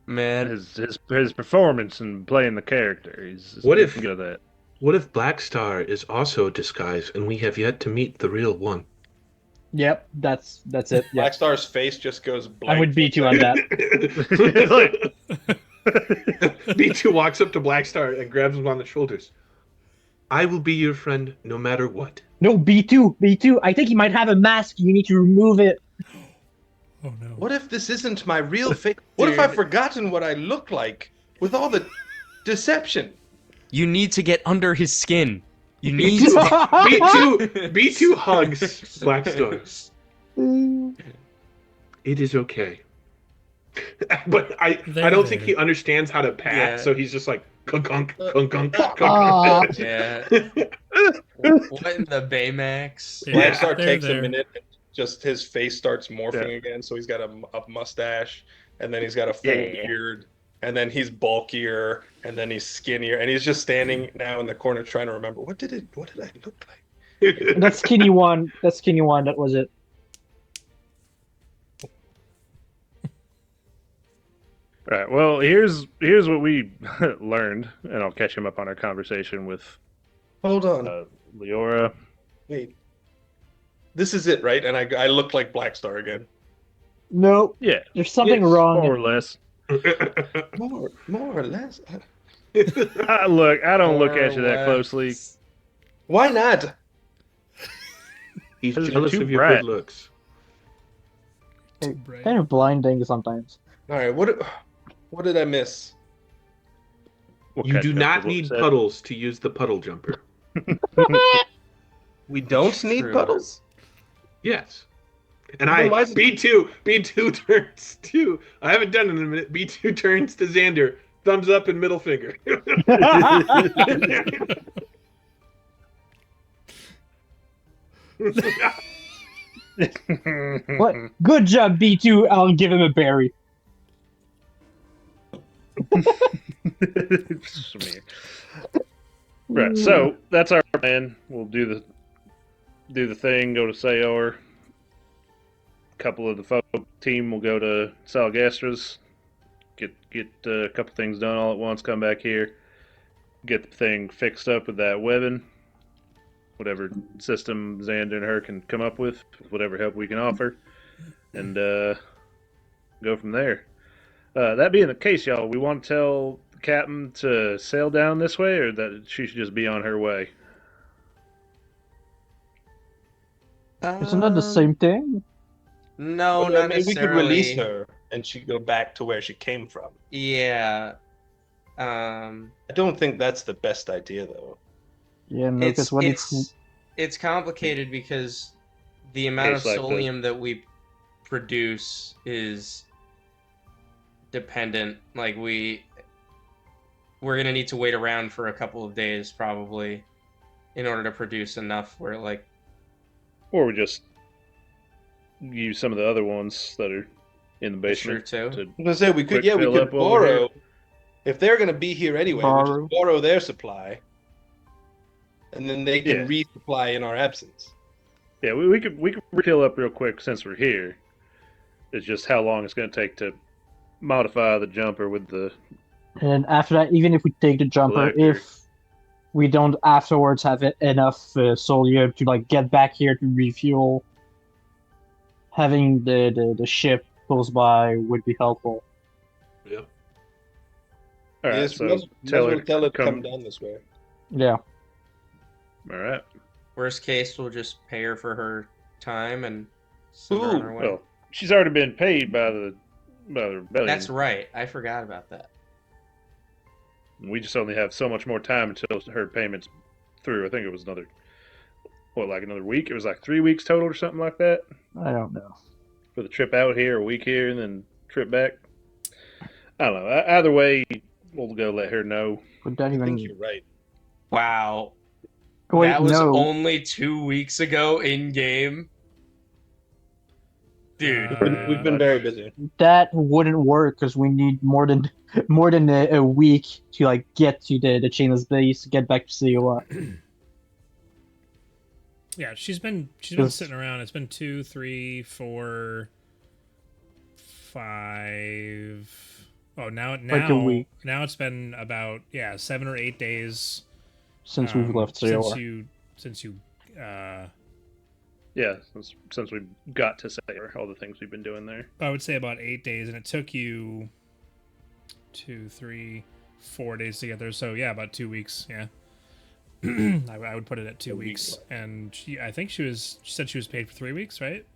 Man, his performance and playing the character. He's What getting if- good at that? What if Black Star is also a disguise and we have yet to meet the real one? Yep, that's it. Yeah. Black Star's face just goes blank. I would beat you on that. B2 walks up to Black Star and grabs him on the shoulders. I will be your friend no matter what. No, B2. I think he might have a mask. You need to remove it. Oh no. What if this isn't my real face? What if I've forgotten what I look like with all the deception? you need to get under his skin. You need B2, to. B2 hugs Black Star. It is okay. But I don't think he understands how to pat, Yeah. so he's just like kunk kunk kunk kunk Aw. kunk. Yeah. What in the Baymax? Yeah, Black Star they're takes a there. minute, and just his face starts morphing Yeah. again. So he's got a mustache, and then he's got a full Yeah. beard, and then he's bulkier, and then he's skinnier, and he's just standing now in the corner trying to remember what did I look like? That skinny one. That was it. All right. Well, here's what we learned, and I'll catch him up on our conversation with Hold on, Leora. wait. This is it, right? And I look like Black Star again. No, Yeah, there's something Yes, wrong. more or less. More or less. Look, I don't look at you that closely. Why not? He's Those are jealous too of your bright. good looks. Too bright. Kind of blinding sometimes. All right, what did I miss? We'll You catch do up not with what need we said. puddles to use the puddle jumper. We don't need True. puddles. Yes. And Then why is it- B2 turns to, I haven't done it in a minute, B2 turns to Xander, thumbs up and middle finger. What? Good job, B2. I'll give him a berry. Right, so that's our plan. We'll do the thing. Go to Saore. A couple of the folk team will go to Salgastra's. Get a couple things done all at once. Come back here. Get the thing fixed up with that webbing. Whatever system Xander and her can come up with, whatever help we can offer, and go from there. That being the case, y'all, we want to tell the captain to sail down this way, or that she should just be on her way. Isn't that the same thing? No, Well, not maybe we necessarily. could release her and she go back to where she came from. Yeah. I don't think that's the best idea, though. Yeah, no, because what if It's complicated because the amount of Tastes like the- solium that we produce is dependent. Like we're gonna need to wait around for a couple of days probably in order to produce enough where like Or we just use some of the other ones that are in the basement. true too. To, I was gonna say we could, Quick we fill could up over borrow. If they're gonna be here anyway, we Borrow. just borrow their supply, and then they can Yeah. resupply in our absence. yeah, we could refill up real quick since we're here. It's just how long it's going to take to modify the jumper with the. And after that, even if we take the jumper, Collector. if we don't afterwards have enough solium to like get back here to refuel, having the ship close by would be helpful. Yep. All right, Yes, so we must tell her tell it to come- come down this way. Yeah. All right. Worst case, we'll just pay her for her time and send her on Ooh, her way. Well, she's already been paid by the rebellion. That's right. I forgot about that. We just only have so much more time until her payment's through. I think it was another week? It was like 3 weeks total or something like that. I don't know. with a trip out here, a week here, and then trip back. I don't know. Either way, we'll go let her know. Would that I even? think you're right. Wow. Wait, that was no. only 2 weeks ago in game. Dude. We've been very busy. That wouldn't work because we need more than a week to like get to the chainless base to get back to COR. Yeah, she's been Yes. sitting around. It's been 2, 3, 4, 5. Oh, now Like a week. Now it's been about 7 or 8 days Since we've left COR. since you Yeah, since we got to say all the things we've been doing there. I would say about 8 days, and it took you 2, 3, 4 days to get there. So yeah, about 2 weeks. Yeah, I would put it at 2 weeks. And I think she said she was paid for 3 weeks, right?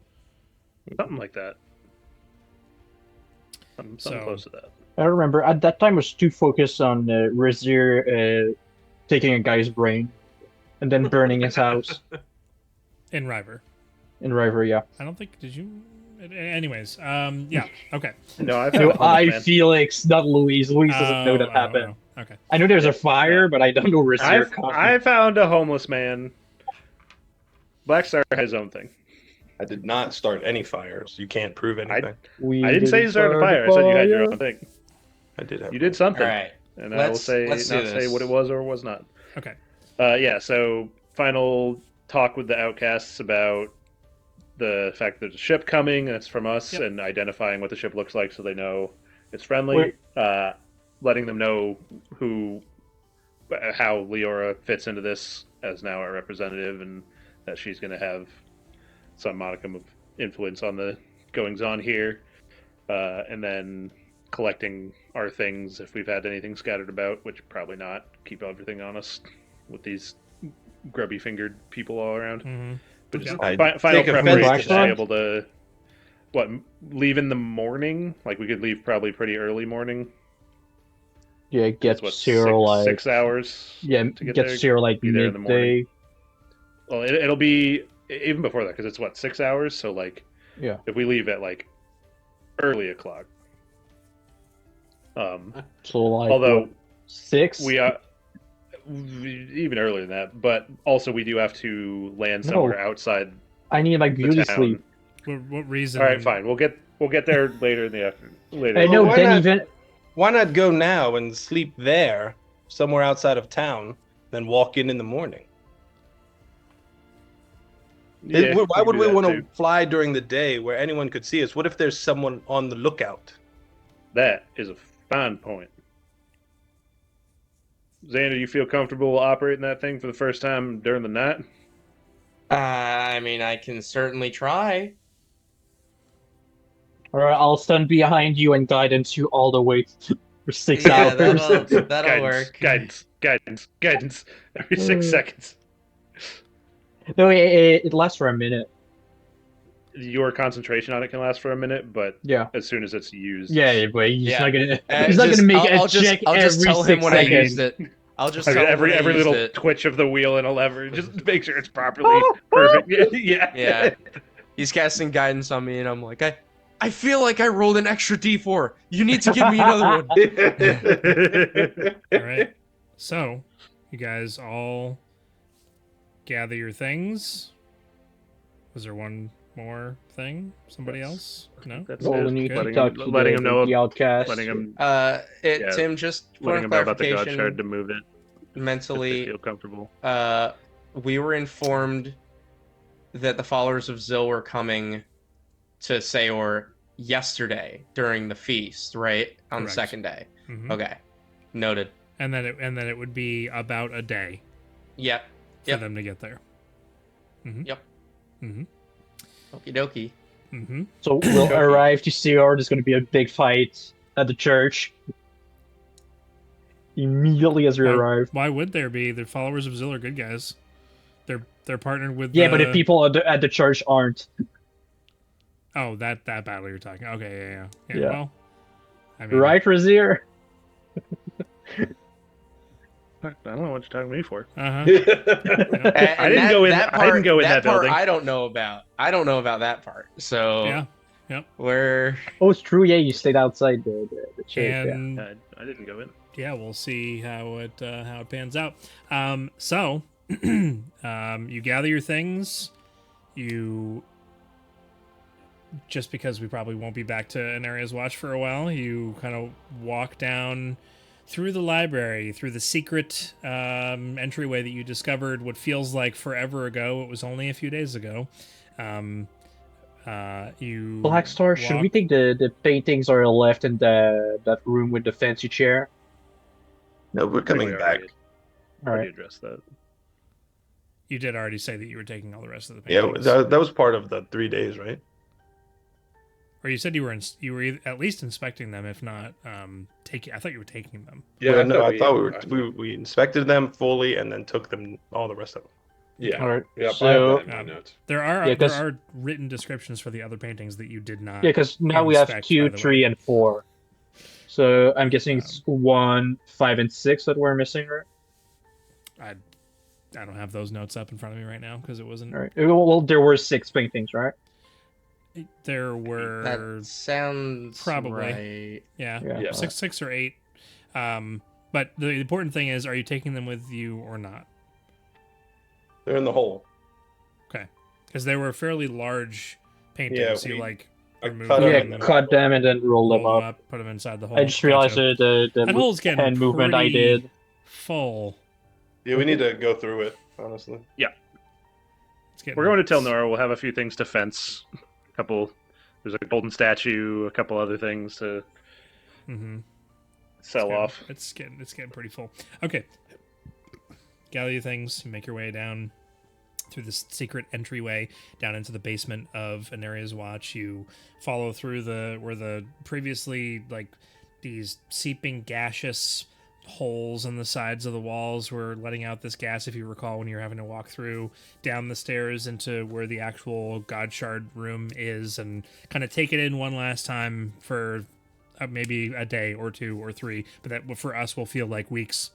Something like that. Something So- close to that. I remember at that time I was too focused on Razier taking a guy's brain and then burning his house In River. in River. Yeah. I don't think did you. Anyways, yeah, okay. No, I No, found I man. Felix, not Louise. Louise doesn't know that happened. Okay. I know there's a fire, but I don't know Razier. I found a homeless man. Blackstar had his own thing. I did not start any fires. You can't prove anything. I didn't say you started a fire. I said you had your own thing. I did have. You did something, All right. and I will Let's say do not say this. what it was or was not. Okay. Yeah. So final talk with the outcasts about the fact that there's a ship coming and it's from us, Yep. and identifying what the ship looks like so they know it's friendly. Wait. Letting them know how Leora fits into this as now our representative, and that she's going to have some modicum of influence on the goings on here, and then collecting our things if we've had anything scattered about, which probably not. Keep everything on us with these grubby fingered people all around. Mm-hmm. But just I final take offense preparation to to that. be able to leave in the morning. Like we could leave probably pretty early morning. Yeah, get That's what, Cyril like 6 hours. yeah, to get get there, Cyril like be there in the morning. midday. Well, it'll be even before that because it's 6 hours. So like, Yeah. if we leave at like early o'clock, So like although what, 6? we are even earlier than that, but also we do have to land somewhere outside I need like the beauty town. sleep. What reason? All right, fine. We'll get there later in the afternoon. Later. I know why then not? even Why not go now and sleep there, somewhere outside of town, then walk in the morning? Yeah, Why would can we do that want too. to fly during the day where anyone could see us? What if there's someone on the lookout? That is a fine point. Xander, you feel comfortable operating that thing for the first time during the night? I mean, I can certainly try. or I'll stand behind you and guidance you all the way for 6 Yeah, hours. that'll Guidance, work. Guidance. Every 6 seconds. No, it lasts for a minute. Your concentration on it can last for a minute, but Yeah. as soon as it's used, Yeah, but he's Yeah. not gonna. Uh, He's not just- gonna make I'll a just- check I'll just every tell him 6 when I seconds. used it. I'll just I tell mean, him when I every used little it. twitch of the wheel and a lever, just to make sure it's properly perfect. Yeah. Yeah. He's casting guidance on me, and I'm like, I feel like I rolled an extra D4. You need to give me another one. All right. So, you guys all gather your things. Was there one more thing? Somebody else? No. That's Well, it. we need to letting talk him, to letting him know, the outcast. letting him, Tim, just for letting him know about the god clarification, shard to move it. If they mentally, feel comfortable. we were informed that the followers of Zil were coming to Saor yesterday during the feast, right? On the Correct. second day. Mhm. Okay. Noted. And then it would be about a day Yep. for Yep. them to get there. Mm-hmm. Yep. Mm-hmm. Okie dokie. Mm-hmm. So we'll arrive to CR. There's going to be a big fight at the church. Immediately as we arrive. Why would there be? The followers of Zil are good guys. They're partnered with. Yeah, but the people at the church aren't. Oh, that battle you're talking. Okay, yeah. Yeah. Well, I mean, Right, Razier? I don't know what you're talking to me for. Uh-huh. I didn't go in that building. That part I don't know about. I don't know about that part. So Yeah. Yep. Where Oh, it's true. Yeah, you stayed outside the chair. And I didn't go in. yeah, we'll see how it pans out. So you gather your things. You, just because we probably won't be back to an area's watch for a while, you kind of walk down through the library, through the secret entryway that you discovered what feels like forever ago. It was only a few days ago. You Black Star, should we walk- think the paintings are left in that room with the fancy chair? No, we're coming back. All Already right. addressed that. You did already say that you were taking all the rest of the Yeah, paintings. that was part of the 3 days, right? Or you said you were at least inspecting them, if not taking. I thought you were taking them. Yeah, No, I thought we inspected them fully and then took them all the rest of them. Yeah, All right. yeah. I So have that in my notes. There are Yeah, there 'cause- are written descriptions for the other paintings that you did not. yeah, because now we have inspect, 2, by the 3, way. and 4. So I'm guessing it's 1, 5, and 6 that we're missing, right? I don't have those notes up in front of me right now because it wasn't. All right. Well, there were 6 paintings, right? There were that sounds probably. right. yeah, Yeah. six or eight. But the important thing is, are you taking them with you or not? They're in the hole. Okay, because they were fairly large paintings. Yeah, so you we- like I remove cut them them Yeah, and cut them and then roll them roll up. put them inside the hole. I just realized Gotcha. the That hole's getting hand movement I pretty did. full. Yeah, we need to go through it, honestly. It's getting We're going to Telnor. We'll have a few things to fence. There's a golden statue, a couple other things to Mm-hmm. sell off. It's getting pretty full. Okay, gather your things, make your way down through this secret entryway down into the basement of Anaria's Watch. You follow through where the previously like these seeping gaseous holes in the sides of the walls were letting out this gas, if you recall, when you're having to walk through down the stairs into where the actual God Shard room is, and kind of take it in one last time for maybe a day or 2 or 3, but that for us will feel like weeks.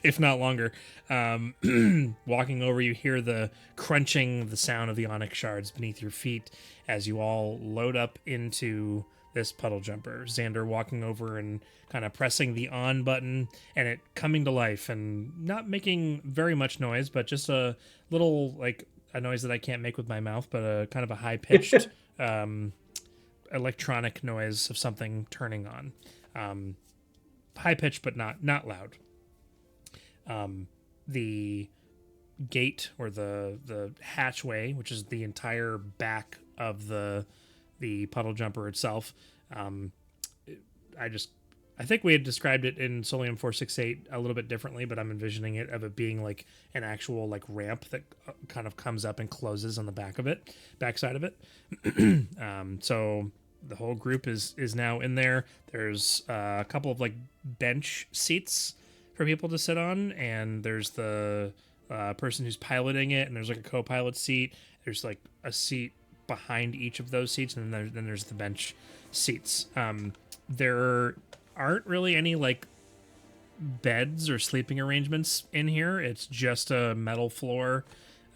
If not longer. Walking over, you hear the crunching, the sound of the onyx shards beneath your feet as you all load up into this puddle jumper. Xander walking over and kind of pressing the on button and it coming to life and not making very much noise, but just a little, like a noise that I can't make with my mouth, but a kind of a high pitched electronic noise of something turning on. High pitched, but not loud. The gate, or the hatchway, which is the entire back of the puddle jumper itself. I think we had described it in Solium 468 a little bit differently, but I'm envisioning it of it being like an actual like ramp that kind of comes up and closes on the backside of it. So the whole group is now in there. There's a couple of like bench seats for people to sit on, and there's the person who's piloting it, and there's like a co-pilot seat. There's like a seat behind each of those seats, and then there's the bench seats. There aren't really any like beds or sleeping arrangements in here. It's just a metal floor.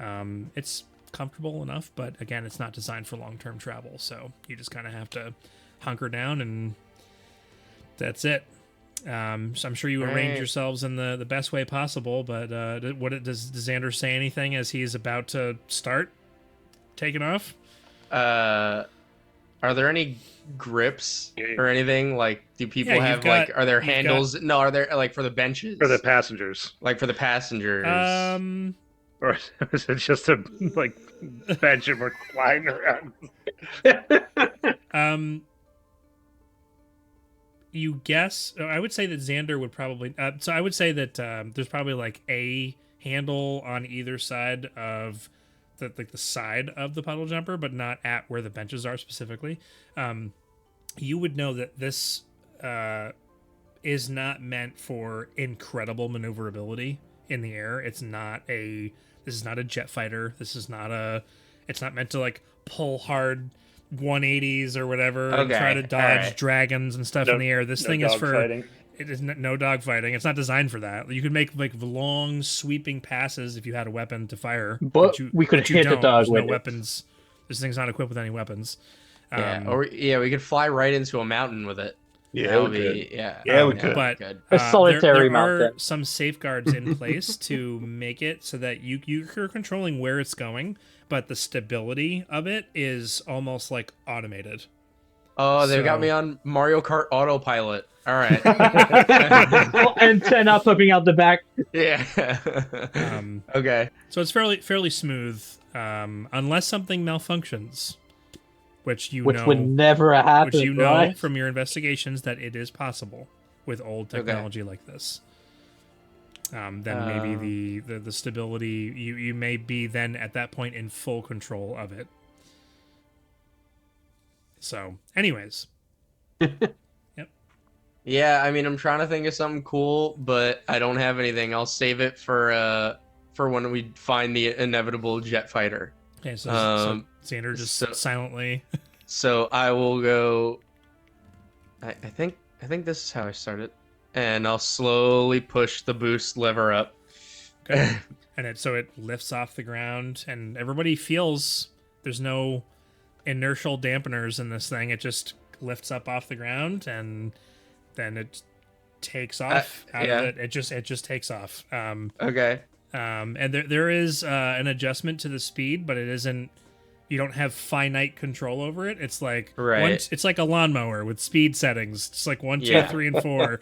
It's comfortable enough, but again, it's not designed for long-term travel, so you just kind of have to hunker down, and that's it. So I'm sure you arrange Right. yourselves in the best way possible, but does Xander say anything as he's about to start taking off? Are there any grips or anything? Like, do people Yeah, you've have got- like? Are there you've got- handles? No, are there like for the benches? For the passengers. like for the passengers. Or is it just a like bench and we're flying around? You guess. I would say that Xander would probably. So I would say that there's probably like a handle on either side of the side of the puddle jumper, but not at where the benches are specifically. You would know that this is not meant for incredible maneuverability in the air. This is not a jet fighter. It's not meant to like pull hard 180s or whatever and Okay, try to dodge alright. dragons and stuff No- in the air. This no thing is dog for fighting. it is no dog fighting. It's not designed for that. You could make like long sweeping passes if you had a weapon to fire, But we could but you hit the don't. dog There's no with it. weapons. This thing's not equipped with any weapons. We could fly right into a mountain with it. Yeah, That we would could. be Yeah, we could. But good. A solitary there are mountain. some safeguards in place to make it so that you're controlling where it's going, but the stability of it is almost like automated. Oh, they got So- me on Mario Kart autopilot. All right. Antenna popping out the back. Yeah. Okay. So it's fairly smooth, unless something malfunctions, which Which would never happen, which you know right? from your investigations that it is possible with old technology like this. Then maybe the stability you may be then at that point in full control of it. So, anyways, Yeah, I mean, I'm trying to think of something cool, but I don't have anything. I'll save it for when we find the inevitable jet fighter. okay. So Xander just so- silently. So I will go. I think this is how I started, and I'll slowly push the boost lever up. Okay. And it lifts off the ground, and everybody feels there's no inertial dampeners in this thing. It just lifts up off the ground, and then it takes off out yeah. of it. It just takes off. Okay. And there is an adjustment to the speed, but it isn't. You don't have finite control over it. It's like Right. it's like a lawnmower with speed settings. It's like 1, 2, Yeah. 3, and 4.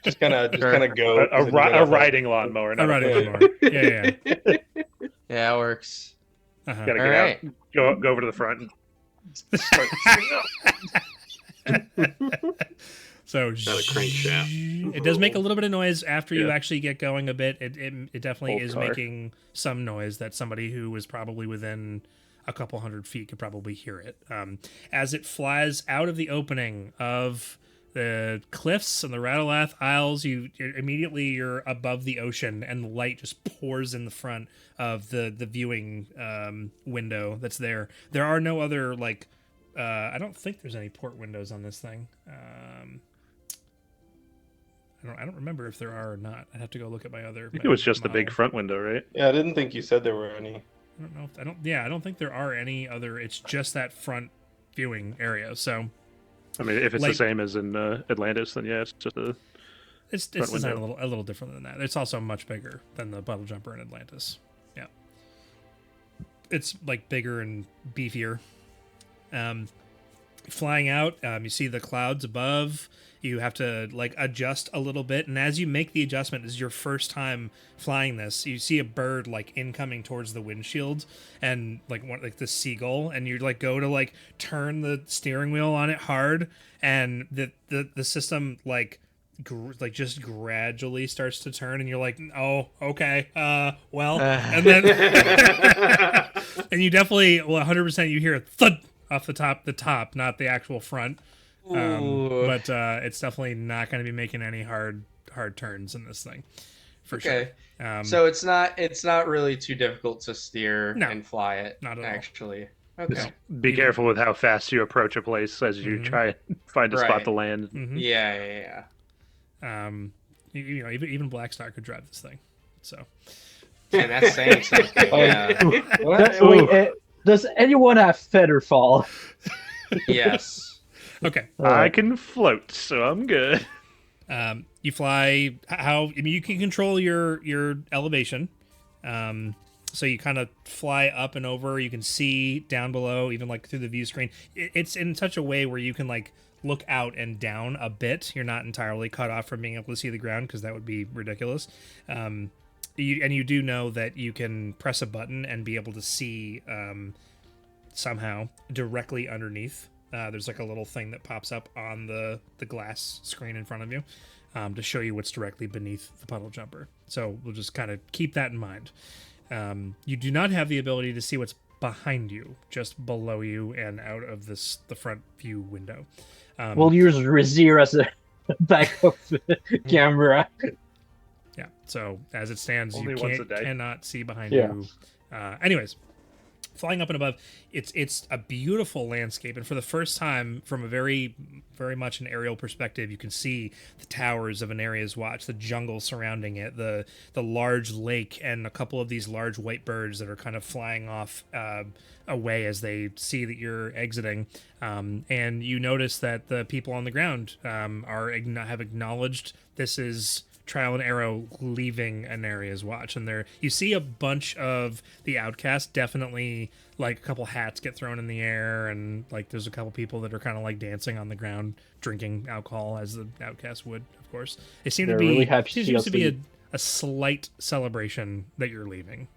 Just kind of go. A riding lawnmower. A Not riding a lawnmower. Yeah. Yeah, it works. Uh-huh. Gotta All get right. out. Go over to the front. And start So Not a crankshaft. it does make a little bit of noise after you Yeah. actually get going a bit. It definitely Old is car. making some noise that somebody who was probably within a couple hundred feet could probably hear it. As it flies out of the opening of the cliffs and the Radalath Isles, you're above the ocean, and the light just pours in the front of the viewing window that's there. There are no other I don't think there's any port windows on this thing. I don't remember if there are or not. I'd have to go look at my other. I think it was just the big front window, right? Yeah, I didn't think you said there were any. I don't know. I don't think there are any other. It's just that front viewing area. So I mean, if it's Like- the same as in Atlantis, then yeah, it's just a. it's Front designed window. a little different than that. It's also much bigger than the Puddle Jumper in Atlantis. Yeah, it's like bigger and beefier. Flying out, you see the clouds above. You have to adjust a little bit, and as you make the adjustment, this is your first time flying this. You see a bird incoming towards the windshield, and the seagull, and you go to turn the steering wheel on it hard, and the system just gradually starts to turn, and you're like, oh, okay, well, and then and you definitely 100% you hear a thud off the top, not the actual front. But it's definitely not going to be making any hard turns in this thing, for Okay. sure. So it's not really too difficult to steer No, and fly it. not at all. Actually. Okay. Be careful with how fast you approach a place as you try and find a spot Right. to land. Mhm. Yeah. Even Blackstar could drive this thing, so And that's saying something. Yeah. Wait, does anyone have feather fall? Yes. okay. I can float, so I'm good. You fly you can control your elevation. So you kind of fly up and over. You can see down below, even through the view screen. It's in such a way where you can look out and down a bit. You're not entirely cut off from being able to see the ground, because that would be ridiculous. You do know that you can press a button and be able to see somehow directly underneath. There's a little thing that pops up on the glass screen in front of you to show you what's directly beneath the Puddle Jumper. So we'll just kind of keep that in mind. You do not have the ability to see what's behind you, just below you and out of the front view window. We'll use Razir as a backup camera. Yeah. So as it stands, Only you once a day. cannot see behind Yeah. you. Anyways, flying up and above, it's a beautiful landscape, and for the first time, from a very much an aerial perspective, you can see the towers of Anaria's Watch, the jungle surrounding it, the large lake, and a couple of these large white birds that are kind of flying off away as they see that you're exiting. And you notice that the people on the ground have acknowledged this is Trial and Arrow leaving Anaria's Watch, and there you see a bunch of the outcasts. Definitely, like a couple hats get thrown in the air, and like there's a couple people that are kind of like dancing on the ground, drinking alcohol as the outcasts would, of course. It seemed to be really happy to seems see to us be a slight celebration that you're leaving,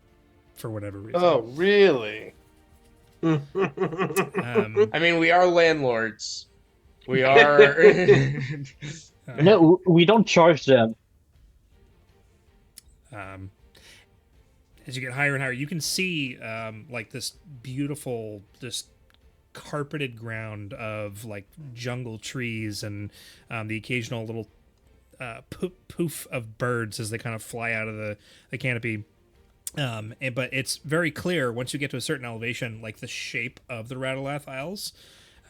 for whatever reason. Oh, really? I mean, we are landlords. We are. No, we don't charge them. As you get higher and higher, you can see like this beautiful, just carpeted ground of like jungle trees and the occasional little poof of birds as they kind of fly out of the canopy. But it's very clear once you get to a certain elevation, like the shape of the Radalath Isles,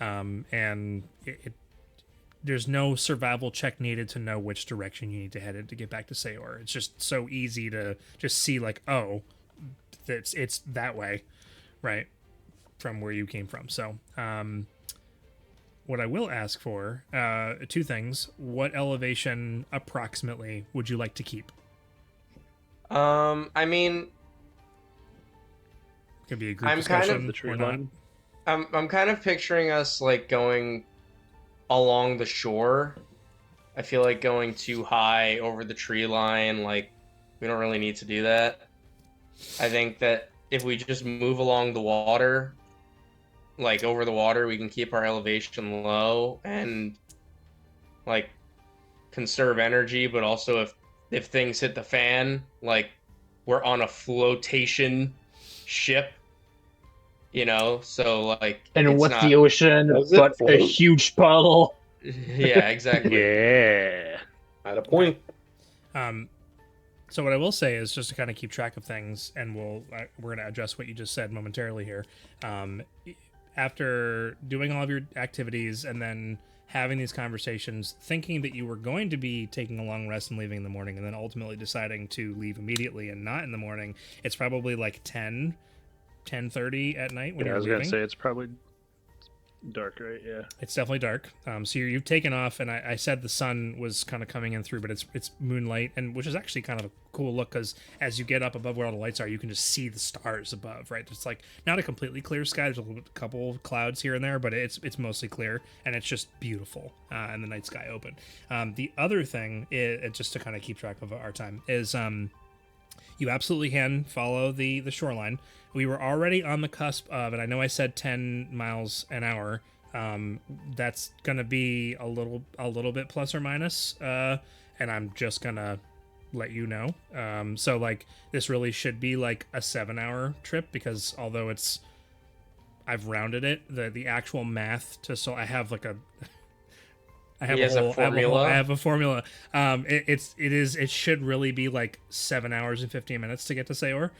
and there's no survival check needed to know which direction you need to head in to get back to Saore. It's just so easy to just see, like, oh, it's that way, right, from where you came from. So, what I will ask for, two things. What elevation approximately would you like to keep? I mean, Could be a group I'm discussion kind of the tree or not. line. I'm kind of picturing us like going along the shore. I feel like going too high over the tree line, like we don't really need to do that. I think that if we just move along the water, like over the water, we can keep our elevation low and like conserve energy, but also if things hit the fan, like we're on a flotation ship, you know, so like And it's what's not... the ocean Does it but a float? huge puddle? Yeah, exactly. Yeah. At a point. So what I will say is just to kind of keep track of things, and we're going to address what you just said momentarily here. After doing all of your activities and then having these conversations, thinking that you were going to be taking a long rest and leaving in the morning, and then ultimately deciding to leave immediately and not in the morning, it's probably like 10:30 at night when Yeah, I you're was leaving. gonna say it's probably dark, right? Yeah. It's definitely dark. So you've taken off, and I said the sun was kind of coming in through, but it's moonlight, and which is actually kind of a cool look because as you get up above where all the lights are, you can just see the stars above. Right, it's like not a completely clear sky. There's a couple of clouds here and there, but it's mostly clear, and it's just beautiful, and the night sky open. The other thing, just to kind of keep track of our time, is you absolutely can follow the shoreline. We were already on the cusp of, and I know I said 10 miles an hour. That's gonna be a little bit plus or minus, and I'm just gonna let you know. So like this really should be like a 7-hour trip because although I've rounded it, the actual math to I have like a I have He has a formula? I have a formula. It should really be like 7 hours and 15 minutes to get to Saore.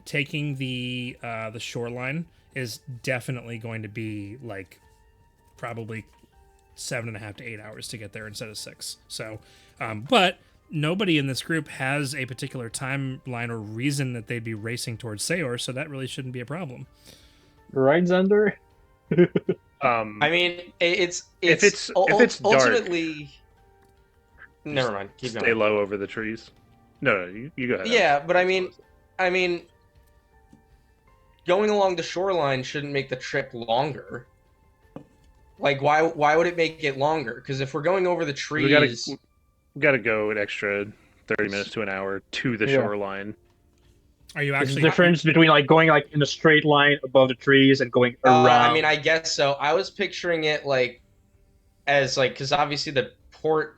Taking the shoreline is definitely going to be like probably 7.5 to 8 hours to get there instead of 6. So, but nobody in this group has a particular timeline or reason that they'd be racing towards Saore, so that really shouldn't be a problem. Right, Xander? I mean, it's if it's dark, ultimately. Never mind. Keep stay going. low over the trees. No, you go ahead. Yeah, but I mean, going along the shoreline shouldn't make the trip longer. Like, why would it make it longer? Because if we're going over the trees, we gotta go an extra 30 minutes to an hour to the shoreline. Are you There's actually a difference between like going like in a straight line above the trees and going around. I mean, I guess so. I was picturing it like as like because obviously the port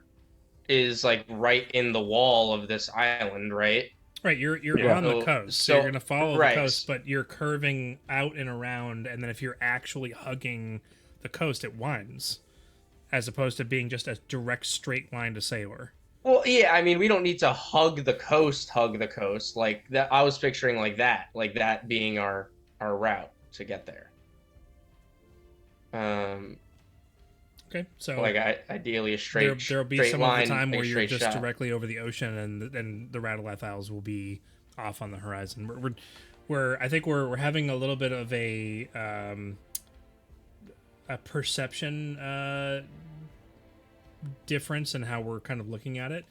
is like right in the wall of this island, right? Right, you're Yeah. on the coast, so So- you're going to follow right. the coast, but you're curving out and around, and then if you're actually hugging the coast, it winds, as opposed to being just a direct straight line to Saore. Well, yeah, I mean, we don't need to hug the coast, like that. I was picturing like that being our our route to get there. Okay, so Like ideally a straight there'll be straight some line, of the time like where a you're straight just shot. directly over the ocean, and the Rattlelaugh Isles will be off on the horizon. I think we're having a little bit of a perception difference in how we're kind of looking at it.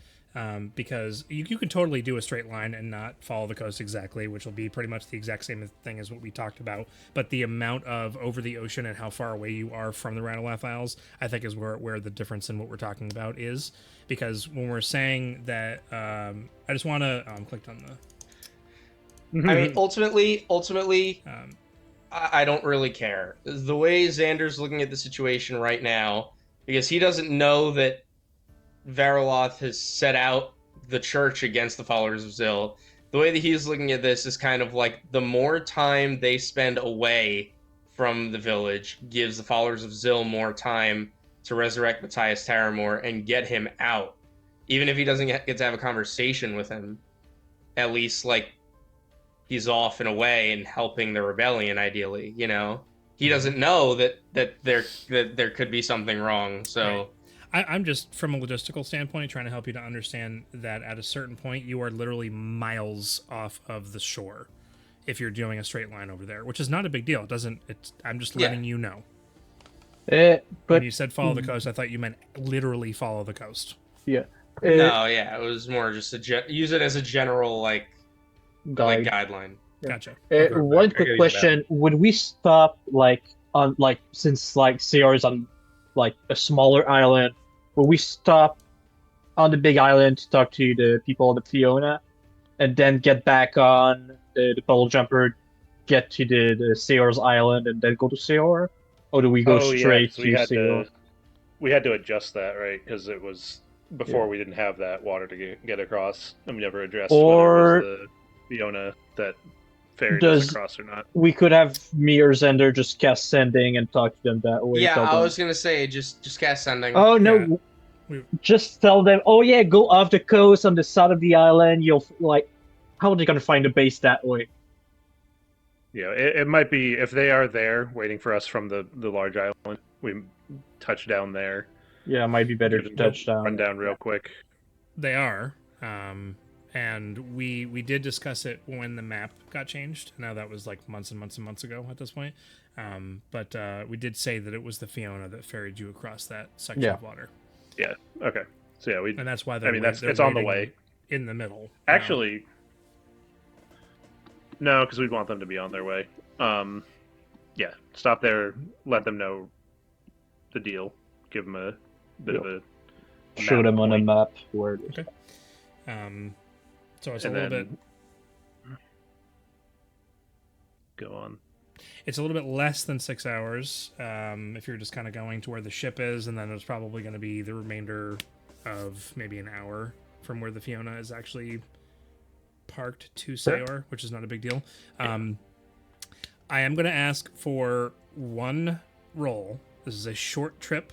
Because you can totally do a straight line and not follow the coast exactly, which will be pretty much the exact same thing as what we talked about. But the amount of over the ocean and how far away you are from the Rattlelaugh Isles, I think is where the difference in what we're talking about is. Because when we're saying that, I just want to clicked on the. I mean, ultimately, I don't really care. The way Xander's looking at the situation right now, because he doesn't know that Variloth has set out the church against the followers of Zil. The way that he's looking at this is kind of like the more time they spend away from the village gives the followers of Zil more time to resurrect Matthias Taramore and get him out. Even if he doesn't get to have a conversation with him, at least like he's off and away and helping the rebellion. Ideally, he doesn't know that there could be something wrong. So. Right. I'm just, from a logistical standpoint, trying to help you to understand that at a certain point, you are literally miles off of the shore if you're doing a straight line over there, which is not a big deal. I'm just letting you know. But when you said follow the coast, I thought you meant literally follow the coast. Yeah. No, yeah, it was more just use it as a general guideline. Gotcha. One quick question: would we stop since Saore is on a smaller island? Will we stop on the big island to talk to the people of the Fiona, and then get back on the puddle jumper, get to the Saore's island, and then go to Saore? Or do we go straight to Saore? We had to adjust that, right? Because it was before we didn't have that water to get across, and we never addressed whether it was the Fiona that ferry goes across or not. We could have me or Zender just cast sending and talk to them that way. Yeah, I was gonna say just cast sending. Oh no, just tell them. Oh yeah, go off the coast on the side of the island. You'll how are they gonna find a base that way? Yeah, it might be if they are there waiting for us from the large island. We touch down there. Yeah, it might be better to touch down. Run down real quick. They are. And we did discuss it when the map got changed. Now that was months and months and months ago at this point. But we did say that it was the Fiona that ferried you across that section of water. Yeah. Okay. So yeah, and that's why it's on the way in the middle. Actually, no, because we'd want them to be on their way. Yeah, stop there. Let them know the deal. Give them a bit of a show them on a map where it is. Okay. So it's a little bit. Go on. It's a little bit less than 6 hours if you're just kind of going to where the ship is, and then it's probably going to be the remainder of maybe an hour from where the Fiona is actually parked to Saore, which is not a big deal. I am going to ask for one roll. This is a short trip.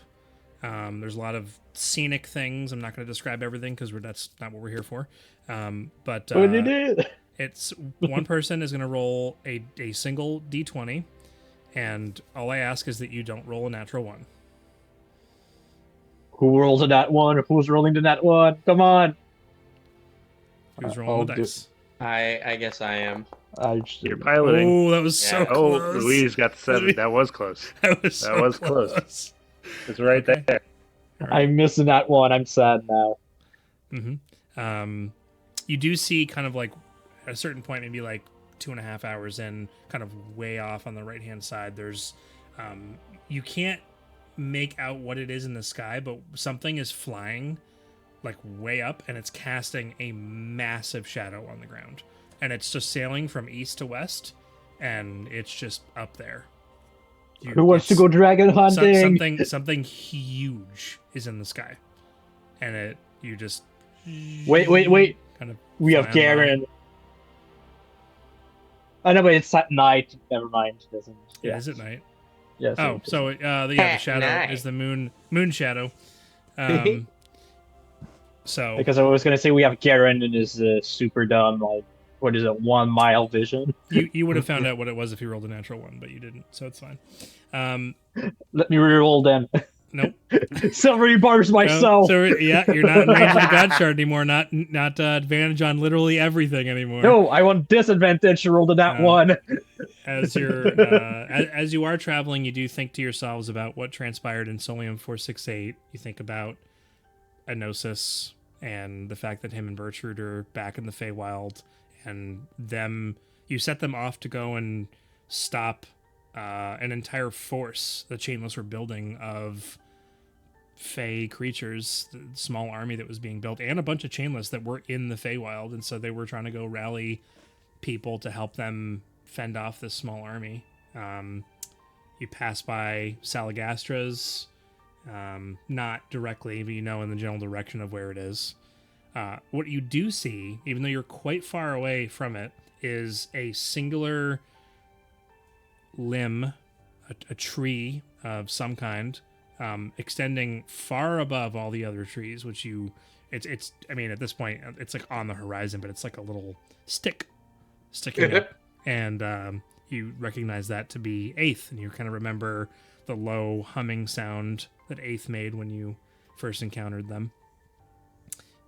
There's a lot of scenic things. I'm not going to describe everything because that's not what we're here for. But it's one person is going to roll a single D20, and all I ask is that you don't roll a natural one. Who rolls a nat one? Who's rolling the nat one? Come on. Who's rolling the dice? I guess I am. You're piloting. Oh, that was so close. Oh, Louise got the 7. That was close. That was close. It's right there. Right. I'm missing that one. I'm sad now. Mm-hmm. You do see kind of at a certain point, maybe 2.5 hours in, kind of way off on the right-hand side, there's you can't make out what it is in the sky, but something is flying way up, and it's casting a massive shadow on the ground, and it's just sailing from east to west, and it's just up there. Who wants to go dragon hunting? Something huge is in the sky, and you just wait. Kind of we have Garen. Oh no, but it's at night. Never mind. It doesn't. It is at night. Yes. Oh, so the shadow is the moon shadow. So because I was gonna say we have Garen and his super dumb what is it, 1 mile vision. You would have found out what it was if you rolled a natural one, but you didn't, so it's fine. Let me reroll then. Nope. So rebars No, myself. so yeah, you're not in range of the God Shard anymore. Not advantage on literally everything anymore. No, I want disadvantage to roll to that one. As you're as you are traveling, you do think to yourselves about what transpired in Solium 468. You think about Enosis and the fact that him and Bertrude are back in the Feywild, and them. You set them off to go and stop an entire force the Chainless were building of Fey creatures, the small army that was being built, and a bunch of Chainless that were in the Feywild, and so they were trying to go rally people to help them fend off this small army. You pass by Salagastra's, not directly, but you know in the general direction of where it is. What you do see, even though you're quite far away from it, is a singular limb, a tree of some kind, extending far above all the other trees, which it's I mean, at this point, it's like on the horizon, but it's like a little stick sticking up. And you recognize that to be Eighth, and you kind of remember the low humming sound that Eighth made when you first encountered them.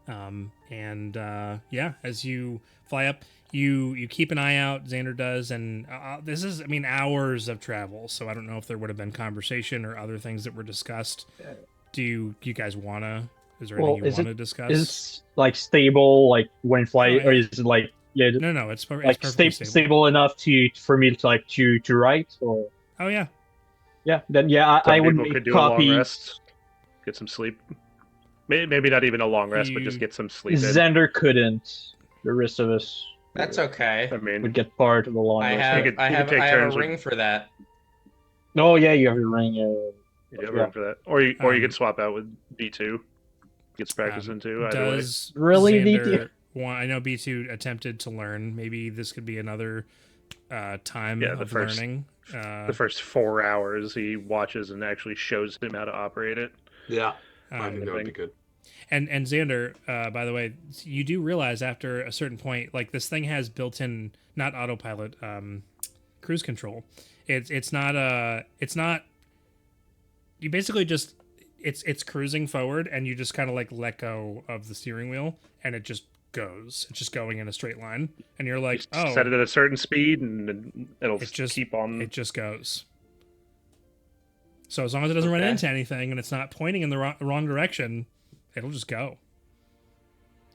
Yeah, as you fly up, you keep an eye out, Xander does, and this is, I mean, hours of travel, so I don't know if there would have been conversation or other things that were discussed. Do you guys want to, is there anything you want to discuss? Is it like stable, like when flight, or is it like, yeah, No, it's like perfectly stable enough for me to like to write, or Oh yeah. Yeah, then yeah, I would People could do copy. a long rest, get some sleep. Maybe not even a long rest, but just get some sleep in. Xander couldn't. The rest of us That's okay. I mean, would get part of the long I rest. have I have a ring for that. Oh yeah, you have your ring. You have room for that, or you could swap out with B2. Gets practice into. Does really Xander want? I know B2 attempted to learn. Maybe this could be another time of learning. The first 4 hours, he watches and actually shows him how to operate it. Yeah, I think that would be good. And Xander, by the way, you do realize after a certain point, like this thing has built-in, not autopilot, cruise control. It's not. You basically just it's cruising forward, and you just kind of like let go of the steering wheel, and it just goes. It's just going in a straight line, and you're like, oh, set it at a certain speed, and it'll just keep on. It just goes. So as long as it doesn't run into anything, and it's not pointing in the wrong direction, it'll just go.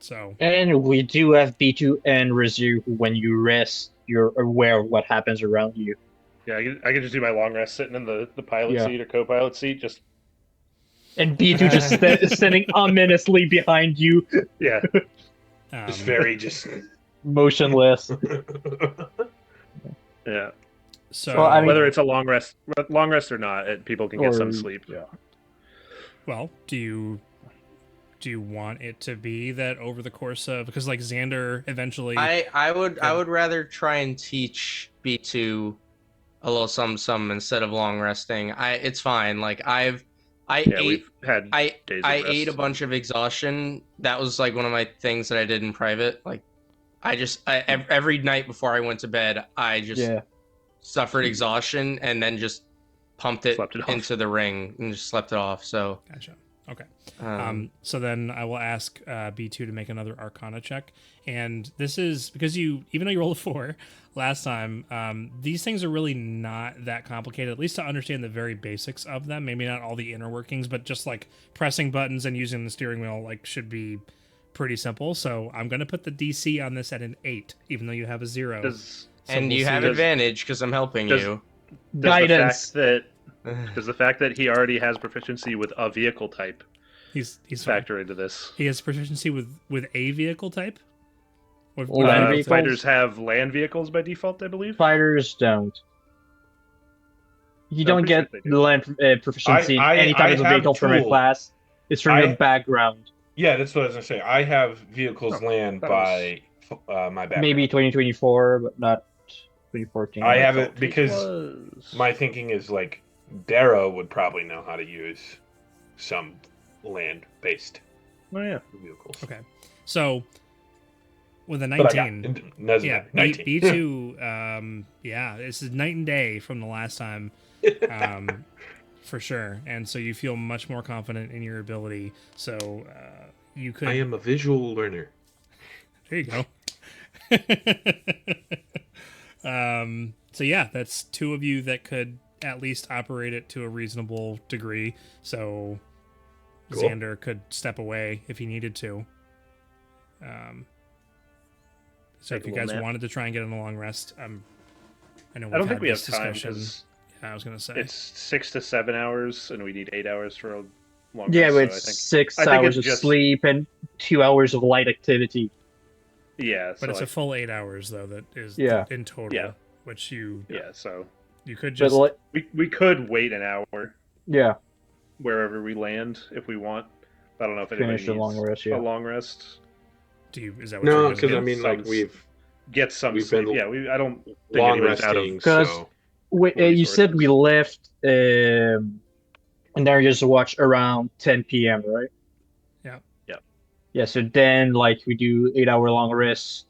So. And we do have B2 and Rizu. When you rest, you're aware of what happens around you. Yeah, I can just do my long rest sitting in the pilot seat or co-pilot seat, just. And B2 just standing ominously behind you. Yeah. Just motionless. Yeah. So well, I mean, whether it's a long rest or not, people can get some sleep. Yeah. Well, do you want it to be that over the course of, because like Xander eventually, I would rather try and teach B2 a little some instead of long resting. It's fine. Like I ate a bunch of exhaustion. That was like one of my things that I did in private. Like every night before I went to bed, I just suffered exhaustion and then just pumped it into the ring and just slept it off. So gotcha. Okay. So then I will ask B2 to make another Arcana check, and this is because even though you rolled a 4 last time, these things are really not that complicated. At least to understand the very basics of them. Maybe not all the inner workings, but just like pressing buttons and using the steering wheel like should be pretty simple. So I'm gonna put the DC on this at an 8, even though you have a 0. You have advantage because I'm helping you. Guidance. Does the fact that he already has proficiency with a vehicle type he's factor into this? He has proficiency with a vehicle type? Fighters have land vehicles by default, I believe. Fighters don't. You don't get land proficiency anytime as a vehicle from a class. It's from your background. Yeah, that's what I was going to say. I have vehicles land by my background. Maybe 2024, but not 2014. I have it because my thinking is like Darrow would probably know how to use some land-based vehicles. Okay, so With a But I 19. got Nesna, Yeah, 19. B2, yeah, this is night and day from the last time, for sure. And so you feel much more confident in your ability. So you could. I am a visual learner. There you go. So yeah, that's two of you that could at least operate it to a reasonable degree. So Cool. Xander could step away if he needed to. So Take if you a little guys nap. wanted to try and get in a long rest, I know I don't we've think had we have this time discussion. because Yeah, I was gonna say it's 6 to 7 hours, and we need 8 hours for a long Yeah, rest. with So I think 6 I think hours it's of just- sleep and 2 hours of light activity. yeah. but So it's like, a full 8 hours though. That is Yeah. in total. Yeah. Which you so could But just we could wait an hour yeah, wherever we land if we want. I don't know if anybody finish the long needs rest. Yeah. a long rest. do you is that what No, you're because gonna I do? mean, like Some- Get some We've sleep. been Yeah, I don't think long anybody's out of resting, Because so you said we resources. left and there just watch around 10 p.m. right? Yeah. Yeah. Yeah. So then like we do 8 hour long rest.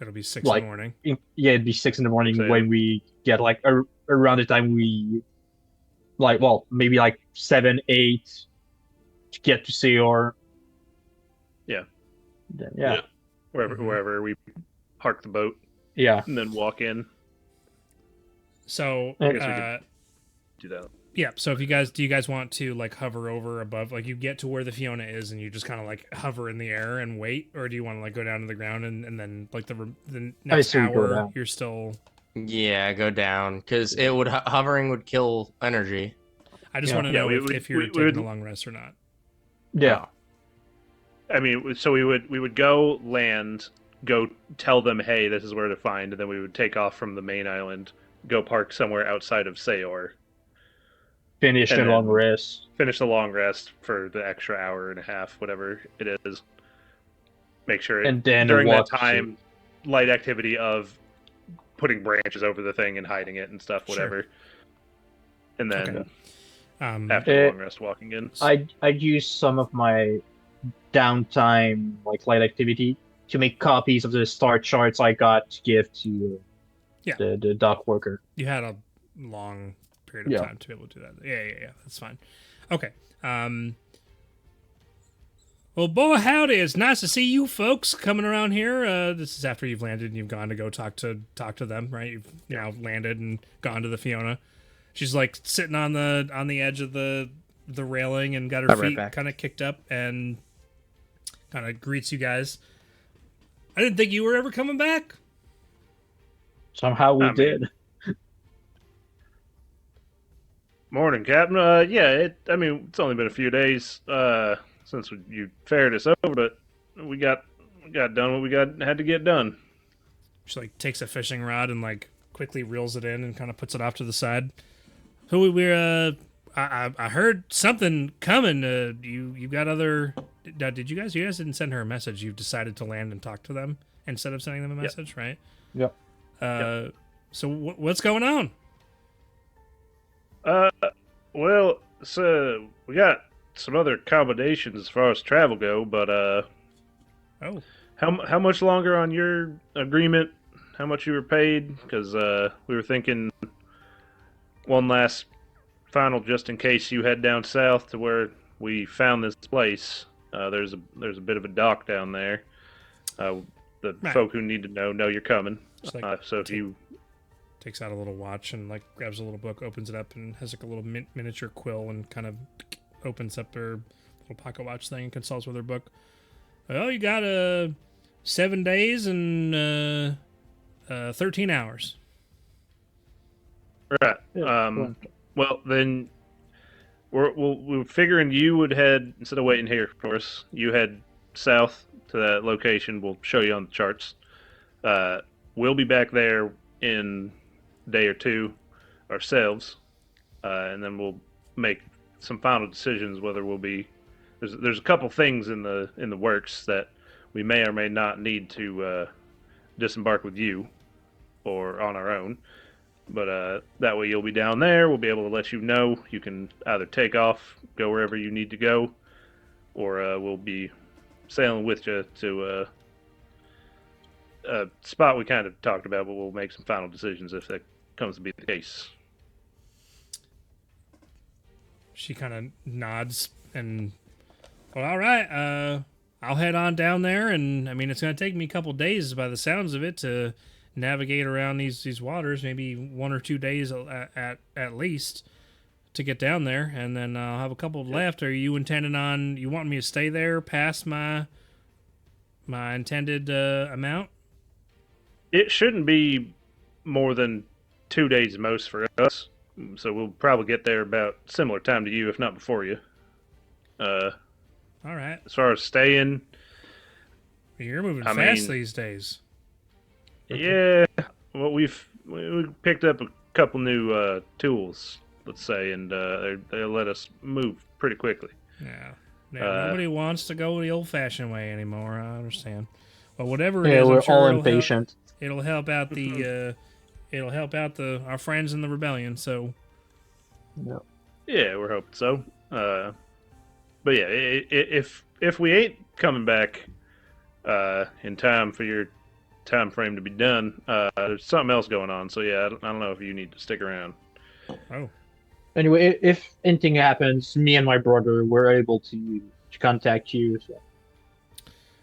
It'll be 6 in Like the morning. Yeah, it'd be 6 in the morning 6 when a.m. we get like around the time we like maybe like 7 8 to get to Saore. Yeah. Then, Yeah. Wherever we park the boat yeah. and then walk in. So I guess we could do that. yeah, so if do you guys want to like hover over above, like you get to where the Fiona is and you just kind of like hover in the air and wait, or do you want to like go down to the ground and then like the next say we go hour down. you're still? Yeah, go down because it would hovering would kill energy. I just Yeah. want to Yeah, know we if you're would- taking a long rest or not. Yeah. I mean, so we would go land, go tell them, hey, this is where to find, and then we would take off from the main island, go park somewhere outside of Saore, Finish And the long then- rest. finish the long rest for the extra hour and a half, whatever it is. Make sure And then during that walk to- time, light activity of putting branches over the thing and hiding it and stuff, Sure. whatever. And then Okay. after the long rest, walking in. I'd use some of my downtime like light activity to make copies of the star charts I got to give to Yeah. the dock worker. You had a long period of Yeah. time to be able to do that. Yeah. That's fine. Okay. Well, boy, howdy! It's nice to see you folks coming around here. This is after you've landed and you've gone to go talk to them, right? You've now landed and gone to the Fiona. She's like sitting on the edge of the railing and got her I'm right feet back. kind of kicked up and kind of greets you guys. I didn't think you were ever coming back. Somehow we I mean- did. Morning, Captain. Yeah, it's only been a few days since you ferried us over, but we got done what we had to get done. She like takes a fishing rod and like quickly reels it in and kind of puts it off to the side. Who we're I heard something coming. You got other? Did you guys? You guys didn't send her a message. You've decided to land and talk to them instead of sending them a Yep. message, right? Yep. So what's going on? Well, so we got some other accommodations as far as travel go, but Oh, how much longer on your agreement? How much you were paid? Because we were thinking one last final, just in case you head down south to where we found this place. There's a bit of a dock down there. The Right. folk who need to know you're coming. Just like So if you takes out a little watch and like grabs a little book, opens it up, and has like a little miniature quill and kind of opens up her little pocket watch thing and consults with her book. Well, you got 7 days and 13 hours. right. Yeah, Well, then we're figuring you would head, instead of waiting here for us, you head south to that location. We'll show you on the charts. We'll be back there in a day or two ourselves, and then we'll make some final decisions whether we'll be. There's a couple things in the works that we may or may not need to disembark with you or on our own. But that way you'll be down there. We'll be able to let you know. You can either take off, go wherever you need to go, or we'll be sailing with you to a spot we kind of talked about, but we'll make some final decisions if that comes to be the case. She kind of nods and, well, all right, I'll head on down there, and I mean, it's going to take me a couple days by the sounds of it to navigate around these waters, maybe 1 or 2 days at least to get down there, and then I'll have a couple left. Are you intending on, you want me to stay there past my intended amount? It shouldn't be more than 2 days most for us, so we'll probably get there about similar time to you, if not before you. All right. As far as staying, You're moving I fast mean- these days. yeah, well, we picked up a couple new tools, let's say, and they let us move pretty quickly. Yeah. Nobody wants to go the old-fashioned way anymore. I understand. Well, whatever it is, Yeah, I'm we're sure all it'll impatient. It'll help out the our friends in the rebellion. So Yeah, we're hoping so. But yeah, if we ain't coming back in time for your time frame to be done, there's something else going on. So yeah, I don't know if you need to stick around. oh, Anyway, if anything happens, me and my brother were able to contact you. So,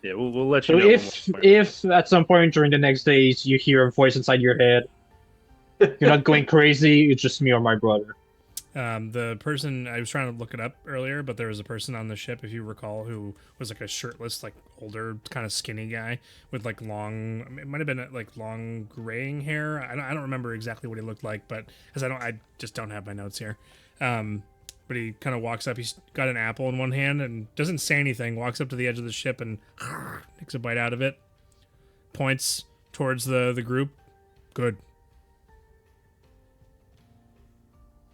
Yeah, we'll let you so know. if at some point during the next days you hear a voice inside your head, you're not going crazy. It's just me or my brother. the person I was trying to look it up earlier, but there was a person on the ship, if you recall, who was like a shirtless, like older, kind of skinny guy with like long. It might have been like long graying hair. I don't remember exactly what he looked like, but because I just don't have my notes here. But he kind of walks up. He's got an apple in one hand and doesn't say anything. Walks up to the edge of the ship and takes a bite out of it. Points towards the group. Good.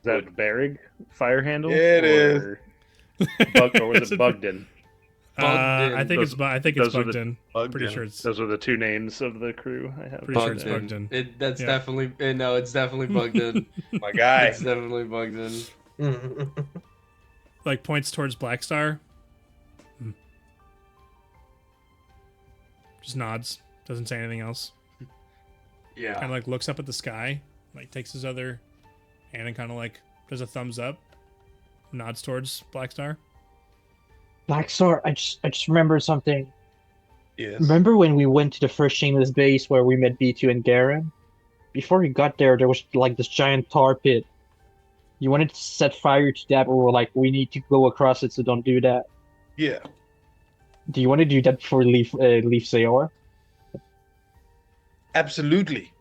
Is that a Barrig fire handle? It is. or was it Bugden? I think it's those are bugged the- in. Pretty sure it's Those are the two names of the crew. I have. pretty sure it's Bugged bugged in. That's Yeah. definitely no. It's definitely bugged in. My guy. It's definitely bugged in. Like points towards Black Star. Just nods. Doesn't say anything else. Yeah. Kind of like looks up at the sky. Like takes his other hand and kind of like does a thumbs up. Nods towards Black Star. Black Star, I just remembered something. Yes. Remember when we went to the first Shameless base where we met B2 and Garen? Before we got there was like this giant tar pit. You wanted to set fire to that, but we were like, we need to go across it, so don't do that. Yeah. Do you want to do that before we leave Saore? Absolutely.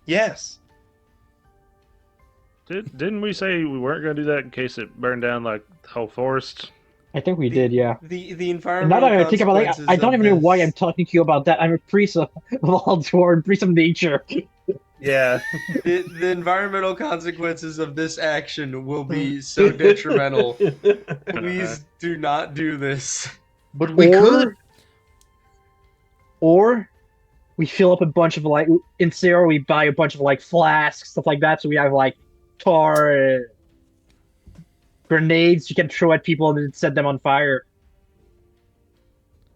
Yes. Didn't we say we weren't going to do that in case it burned down like the whole forest? I think we did, yeah. The And environmental now that I think about it, consequences I don't of even know why this- I'm talking to you about that. I'm a priest of Valdor, priest of nature. Yeah. the environmental consequences of this action will be so detrimental. Please do not do this. But we could. Or we fill up a bunch of like in Saore, we buy a bunch of like flasks, stuff like that, so we have like tar grenades you can throw at people and then set them on fire.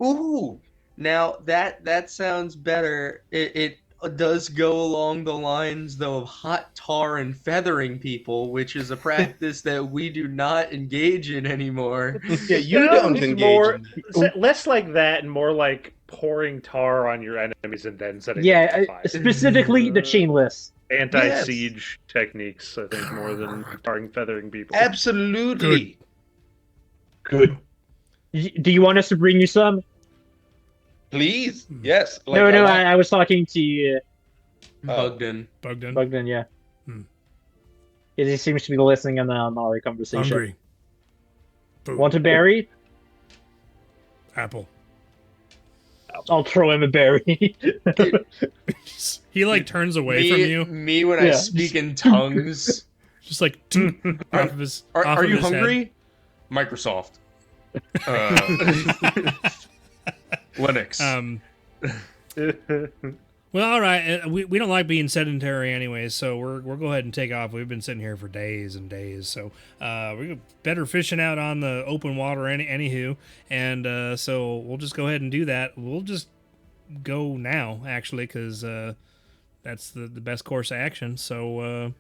Ooh. Now that sounds better. It does go along the lines though of hot tar and feathering people, which is a practice that we do not engage in anymore. Yeah, you No, don't it's engage. more- in- Less like that and more like pouring tar on your enemies and then setting them Yeah, on fire. specifically the chainless. Anti-siege techniques, I think, more than tarring feathering people. Absolutely. Good. Do you want us to bring you some? Please. Yes. Like, No, like- I was talking to Bugged in. Bugged in. Bogdan, yeah. Hmm. He seems to be listening in on our conversation. Hungry. Food. Want a berry? Apple. I'll throw him a berry. He like turns away from you. Me when I Yeah. speak in tongues. Just like off of his. Are, off are of you his head. hungry? Microsoft. Linux. Well, all right. We don't like being sedentary anyways, so we'll go ahead and take off. We've been sitting here for days and days, so we're better fishing out on the open water anywho, and so we'll just go ahead and do that. We'll just go now, actually, because that's the best course of action. So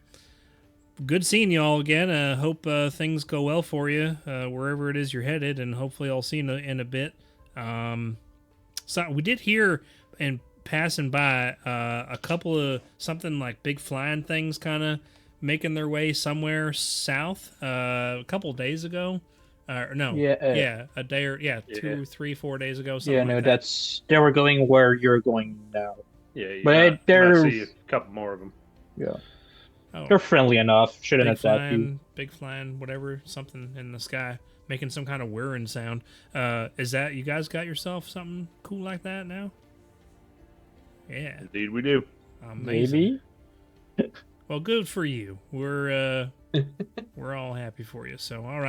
good seeing you all again. Hope things go well for you wherever it is you're headed, and hopefully I'll see you in a bit. So we did hear in passing by a couple of something like big flying things kind of making their way somewhere south a couple days ago. No, a day or 2, 3, 4 days ago. Something like that. they were going where you're going now. Yeah, you But might they're see a couple more of them. yeah, Oh, they're friendly enough. Shouldn't big attack you. big flying, whatever, something in the sky, making some kind of whirring sound. Is that you guys got yourself something cool like that now? Yeah, Indeed, we do. amazing. Maybe. Well, good for you. We're all happy for you. So, all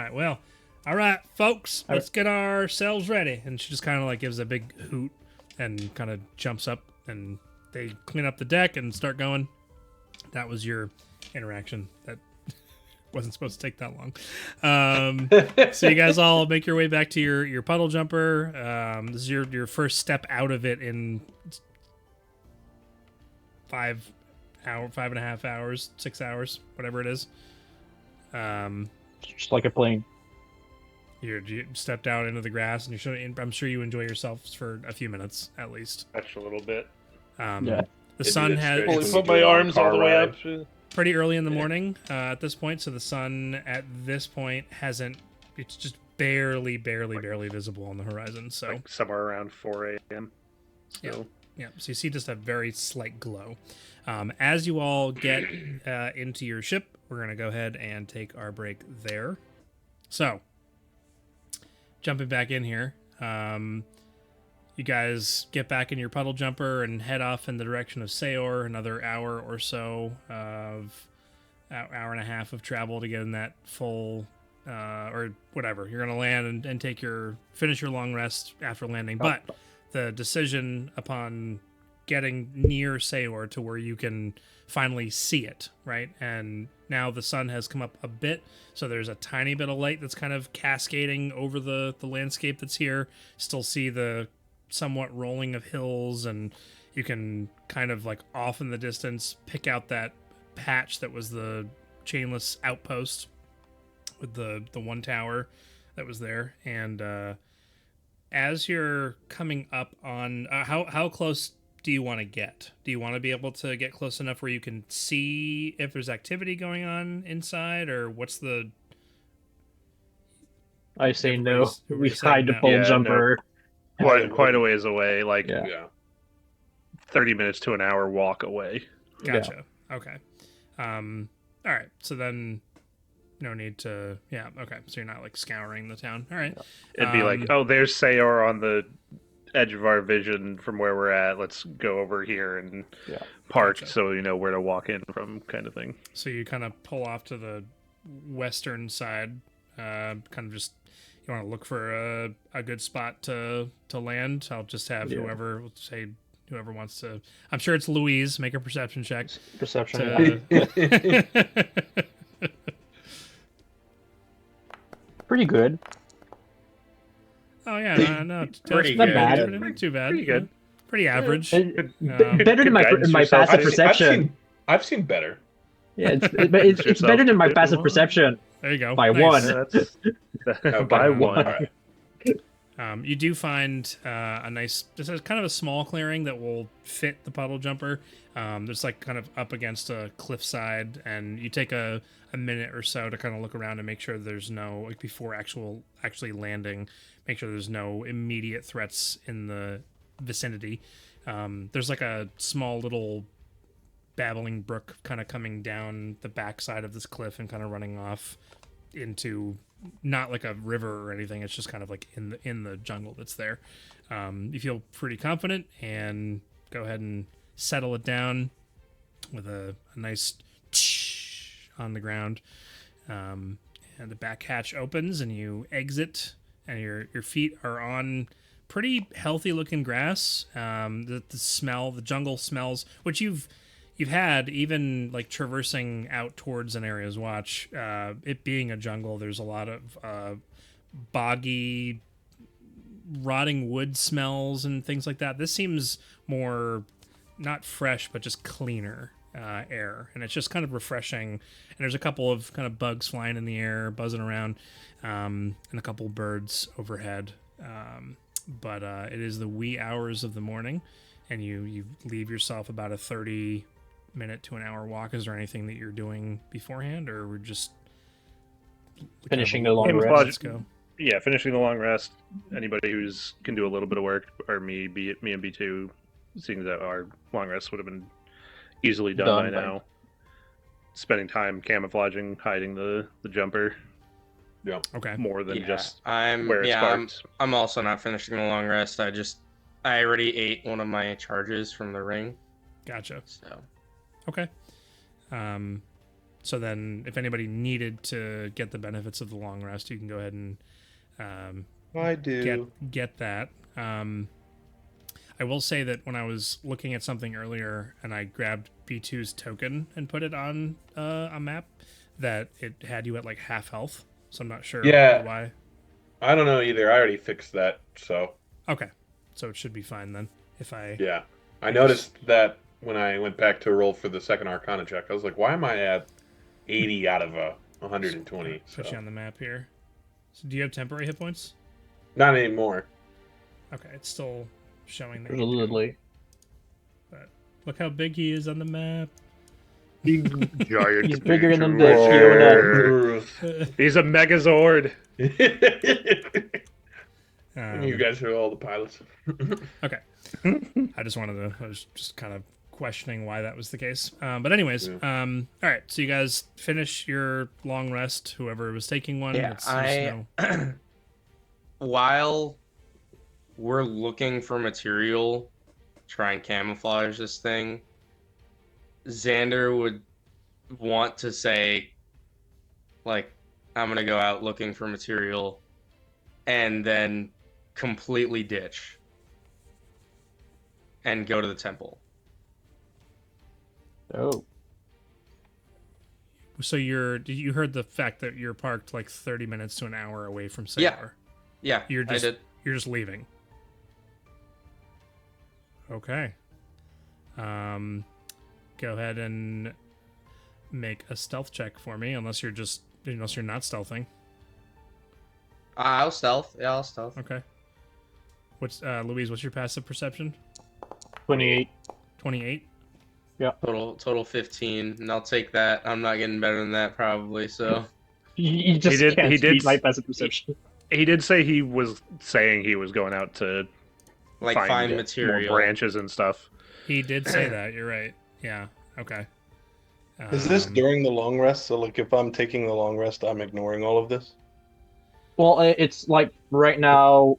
right, folks, let's get ourselves ready. And she just kind of like gives a big hoot and kind of jumps up, and they clean up the deck and start going. That was your interaction. That wasn't supposed to take that long. So you guys all make your way back to your puddle jumper. This is your first step out of it in 5.5 hours, 6 hours, whatever it is. Just like a plane. You stepped out into the grass, and I'm sure you enjoy yourselves for a few minutes at least. Stretch a little bit. Yeah. The sun has Fully it's put my arms all the way up. pretty early in the morning at this point, so the sun at this point it's just barely visible on the horizon. So Like somewhere around 4 a.m. So yeah, so you see just a very slight glow. As you all get into your ship, we're going to go ahead and take our break there. So, jumping back in here, you guys get back in your puddle jumper and head off in the direction of Saore, another hour or so of hour and a half of travel to get in that full or whatever. You're going to land and finish your long rest after landing, but the decision upon getting near Saore to where you can finally see it, right? And now the sun has come up a bit, so there's a tiny bit of light that's kind of cascading over the landscape that's here. Still see the somewhat rolling of hills, and you can kind of like off in the distance pick out that patch that was the chainless outpost with the one tower that was there. And as you're coming up on how close do you want to get? Do you want to be able to get close enough where you can see if there's activity going on inside, or what's the... I say no. We everybody's hide the saying pole no. Yeah, jumper. quite a ways away, like Yeah. 30 minutes to an hour walk away. Gotcha. Okay. All right. So then no need to... Yeah, okay. So you're not like scouring the town. All right. It'd be like, oh, there's Saore on the edge of our vision from where we're at. Let's go over here and park Gotcha. so you know where to walk in from, kind of thing. So you kind of pull off to the western side, kind of just... You want to look for a good spot to land. I'll just have whoever wants to. I'm sure it's Louise. Make a perception check. Perception. Oh Pretty good. yeah, no, Pretty Not good. bad. Not too bad. Pretty good. Pretty average. Better than my guidance my yourself. passive perception. I've seen better. Yeah, it's better than my passive perception There you go. by Nice. one. That's by one. All right. You do find a nice, this is kind of a small clearing that will fit the puddle jumper. It's like kind of up against a cliffside, and you take a minute or so to kind of look around and make sure there's no, like before actually landing, make sure there's no immediate threats in the vicinity. There's like a small little babbling brook kind of coming down the backside of this cliff and kind of running off into not like a river or anything. It's just kind of like in the jungle that's there. You feel pretty confident, and go ahead and settle it down with a nice on the ground. And the back hatch opens and you exit, and your feet are on pretty healthy looking grass. The smell, the jungle smells, which you've had even like traversing out towards an area's watch. It being a jungle, there's a lot of boggy, rotting wood smells and things like that. This seems more not fresh, but just cleaner air, and it's just kind of refreshing. And there's a couple of kind of bugs flying in the air, buzzing around, and a couple birds overhead. But it is the wee hours of the morning, and you leave yourself about a 30-minute to an hour walk. Is there anything that you're doing beforehand, or we're just Finishing the long Camouflage. rest. Let's go. Yeah, finishing the long rest. Anybody who's can do a little bit of work, or me and B2, seeing that our long rest would have been easily done by now. Spending time camouflaging, hiding the jumper. Yeah. Okay. More than just I'm where it's parked. I'm also not finishing the long rest. I already ate one of my charges from the ring. Gotcha. So Okay. So then, if anybody needed to get the benefits of the long rest, you can go ahead and I do. get that. I will say that when I was looking at something earlier and I grabbed B2's token and put it on a map, that it had you at like half health. So I'm not sure Yeah. why. I don't know either. I already fixed that, so Okay. So it should be fine then. If I yeah. I noticed that when I went back to roll for the second Arcana check. I was like, why am I at 80 out of 120? put So. you on the map here. So do you have temporary hit points? Not anymore. Okay, it's still showing that. There's a Lily. But look how big he is on the map. Giant He's bigger than the creature. Fiona. He's a Megazord. You guys are all the pilots. Okay. I was just kind of questioning why that was the case. But anyways, Yeah. All right. So you guys finish your long rest. Whoever was taking one. yeah, while we're looking for material, try and camouflage this thing, Xander would want to say, like, I'm gonna go out looking for material, and then completely ditch and go to the temple. Oh. So you heard the fact that you're parked like 30 minutes to an hour away from Saore. Yeah, You're just I did. you're just leaving. Okay. Go ahead and make a stealth check for me, unless you're not stealthing. I'll stealth. Yeah, I'll stealth. Okay. What's Louise? What's your passive perception? 28. 28. Total 15, and I'll take that. I'm not getting better than that probably. So You just He did- can't he did beat my s- passive perception. He did say he was saying he was going out to like find material. more branches and stuff. He did say that. You're right. Yeah. Okay. Is this during the long rest? So, like, if I'm taking the long rest, I'm ignoring all of this? Well, it's like right now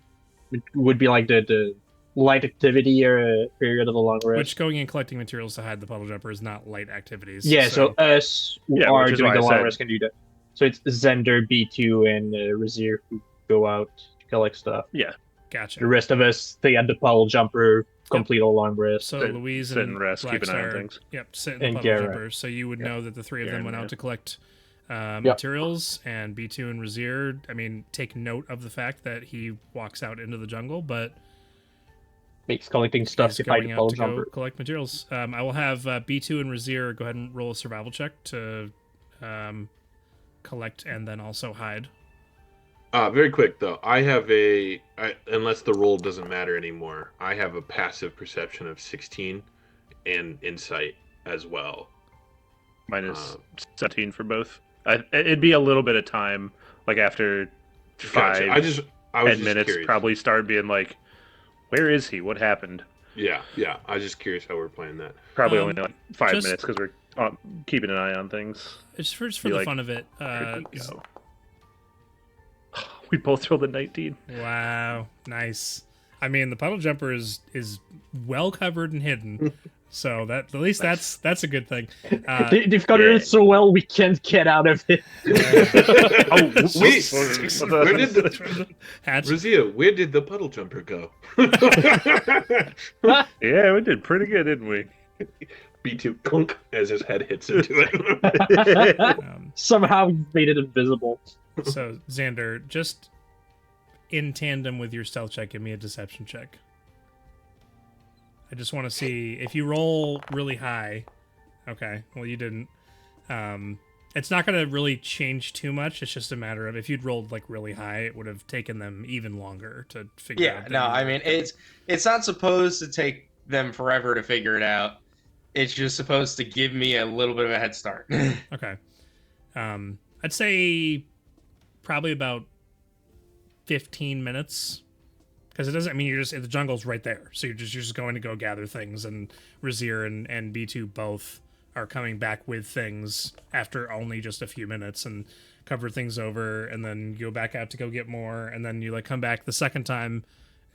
it would be like the light activity or period of the long rest. Which going and collecting materials to hide the puddle jumper is not light activities. Yeah, so us who Yeah, are which is doing why the I long said- rest can do that. So it's Zender, B2, and Razir who go out to collect stuff. The Gotcha. rest of us stay at the puddle jumper, complete a long rest. So Sit- Louise sit and and rest, keep an eye on Blackstar, things. Yep, sit in the And puddle Garrett. jumper. So you would know that the three of them Garrett, went yeah. out to collect materials, and B2 and Razir, I mean, take note of the fact that he walks out into the jungle, but Makes collecting stuff he's to fight going the out puddle to go jumper. collect materials. I will have B2 and Razir go ahead and roll a survival check to collect and then also hide. Very quick though, unless the roll doesn't matter anymore, I have a passive perception of 16 and insight as well. Minus 17 for both. It'd be a little bit of time, like after Gotcha. 5, I was 10 just minutes, curious. probably start being like, where is he? What happened? Yeah. I was just curious how we're playing that. Probably Um, only like 5 just- minutes because we're keeping an eye on things. It's just for Be the like, fun of it. Where'd we go? We both rolled a 19. Wow, nice. I mean, the puddle jumper is well covered and hidden, so that at least that's a good thing. They've got yeah. it so well we can't get out of it. Where did the Hatch, Razia, where did the puddle jumper go? Yeah, we did pretty good, didn't we? B2 clunk as his head hits into it. Somehow you made it invisible. so Xander, just in tandem with your stealth check, give me a deception check. I just want to see if you roll really high. Okay, well you didn't. It's not going to really change too much. It's just a matter of if you'd rolled like really high, it would have taken them even longer to figure out. Yeah, no, I mean it's not supposed to take them forever to figure it out. It's just supposed to give me a little bit of a head start. Okay. I'd say probably about 15 minutes. Because it doesn't, I mean, you're just, the jungle's right there. So you're just going to go gather things, and Razir and B2 both are coming back with things after only just a few minutes and cover things over, and then you go back out to go get more, and then you like come back the second time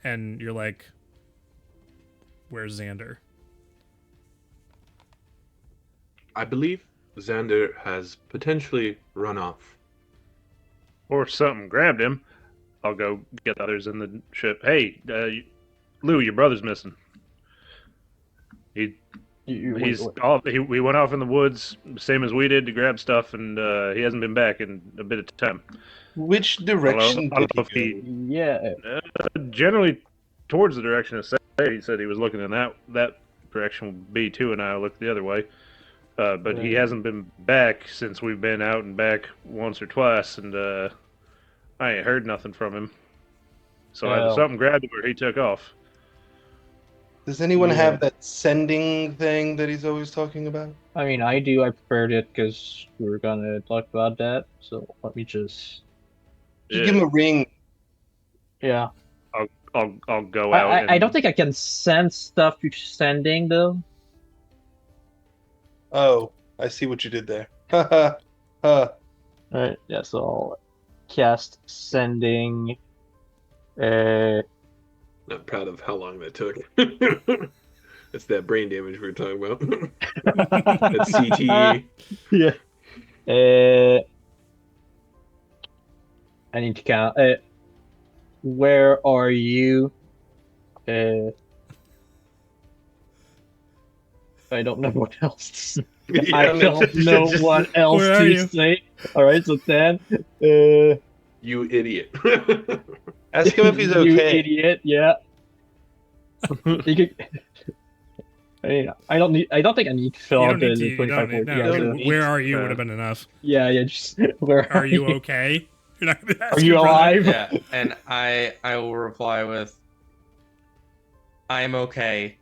and you're like, where's Xander? I believe Xander has potentially run off. Or something grabbed him. I'll go get the others in the ship. Hey, Lou, your brother's missing. We went off in the woods, same as we did, to grab stuff, and he hasn't been back in a bit of time. Which direction I don't know did he go? Yeah. Generally towards the direction of Saore. He said he was looking in that direction. B2 and I looked the other way. But he hasn't been back since we've been out and back once or twice, and I ain't heard nothing from him. So either something grabbed him or he took off. Does anyone have that sending thing that he's always talking about? I mean, I do. I prepared it because we were gonna talk about that. So let me just. Just give him a ring. Yeah. I'll go out. I don't think I can send stuff to sending though. Oh, I see what you did there. Ha ha. Alright, yeah, so I'll cast sending. Not proud of how long that took. That's that brain damage we were talking about. That's CTE. Yeah. I need to count. Where are you? I don't know what else to say. Yeah, I don't know what else Where are to you? say. Alright, so then. You idiot. Ask him if he's You okay. idiot, yeah. You could, I don't think I need to fill You out don't need the to. 25 You don't need, yeah, no, don't so- need where are you would have been enough. yeah, just where Are you okay? You're not gonna ask Are you your brother. alive? Yeah, and I will reply with, I'm okay.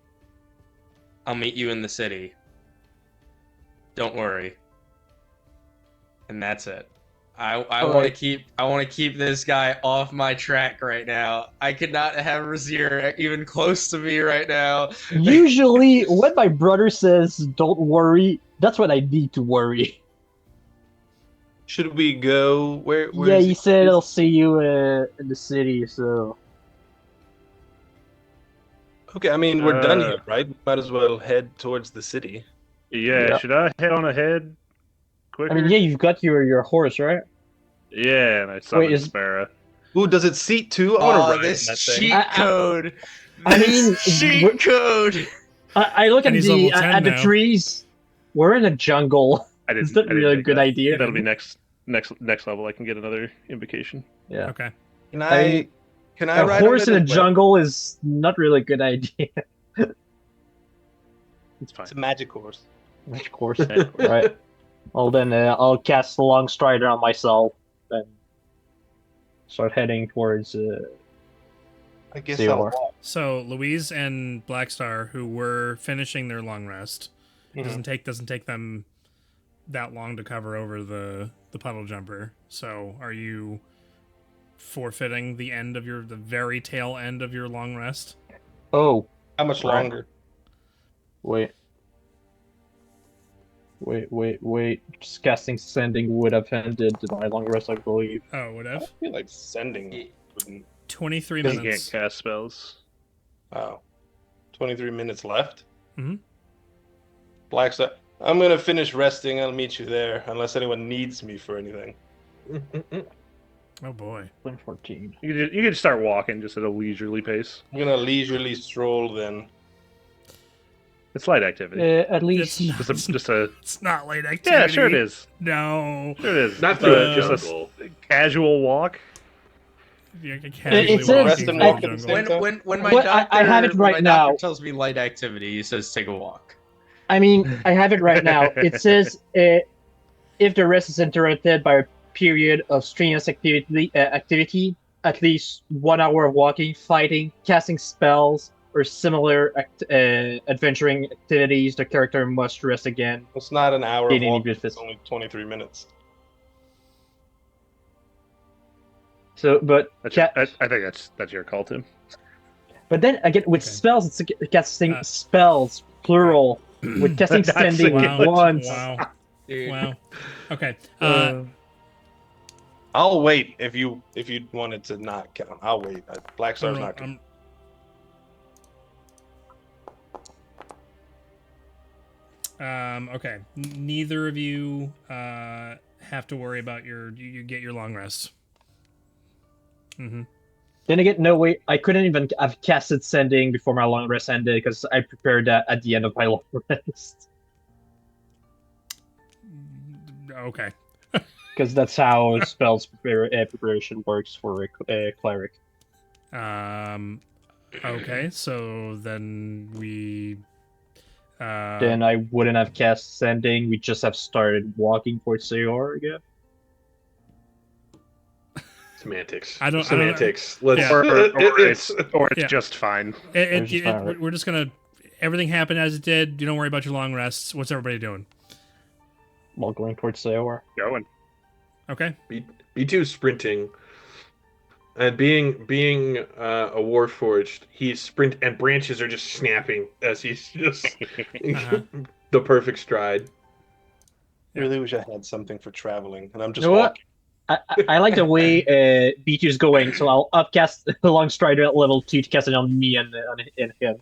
I'll meet you in the city. Don't worry. And that's it. I want to keep this guy off my track right now. I could not have Razir even close to me right now. Usually, when my brother says "don't worry," that's when I need to worry. Should we go? Where Yeah, is he said I'll see you in the city. So Okay, I mean, we're done here, right? Might as well head towards the city. Yeah, should I head on ahead quicker? I mean, yeah, you've got your horse, right? Yeah, and I summoned is- Sparrow. Ooh, does it seat too? I want to Oh, ride this in that thing. cheat code. I This mean, cheat code. I look at And he's the level 10 at the now. trees. We're in a jungle. I didn't. Is that I didn't really a take good that. idea? That'll be next level. I can get another invocation. Yeah. Okay. Can I I? mean, Can I A ride horse on in it a as well? jungle is not really a good idea. It's fine. It's a magic horse. Of course, right? Well, then I'll cast the long strider on myself and start heading towards. I guess Saore. I'll walk. So Louise and Blackstar, who were finishing their long rest, it doesn't take them that long to cover over the puddle jumper. So are you forfeiting the very tail end of your long rest? Oh, How much Right. longer? wait. Just casting sending would have ended my long rest, I believe. Oh, would I have feel like sending. Wouldn't... 23 You can't minutes. cast spells. Oh, 23 minutes left. Mhm. Blackstar, I'm gonna finish resting. I'll meet you there, unless anyone needs me for anything. Oh boy. 14. You can just start walking, just at a leisurely pace. I'm gonna leisurely stroll then. It's light activity. At least. It's not, Just a it's not late activity. yeah, sure it is. No. Sure it is. Not through a Just jungle. a casual walk. You're casually It says- walking through I- the jungle. When my What? doctor, I have it when right my doctor now. tells me light activity, he says take a walk. I mean, I have it right now. It says if the rest is interrupted by a period of strenuous activity, at least 1 hour of walking, fighting, casting spells, or similar adventuring activities, the character must rest again. It's not an hour of Gaining walking. benefits. It's only 23 minutes. So, but I think that's your call, Tim. but then again, with Okay. spells, it's casting Uh, spells plural. With casting That's standing Wow. once. Wow. Dude, Wow. Okay. I'll wait if you wanted to not count. I'll wait. Black Star's not. Okay. Neither of you have to worry about you get your long rest. Mm-hmm. Then again, no way. I couldn't even have casted sending before my long rest ended because I prepared that at the end of my long rest. Okay. Because that's how spells preparation works for a cleric. Okay. So then we. Then I wouldn't have cast sending. We just have started walking for Saore again. Semantics. I don't- Semantics. Let's. Yeah. It's Yeah. just fine. We're just gonna. Everything happened as it did. You don't worry about your long rests. What's everybody doing? While going towards Saore. Going. Okay. B2 sprinting, and being a warforged, he's sprint and branches are just snapping as he's just the perfect stride. I really wish I had something for traveling, and I'm just You know what? walking. I like the way B2 is going, so I'll upcast the long strider at level 2 to cast it on me and him.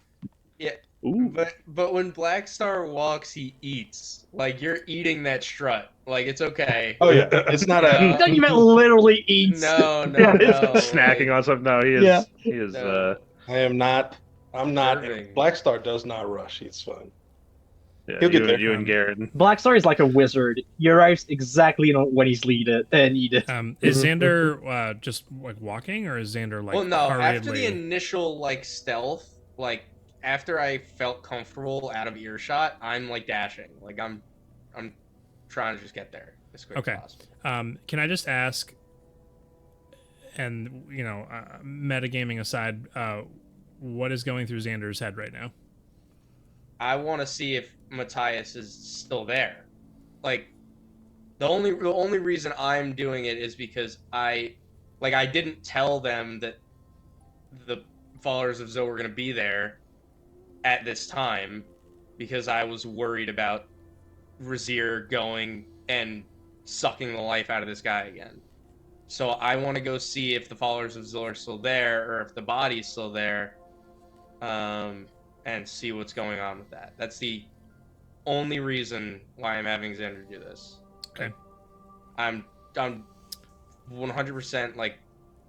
Ooh. but when Black Star walks, he eats. Like you're eating that strut. Like it's okay. Oh yeah, it's not a. Not even literally eats. No, no, Yeah, no. snacking on something. No, he is. Yeah. He is. No. I am not. I'm not. Serving. Black Star does not rush. It's fun. Yeah, He'll get there. You and Garrett. Black Star is like a wizard. He arrives exactly when he's needed. Is Xander just like walking, or is Xander like? Well, no. After hurriedly- the initial like stealth, like after I felt comfortable out of earshot, I'm like dashing. Like I'm trying to just get there as quick Okay. as possible. Can I just ask? And metagaming aside, what is going through Xander's head right now? I want to see if Matthias is still there. Like the only reason I'm doing it is because I didn't tell them that the followers of Zoe were going to be there at this time because I was worried about Razir going and sucking the life out of this guy again. So I want to go see if the followers of Zoe are still there or if the body's still there. And see what's going on with that. That's the only reason why I'm having Xander do this. Okay. I'm 100% like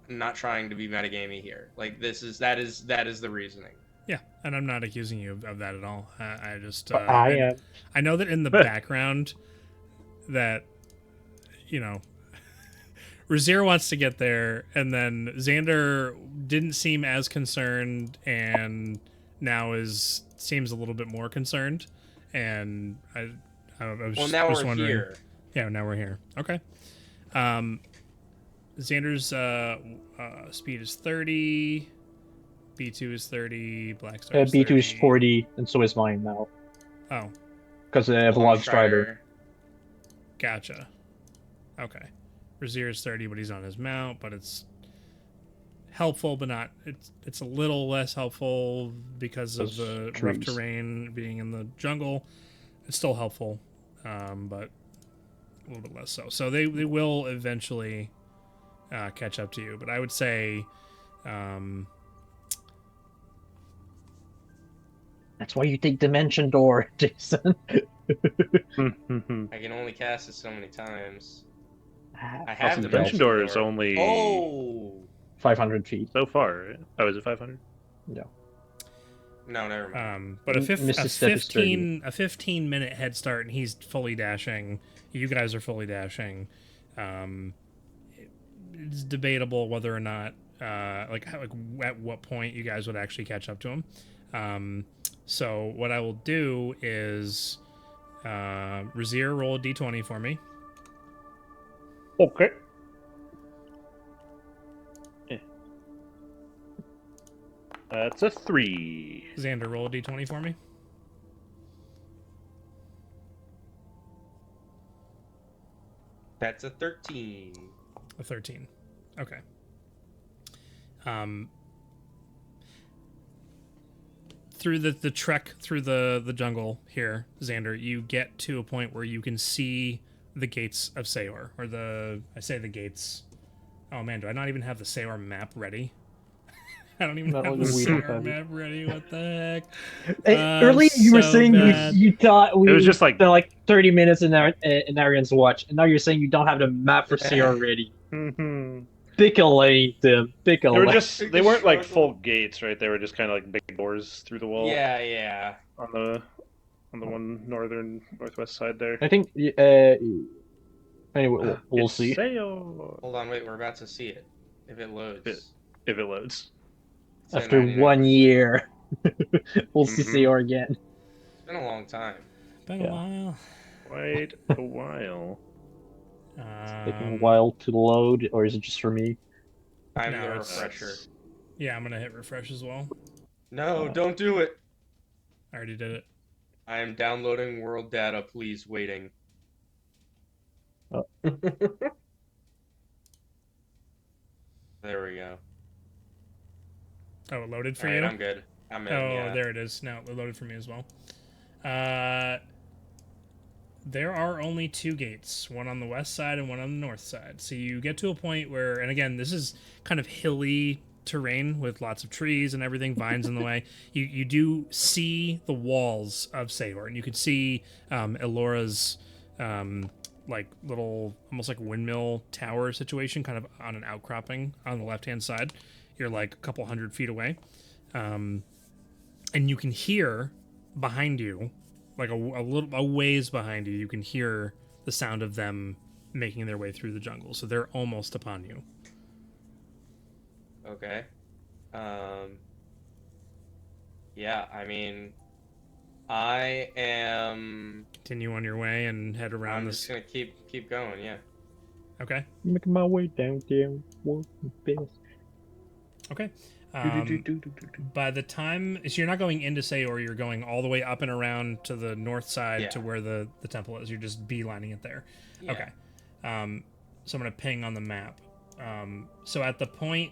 not trying to be metagamey here. Like that is the reasoning. Yeah, and I'm not accusing you of that at all. I just I am. I know that in the background that Razir wants to get there, and then Xander didn't seem as concerned, and now seems a little bit more concerned. And I was Well, now just we're wondering. here. Yeah, now we're here. Okay. Xander's speed is 30. B2 is 30. Black Star is B2 is 30. 40, and so is mine now. Oh, Because I have a long strider. gotcha. Okay. Razir is 30, but he's on his mount, but it's helpful, but not. It's a little less helpful because of the rough trees. terrain being in the jungle. It's still helpful, but a little bit less so. So they will eventually catch up to you, but I would say. That's why you take Dimension Door, Jason. I can only cast it so many times. I have the Dimension Door is only 500 feet. so far. Right? Oh, is it 500? No, never mind. But a Mr. Step is 15-minute head start, and he's fully dashing. You guys are fully dashing. It's debatable whether or not like at what point you guys would actually catch up to him. So what I will do is Razir, roll a d20 for me. Okay. That's a 3. Xander, roll a d20 for me. That's a 13. A 13. Okay. Through the trek through the jungle here, Xander, you get to a point where you can see the gates of Saore, or I say the gates. Oh man, do I not even have the Saore map ready? I don't even Not have the like we don't Saore have it. map ready. What the heck? Earlier you were so saying bad. you thought we It was just like- spent like 30 minutes in Arian's watch, and now you're saying you don't have the map for C already. Mm-hmm. Pick a lane, Tim. Pick a They were lane. just, they weren't like full gates, right? They were just kind of like big doors through the wall. Yeah. On the one northwest side there. I think. Anyway, we'll It's see. Saore. Hold on, wait, we're about to see it. If it loads. If it loads. It's at After 99%. 1 year, we'll see Mhm. CR again. It's been a long time. Been Yeah. a while. Quite a while. Taking a while to load, or is it just for me? I'm No, the it's- refresher. Yeah, I'm gonna hit refresh as well. No, don't do it. I already did it. I am downloading world data, please, waiting. Oh. There we go. Oh, it loaded for Alright, you. I'm good. I'm in, Oh, yeah. there it is. Now it loaded for me as well. There are only 2 gates, one on the west side and one on the north side. So you get to a point where, and again, this is kind of hilly terrain with lots of trees and everything, vines in the way. You do see the walls of Saore, and you could see Elora's like little, almost like windmill tower situation, kind of on an outcropping on the left-hand side. You're like a couple 100 feet away. And you can hear behind you, like a ways behind you, you can hear the sound of them making their way through the jungle. So they're almost upon you. Okay. Yeah, I mean, I am. Continue on your way and head around I'm this. just gonna keep going. Yeah. Okay. Making my way downtown, working fast. Okay. By the time, so you're not going into Saore, you're going all the way up and around to the north side Yeah. to where the temple is. You're just beelining it there. Yeah. Okay. So I'm gonna ping on the map. So at the point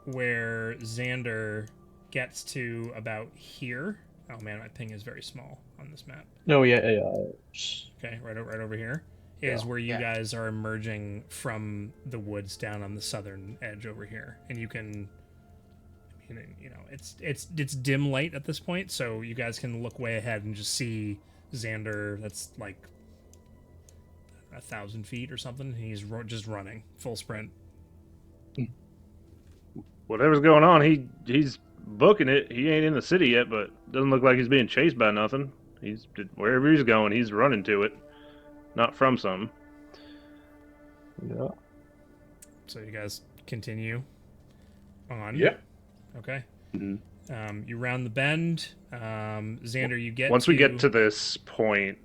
where Xander gets to about here. Oh man, my ping is very small on this map. No, yeah. Okay, right over here is where you Yeah. guys are emerging from the woods down on the southern edge over here, and you can, you know, it's dim light at this point, so you guys can look way ahead and just see Xander. That's like 1,000 feet or something. He's just running full sprint. Whatever's going on, he's booking it. He ain't in the city yet, but doesn't look like he's being chased by nothing. He's wherever he's going, he's running to it, not from something. Yeah. So you guys continue on. Yep. Okay. Mhm. You round the bend. Xander, you get Once we get to this point,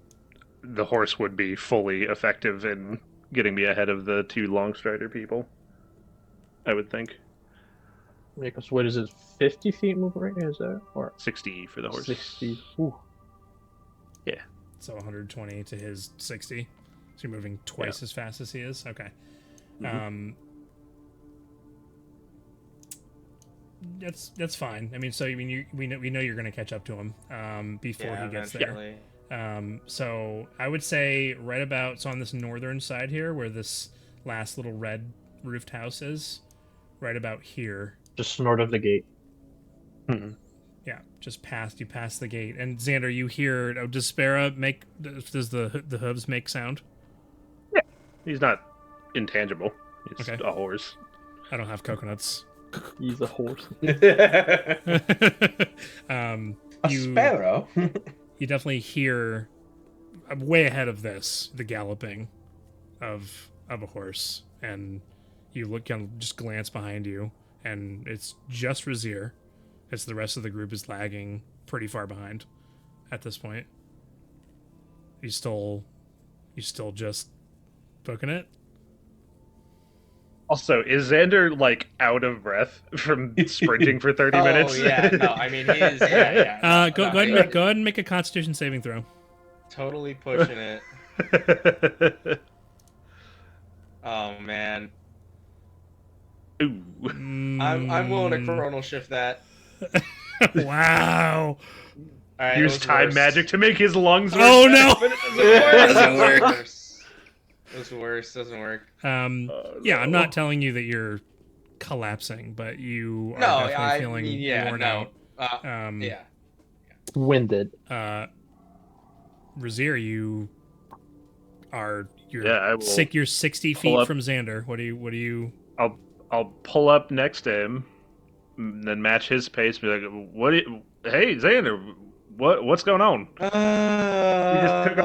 the horse would be fully effective in getting me ahead of the 2 Longstrider people, I would think. Because what is it? 50 feet movement rate? Is that or 60 for the horse. 60? Ooh. So 120 to his 60. So you're moving twice as fast as he is. Okay. That's fine. I mean, so I mean, we know you're going to catch up to him before Yeah, he gets eventually. there. So I would say right about on this northern side here, where this last little red roofed house is, right about here. Just north of the gate. Yeah, just past you pass the gate. And Xander, you hear? Oh, does Spera make? Does the hooves make sound? He's not intangible. He's Okay. a horse. I don't have coconuts. He's a horse. A you sparrow. you definitely hear way ahead of this the galloping of a horse, and you look and just glance behind you, and it's just Razir. Because the rest of the group is lagging pretty far behind at this point. You still just booking it? Also, is Xander like out of breath from sprinting for 30 minutes? Oh yeah, no, I mean he is. Yeah. Go ahead and make a Constitution saving throw. Totally pushing it. Oh man. Ooh. I'm willing to chronal shift that. Wow. All right, Use time magic to make his lungs work. Oh no. But it doesn't work. Doesn't work. It's worse. Doesn't work. Yeah, I'm not telling you that you're collapsing, but you are No, definitely feeling worn out. Yeah. Winded. Razir, you're I will sick. You're 60 pull feet up. from Xander. What do you? I'll pull up next to him, and then match his pace. Be like, hey Xander, what's going on? You just took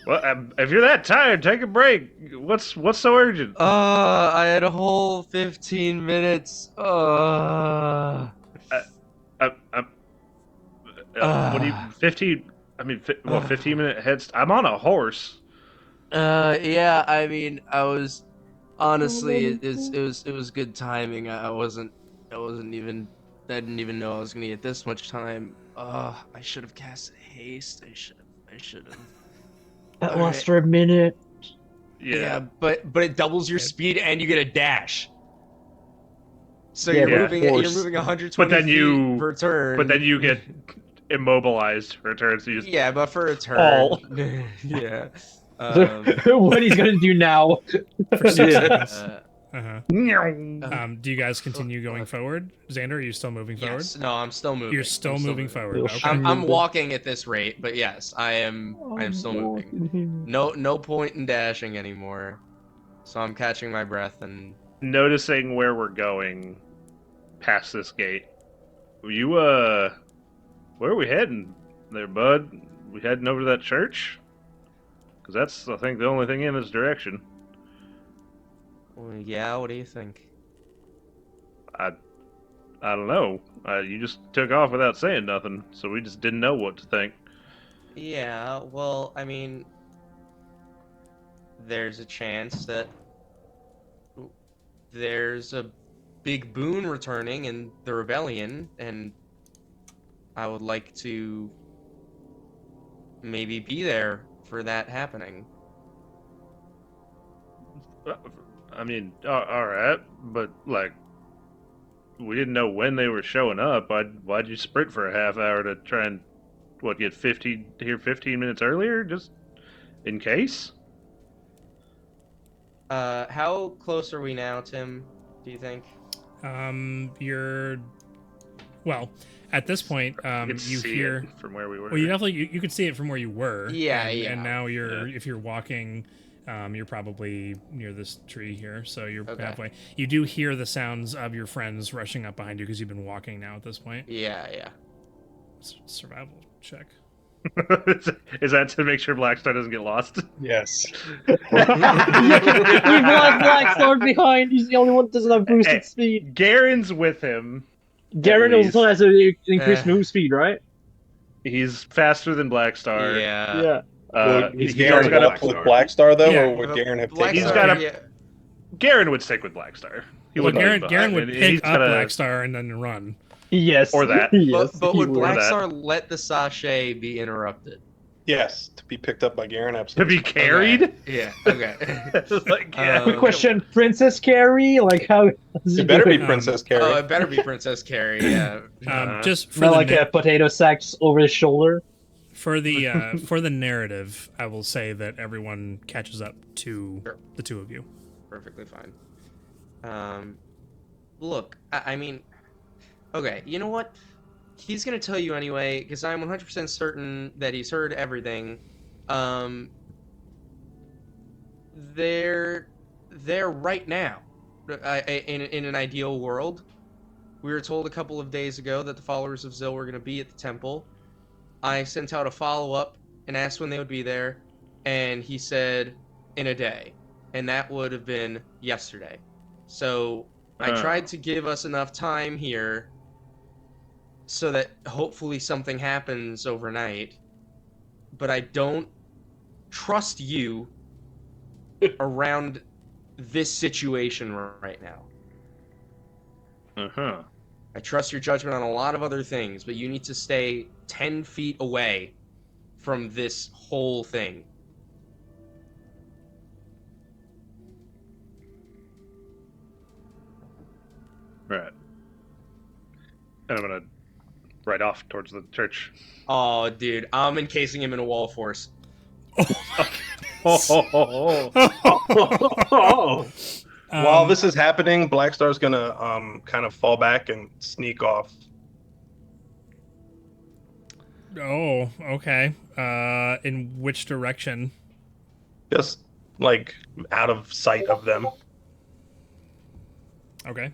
Well, if you're that tired, take a break. What's so urgent? I had a whole 15 minutes. What do you 15? I mean, 15-minute heads. I'm on a horse. Yeah. I mean, I was honestly, it was good timing. I didn't even know I was gonna get this much time. I should have casted haste. I should have. That lasts for a minute. Yeah, but it doubles your speed and you get a dash. So Yeah, you're of moving course. 120 But then feet per turn. But then you get immobilized for a turn. So you just yeah, but for a turn. fall. Yeah. What he's gonna do now? For 6 Yeah. seconds. Do you guys continue going forward? Xander, are you still moving forward? Yes. No, I'm still moving. You're still moving forward. You'll Okay. I'm walking at this rate, but yes, I am still moving. No point in dashing anymore. So I'm catching my breath and noticing where we're going past this gate. Where are we heading there, bud? We heading over to that church? Because that's, I think, the only thing in this direction. well, yeah, what do you think? I don't know. You just took off without saying nothing, so we just didn't know what to think. Yeah, well, I mean, there's a chance that there's a big boon returning in the rebellion, and I would like to maybe be there for that happening. I mean, alright, but, like, we didn't know when they were showing up. Why'd you sprint for a half hour to try and, get 15 minutes earlier? Just in case? How close are we now, Tim, do you think? You're well at this point. You You see hear it from where we were. well, you definitely you could see it from where you were. Yeah, and, yeah. And now if you're walking, you're probably near this tree here, so you're Okay. halfway. You do hear the sounds of your friends rushing up behind you because you've been walking now at this point. Yeah. Survival check. Is that to make sure Blackstar doesn't get lost? Yes. Leave Black Star behind. He's the only one that doesn't have boosted speed. Garen's with him. Garen least. also has an increased Eh. move speed, right? He's faster than Blackstar. Yeah. He's Garen also got with a. Blackstar though, Yeah. or would Garen have Black taken? He's Star, got a- yeah. Garen would stick with Blackstar. He Well, wouldn't leave Garen behind. would He's pick up got a- Blackstar and then run. Yes. Or that. Yes, But he would would. Blackstar let the sachet be interrupted? Yes, to be picked up by Garen, To absolutely. be carried? Yeah. Okay. Like, yeah. Quick question: Princess Carrie? Like how? Does It better be Um, Princess Oh, Carrie. it better be Princess Carrie. Yeah. Just for Not the like a potato sack just over his shoulder. for the narrative, I will say that everyone catches up to Sure. the two of you. Perfectly fine. Look, I mean, okay, you know what? He's gonna tell you anyway, because I'm 100% certain that he's heard everything. They're right now. In an ideal world, we were told a couple of days ago that the followers of Zil were gonna be at the temple. I sent out a follow-up and asked when they would be there, and he said in a day. and that would have been yesterday. So I tried to give us enough time here so that hopefully something happens overnight, but I don't trust you around this situation right now. Uh-huh. I trust your judgment on a lot of other things, but you need to stay 10 feet away from this whole thing. Right. And I'm gonna ride off towards the church. Oh, dude, I'm encasing him in a wall of force. Oh, While this is happening, Black Star's gonna kind of fall back and sneak off. Oh, okay. In which direction? Just like out of sight of them. Okay.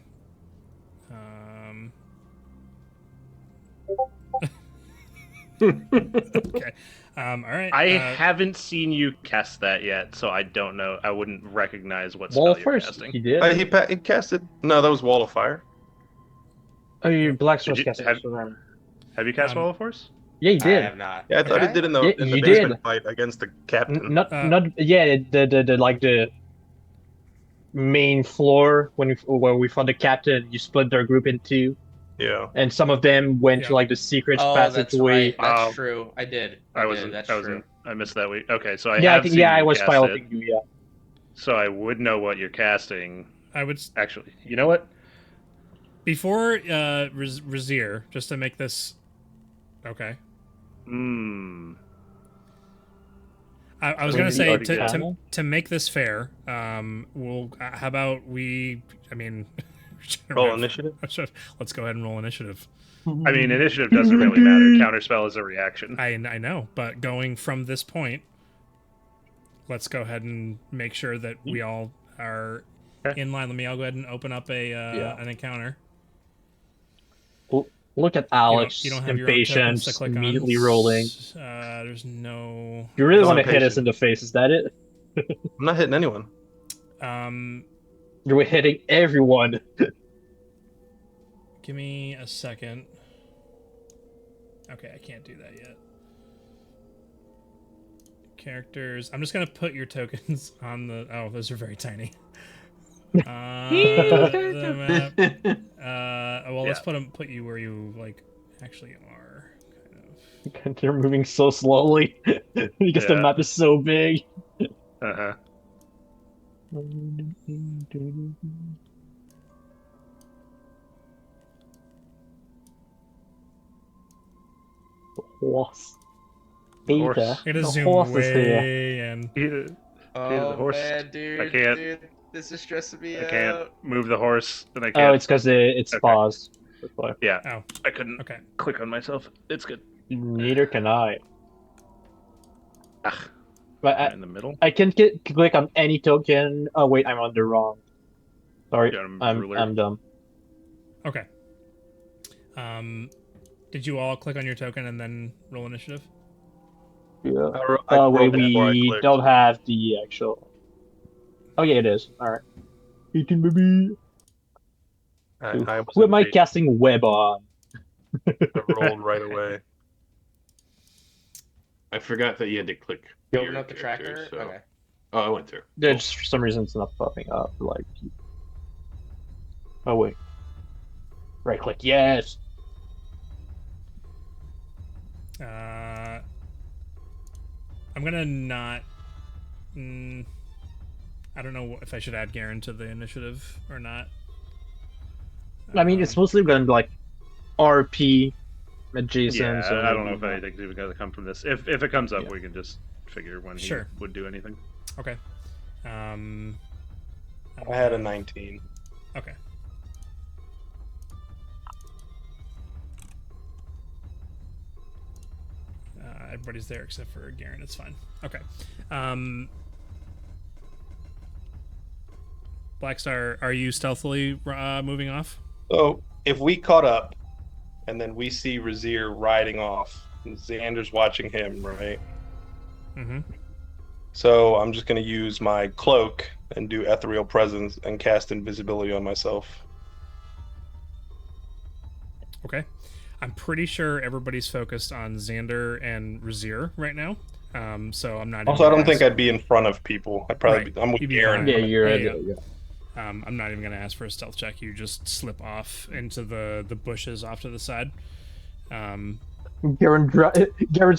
Okay. All right. I haven't seen you cast that yet, so I don't know. I wouldn't recognize what Wall spell you're first. casting. He did. He casted. No, that was Wall of Fire. Oh, your Black Star's Did you- casting. have- so then- Have you cast Wall of Force? Yeah, he I did. have not. Yeah, I thought Okay. he did in Yeah, the you basement did. fight against the captain. Not yeah, the like the main floor where we fought the captain. You split their group in two, Yeah. and some of them went Yeah. to like the secret Oh, that's passageway. right. That's Oh. true. I did. I did. wasn't. That's I true. wasn't. I missed that week. Okay, so I Yeah, I have think seen I you was cast piloting it, you. Yeah. so I would know what you're casting. I would Actually, you know what? before Razir, just to make this okay. Hmm. I was Maybe gonna say Arcana? to make this fair. We'll how about we? I mean, Roll initiative. Let's go ahead and roll initiative. I mean, initiative doesn't really matter. Counterspell is a reaction. I know, but going from this point, let's go ahead and make sure that we all are Okay. in line. Let me. I'll go ahead and open up an encounter. Look at Alex, You don't have your own tokens to impatience, click on. immediately rolling. There's no. You really He's want to hit impatient. us in the face? Is that it? I'm not hitting anyone. You're hitting everyone. Give me a second. Okay, I can't do that yet. Characters. I'm just gonna put your tokens on the. Oh, those are very tiny. The map. Well, let's put you where you like actually are. Kind of. They're moving so slowly because the Yeah. map is so big. Uh-huh. Horse. Horse. Peter, I'm gonna the zoom horse is here. way in. the Oh horse. man, dude, I can't- dude, this is stressing me I out. can't move the horse, and I Oh, can't. it's because it's Okay. paused. Yeah, Oh, I couldn't okay. click on myself. It's good. Neither can I. Ah, But right in the middle. I can click on any token. Oh wait, I'm on the wrong. Sorry, Got a I'm ruler. dumb. Okay. Did you all click on your token and then roll initiative? Yeah. I Oh wait, rolled before I we clicked. don't have the actual. Oh yeah, it is. All right. 18 baby. I was Who am I impatient. casting web on? I rolled right away. I forgot that you had to click. You your open up the character, tracker? so- Okay. Oh, I went through. There's for some reason it's not popping up. Like. Oh wait. Right click. Yes. I'm gonna not. I don't know if I should add Garen to the initiative or not. I mean, it's mostly going to be like RP adjacent. Yeah, so I don't know maybe if anything's even going to come from this. If it comes up, Yeah. we can just figure when Sure. he would do anything. Okay. I had a 19. Okay. Everybody's there except for Garen. It's fine. Okay. Blackstar, are you stealthily moving off? So if we caught up, and then we see Razir riding off, and Xander's watching him, right? Mm-hmm. So I'm just gonna use my cloak and do ethereal presence and cast invisibility on myself. Okay. I'm pretty sure everybody's focused on Xander and Razir right now. So I'm not. Also, I don't think I'd be in front of people. I'd probably Right. I'm with You'd be Garen. behind. Yeah, you're right. Yeah, Yeah. I'm not even going to ask for a stealth check. You just slip off into the bushes off to the side. Garen's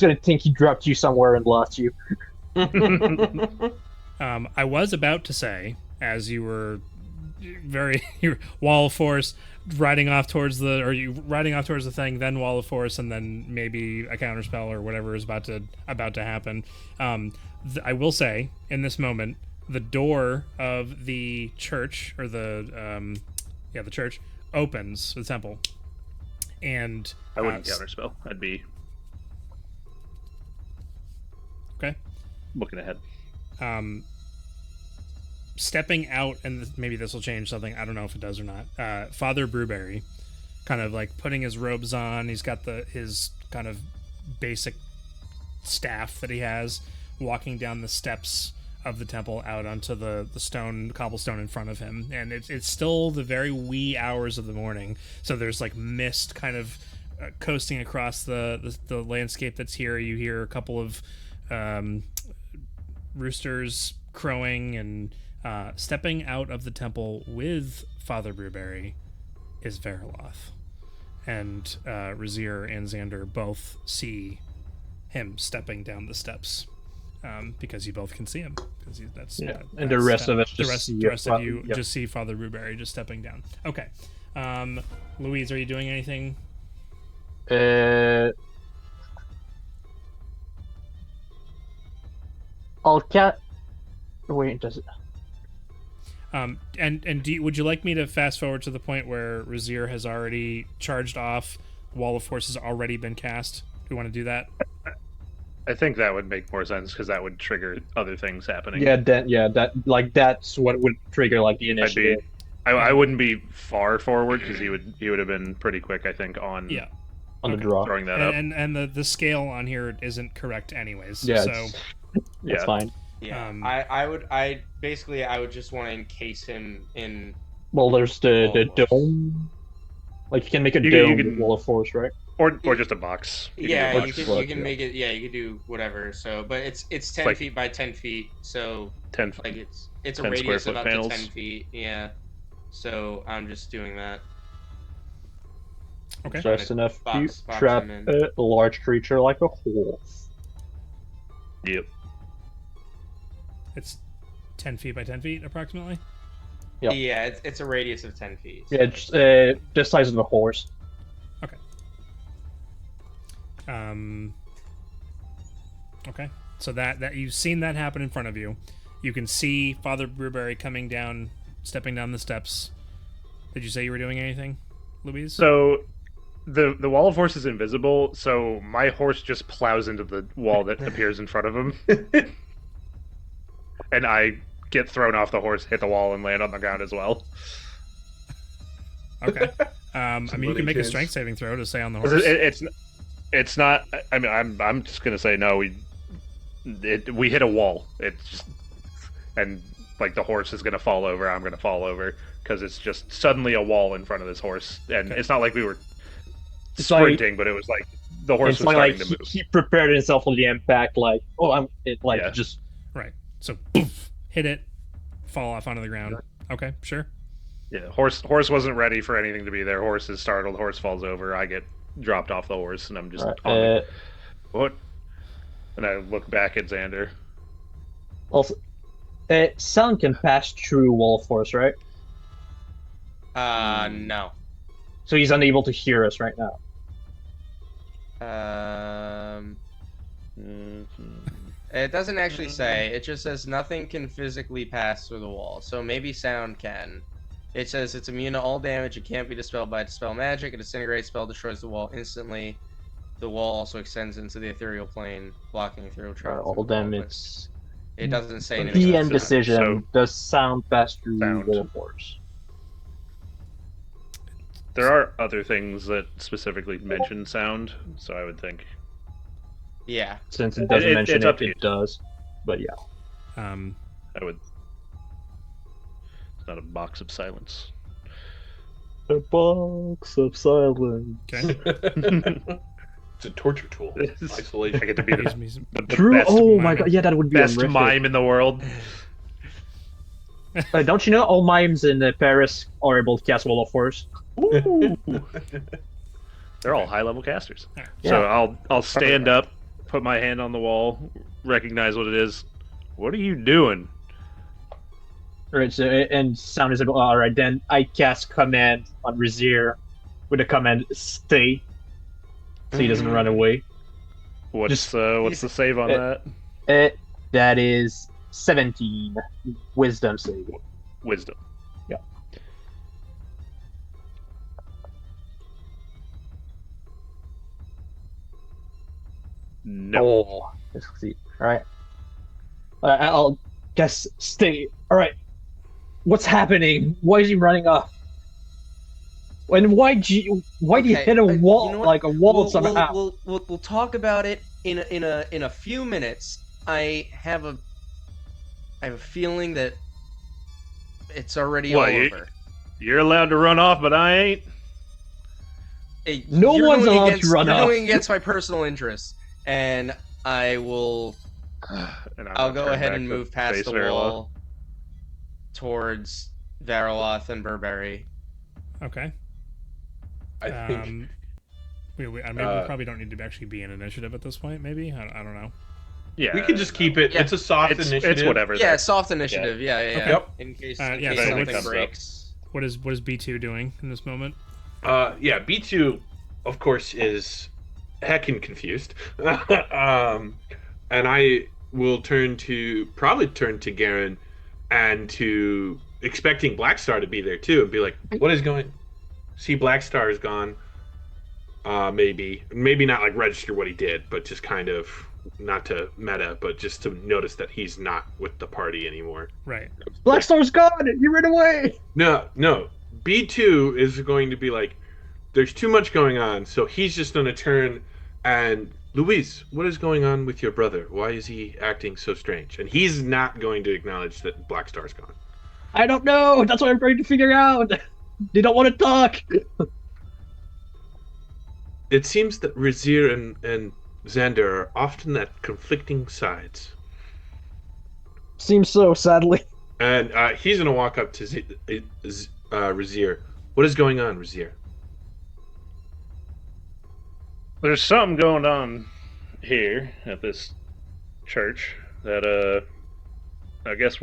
gonna think he dropped you somewhere and lost you. I was about to say, as you were your wall of force riding off towards the thing, then wall of force, and then maybe a counterspell or whatever is about to happen. I will say, in this moment, the door of the church, or the church, opens, the temple, and I wouldn't counterspell. I'd be okay. looking ahead. Stepping out, and maybe this will change something. I don't know if it does or not. Father Brewberry, kind of like putting his robes on. He's got his kind of basic staff that he has, walking down the steps of the temple out onto the cobblestone in front of him. And it's still the very wee hours of the morning, so there's like mist kind of coasting across the landscape that's here. You hear a couple of roosters crowing, and stepping out of the temple with Father Brewberry is Veriloth. And Razir and Xander both see him stepping down the steps, because you both can see him. And the rest of us just the rest of you just see Father Brewberry just stepping down. Okay. Louise, are you doing anything? Wait, does it? Would you like me to fast forward to the point where Razir has already charged off? Wall of Force has already been cast. Do you want to do that? I think that would make more sense because that would trigger other things happening. That's what would trigger like the initiative. I wouldn't be far forward because he would have been pretty quick, I think, on the draw. throwing that up. And the scale on here isn't correct anyways. Yeah, so it's fine. Yeah, I would just want to encase him in. Well, there's the dome. Like you can make a dome with Wall of Force, right? Or just a box. You can make it. Yeah, you can do whatever. So, but it's 10 feet by 10 feet. So 10. Like it's a radius of up to 10 feet. Yeah. So I'm just doing that. Okay. Just enough to box trap him in. a large creature like a horse. Yep. It's 10 feet by 10 feet, approximately? Yep. Yeah, it's a radius of 10 feet. Yeah, just the size of a horse. Okay. Okay. So that you've seen that happen in front of you. You can see Father Brewberry coming down, stepping down the steps. Did you say you were doing anything, Louise? So the wall of horse is invisible, so my horse just plows into the wall that appears in front of him. And I get thrown off the horse, hit the wall, and land on the ground as well. Okay. I mean, you can make a strength saving throw to stay on the horse. It's not. I mean, I'm just gonna say no. We hit a wall. It's just, and like the horse is gonna fall over. I'm gonna fall over because it's just suddenly a wall in front of this horse, and it's not like we were sprinting, but it was like the horse was starting to move. He prepared himself for the impact. Like, just right. So, poof, hit it, fall off onto the ground. Okay, sure. Yeah, horse wasn't ready for anything to be there. Horse is startled. Horse falls over. I get dropped off the horse, and I'm just on what? And I look back at Xander. Also, sound can pass through Wall of Force, right? No. So he's unable to hear us right now. It doesn't actually say. It just says nothing can physically pass through the wall. So maybe sound can. It says it's immune to all damage. It can't be dispelled by dispel magic. A disintegrate spell destroys the wall instantly. The wall also extends into the ethereal plane, blocking ethereal travel. All damage. It doesn't say anything. The end decision. So, does sound pass through Wall of Force? There are other things that specifically mention sound, so I would think. Yeah. Since it doesn't mention it does. But yeah. I would. not a box of silence. A box of silence. Okay. It's a torture tool. I Isolation. get to be Gives me some- the True. best, Oh my mime. god. Yeah, that would be best horrific. mime in the world. Don't you know all mimes in Paris are able to cast Wall of Force? Ooh. They're all high-level casters. So I'll stand up, put my hand on the wall, recognize what it is. What are you doing? Right. So and sound is able. All right. Then I cast command on Razier with the command stay, so he doesn't run away. What's the save on that? That is 17 Wisdom save. Wisdom. Yeah. No. Oh, let's see. All right. I'll guess stay. All right. What's happening? Why is he running off? And why do you Okay, hit a wall you know what? like a wall somehow? We'll talk about it in a few minutes. I have a feeling that it's already What, all you- over. You're allowed to run off, but I ain't. Hey, No you're one's going allowed to against- run you're off. going against my personal interests, and I will. And I'm I'll gonna go turn ahead back and to move past face the Verla. wall towards Varaloth and Burberry. Okay. I think I mean, we probably don't need to actually be in initiative at this point. Maybe I don't know. Yeah. we could just keep it. Yeah. It's a soft initiative. It's whatever. Yeah, there. soft initiative. Yeah. Okay. Yep. In case, Yeah, in case so something what's- breaks. What is B2 doing in this moment? Yeah, B2, of course, is heckin' confused. And I will probably turn to Garen and to expecting Blackstar to be there too and be like, what is going? See, Blackstar is gone. Maybe not like register what he did, but just kind of not to meta, but just to notice that he's not with the party anymore. Right. Blackstar's gone. You ran away. No. B2 is going to be like, there's too much going on, so he's just going to turn and, Luis, what is going on with your brother? Why is he acting so strange? And he's not going to acknowledge that Blackstar's gone. I don't know. That's what I'm trying to figure out. They don't want to talk. It seems that Razier and Xander are often at conflicting sides. Seems so, sadly. And he's going to walk up to Razier. What is going on, Razier? There's something going on here at this church that I guess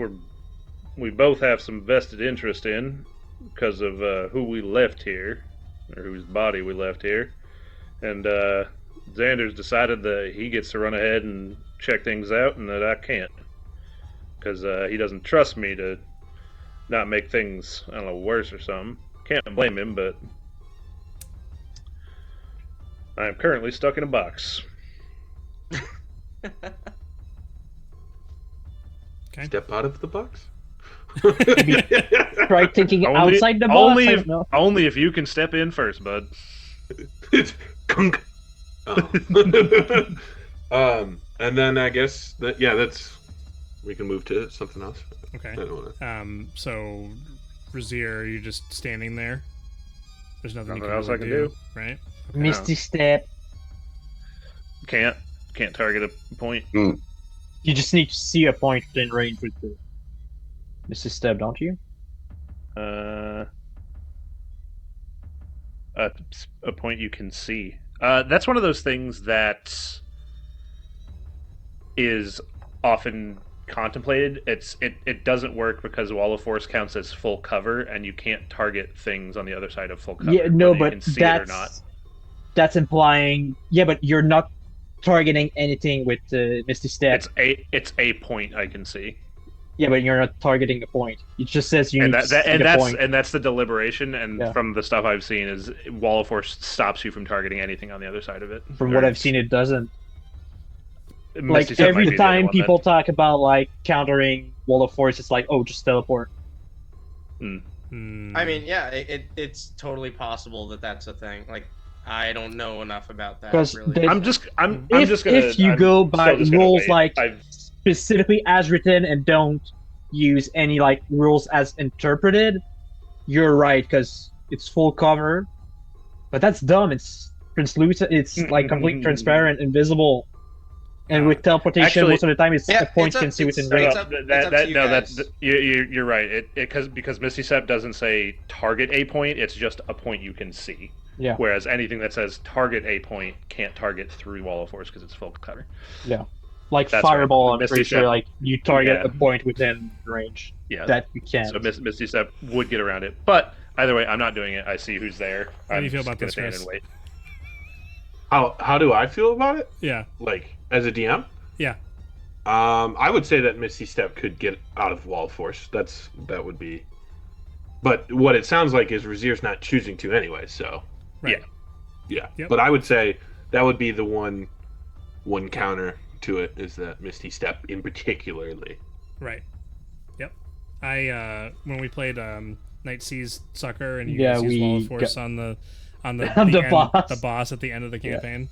we both have some vested interest in because of who we left here, or whose body we left here. And Xander's decided that he gets to run ahead and check things out, and that I can't, because he doesn't trust me to not make things, I don't know, worse or something. Can't blame him, but I am currently stuck in a box. Okay. Step out of the box? Try thinking Only- outside the box. only I if, don't know. only if you can step in first, bud. Kunk. Oh. And then I guess that's we can move to something else. Okay. I don't wanna... So, Razier, are you just standing there? There's nothing you Nothing can else really I can do, do. right? Misty step. Can't target a point. You just need to see a point in range with the Misty step, don't you? A point you can see. That's one of those things that is often contemplated. It doesn't work because Wall of Force counts as full cover, and you can't target things on the other side of full cover. Yeah, no, whether you but can see it or not. that's implying. Yeah, but you're not targeting anything with Misty step. It's a point I can see. Yeah, but you're not targeting a point. It just says you And need to see the point. that's the deliberation, and Yeah. from the stuff I've seen is Wall of Force stops you from targeting anything on the other side of it. From what I've seen, it doesn't. Misty Like Step might every be the other time one people talk about like countering Wall of Force, it's like, oh, just teleport. Hmm. I mean, yeah, it's totally possible that that's a thing. Like, I don't know enough about that. 'Cause Really. there's- I'm just If gonna. you I'm go still by just gonna rules wait. like I've specifically as written and don't use any like rules as interpreted, you're right because it's full cover. But that's dumb. It's translucent. It's like completely transparent, invisible, and with teleportation, actually- most of the time it's Yeah, a point it's you can up- see within it's- range. it's up- to you guys. You're right. Because Misty Step doesn't say target a point; it's just a point you can see. Yeah. Whereas anything that says target a point can't target through Wall of Force because it's full cover. Yeah. Like That's fireball, right. I'm Misty pretty sure Step. like you target Yeah. a point within range Yeah. that you can. So Misty Step would get around it, but either way, I'm not doing it. I see who's there. How do you feel about this, stand Chris? and wait. How do I feel about it? Yeah. Like as a DM? Yeah. I would say that Misty Step could get out of Wall of Force. That would be. But what it sounds like is Razir's not choosing to anyway. So. Right. Yeah. Yep. But I would say that would be the one counter to it is that Misty Step in particularly. Right. Yep. When we played Night Seas Sucker and you Yeah, guys used Wall of we Force got- on the The boss. at the end of the campaign,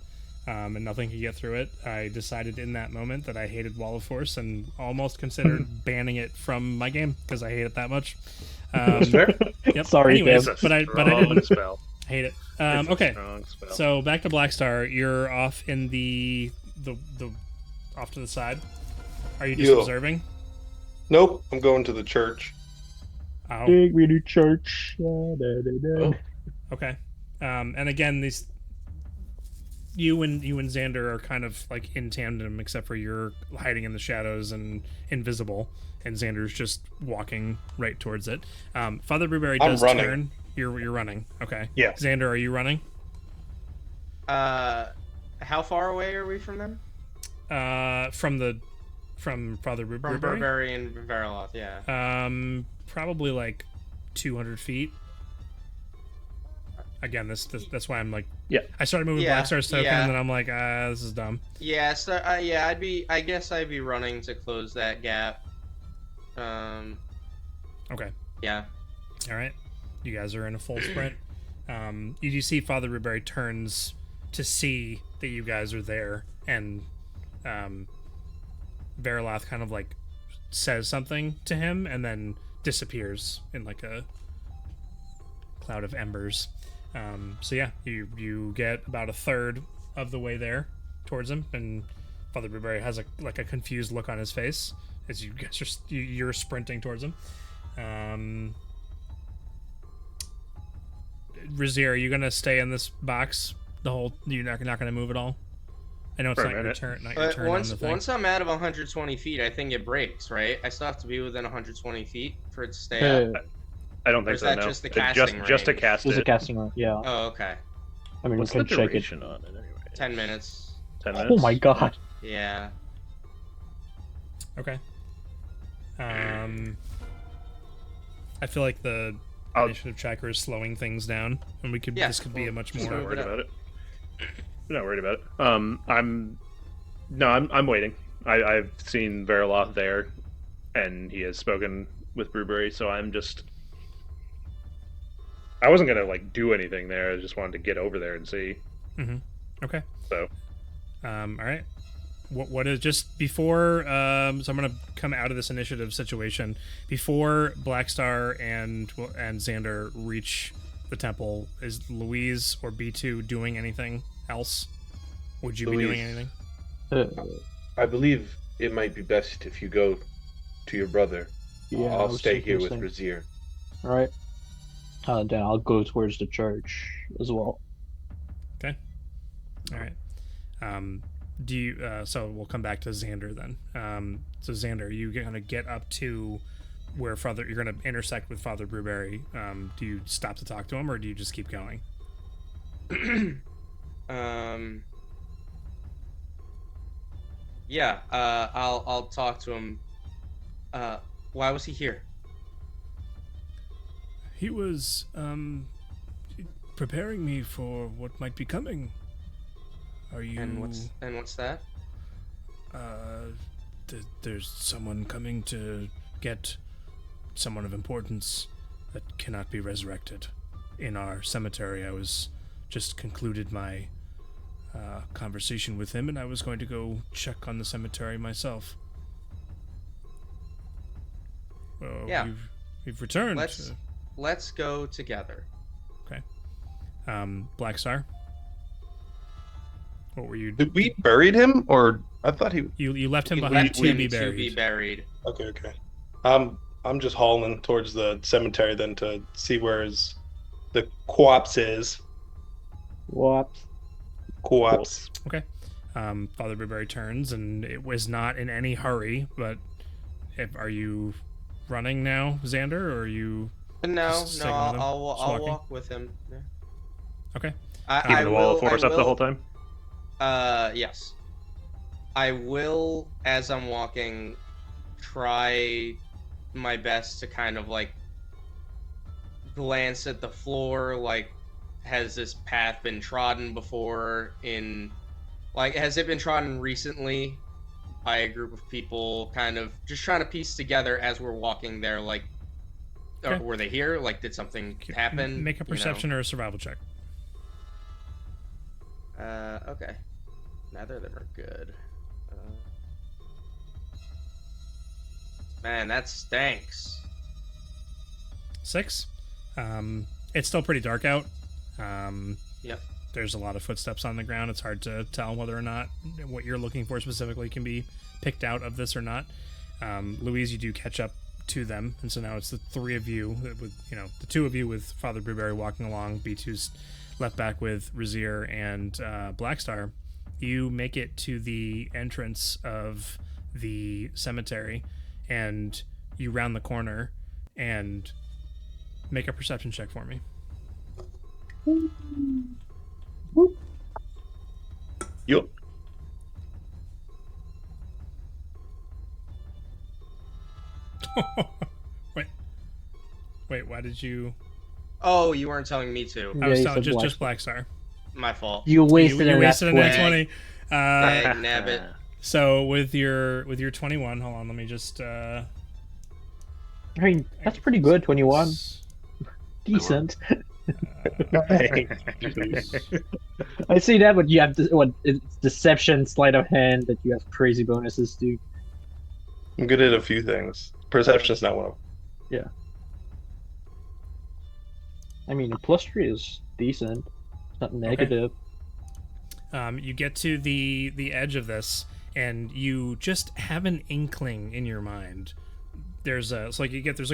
and nothing could get through it. I decided in that moment that I hated Wall of Force and almost considered banning it from my game because I hate it that much. That's fair. Yep. Sorry, Anyways, Tim. but I Strong didn't spell. hate it. It's a Okay. strong spell. So back to Blackstar. You're off in the off to the side. Are you just Yeah. observing? Nope, I'm going to the church. Oh, Big we do church. Da, da, da, da. okay. And again, these you and Xander are kind of like in tandem, except for you're hiding in the shadows and invisible, and Xander's just walking right towards it. Father Blueberry I'm does running. turn. You're running. Okay. Yeah. Xander, are you running? How far away are we from them? From Father From Blueberry? Burberry and Veriloth, yeah. Probably like 200 feet. Again, that's why I'm like, Yeah. I started moving Yeah, Blackstar's token, yeah. and then I'm like, this is dumb. Yeah, so I guess I'd be running to close that gap. Okay. Yeah. All right. You guys are in a full sprint. You do see Father Blueberry turns to see that you guys are there, and Veriloth kind of like says something to him and then disappears in like a cloud of embers. So yeah, you get about a third of the way there towards him, and Father Blueberry has a confused look on his face as you guys are you're sprinting towards him. Razir, are you gonna stay in this box the whole? You're not gonna move at all. I know it's For a not your minute. turn. Not your But turn on the thing. once I'm out of 120 feet, I think it breaks, right? I still have to be within 120 feet for it to stay up. I don't Or think is so. that No. just the It casting just to range? cast There's a it. casting room. Yeah. Oh, okay. I mean, What's we the can check it. duration on it anyway? 10 minutes. 10 minutes. Oh my god. Yeah. Okay. I feel like the I'll- initiative tracker is slowing things down, and we could. Yeah, This could be a much just I'm not more. move worried it up. about it. I'm not worried about it. I'm waiting. I've seen Veriloth there, and he has spoken with Brewberry, so I'm just. I wasn't gonna like do anything there. I just wanted to get over there and see. Okay. So All right. What is just before? So I'm gonna come out of this initiative situation before Blackstar and Xander reach the temple. Is Louise or B2 doing anything else? Would you be doing Louise. anything? I believe it might be best if you go to your brother. Yeah, I I'll was stay thinking here the with same. Razir. All right. Then I'll go towards the church as well. All right. Do you? So we'll come back to Xander then. So Xander, you gonna get up to where Father? You're gonna intersect with Father Brewberry. Do you stop to talk to him, or do you just keep going? Yeah. I'll talk to him. Why was he here? He was preparing me for what might be coming. Are you? And what's that? There's someone coming to get someone of importance that cannot be resurrected in our cemetery. I was just concluded my conversation with him, and I was going to go check on the cemetery myself. Yeah. You've returned. Let's go together. Okay. Black Star. What were you? Did we buried him, or I thought he? You left him We behind left to him be to buried. be buried. Okay. I'm just hauling towards the cemetery then to see where the corpse is. What? Corpse. Okay. Father Blueberry turns, and it was not in any hurry. But are you running now, Xander, or are you? No, Just sticking with him? I'll Just walking? walk with him. Yeah. Okay. Keeping the wall of force up the whole time. Yes. I will, as I'm walking, try my best to kind of like glance at the floor, like, has this path been trodden before has it been trodden recently by a group of people, kind of just trying to piece together as we're walking there, like, Okay. were they here? Like, did something happen? Make a perception or a survival check. Okay. Neither of them are good. Man, that stinks. 6. It's still pretty dark out. Yep. There's a lot of footsteps on the ground. It's hard to tell whether or not what you're looking for specifically can be picked out of this or not. Louise, you do catch up to them, and so now it's the three of you, with the two of you with Father Blueberry walking along. B2's left back with Razier and Blackstar. You make it to the entrance of the cemetery, and you round the corner and make a perception check for me. Yup. Wait, why did you? Oh, you weren't telling me to. I was you telling said just Blackstar. My fault. You wasted You a wasted a nat nat 20. 20. Dang, nabbit. So with your 21, hold on, let me just. I mean, that's pretty good. 21, decent. I see that, but you have it's deception, sleight of hand that you have crazy bonuses to. I'm good at a few things. Perception's not one of them. Yeah. I mean, a +3 is decent. It's not negative. You get to the edge of this, and you just have an inkling in your mind. There's a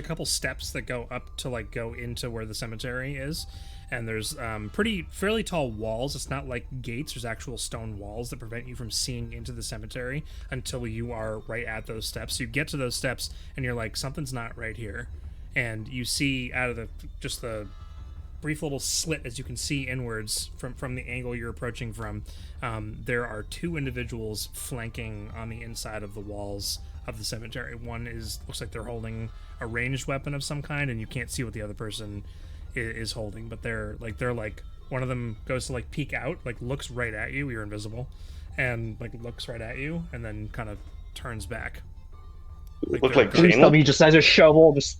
couple steps that go up to go into where the cemetery is, and there's fairly tall walls. It's not like gates. There's actual stone walls that prevent you from seeing into the cemetery until you are right at those steps. So you get to those steps, and you're like, something's not right here, and you see out of the brief little slit, as you can see inwards from the angle you're approaching from, there are two individuals flanking on the inside of the walls of the cemetery. One looks like they're holding a ranged weapon of some kind, and you can't see what the other person is holding, but they're like one of them goes to peek out, looks right at you, you're invisible, and looks right at you, and then kind of turns back. Look like Please tell me he just has a shovel. Just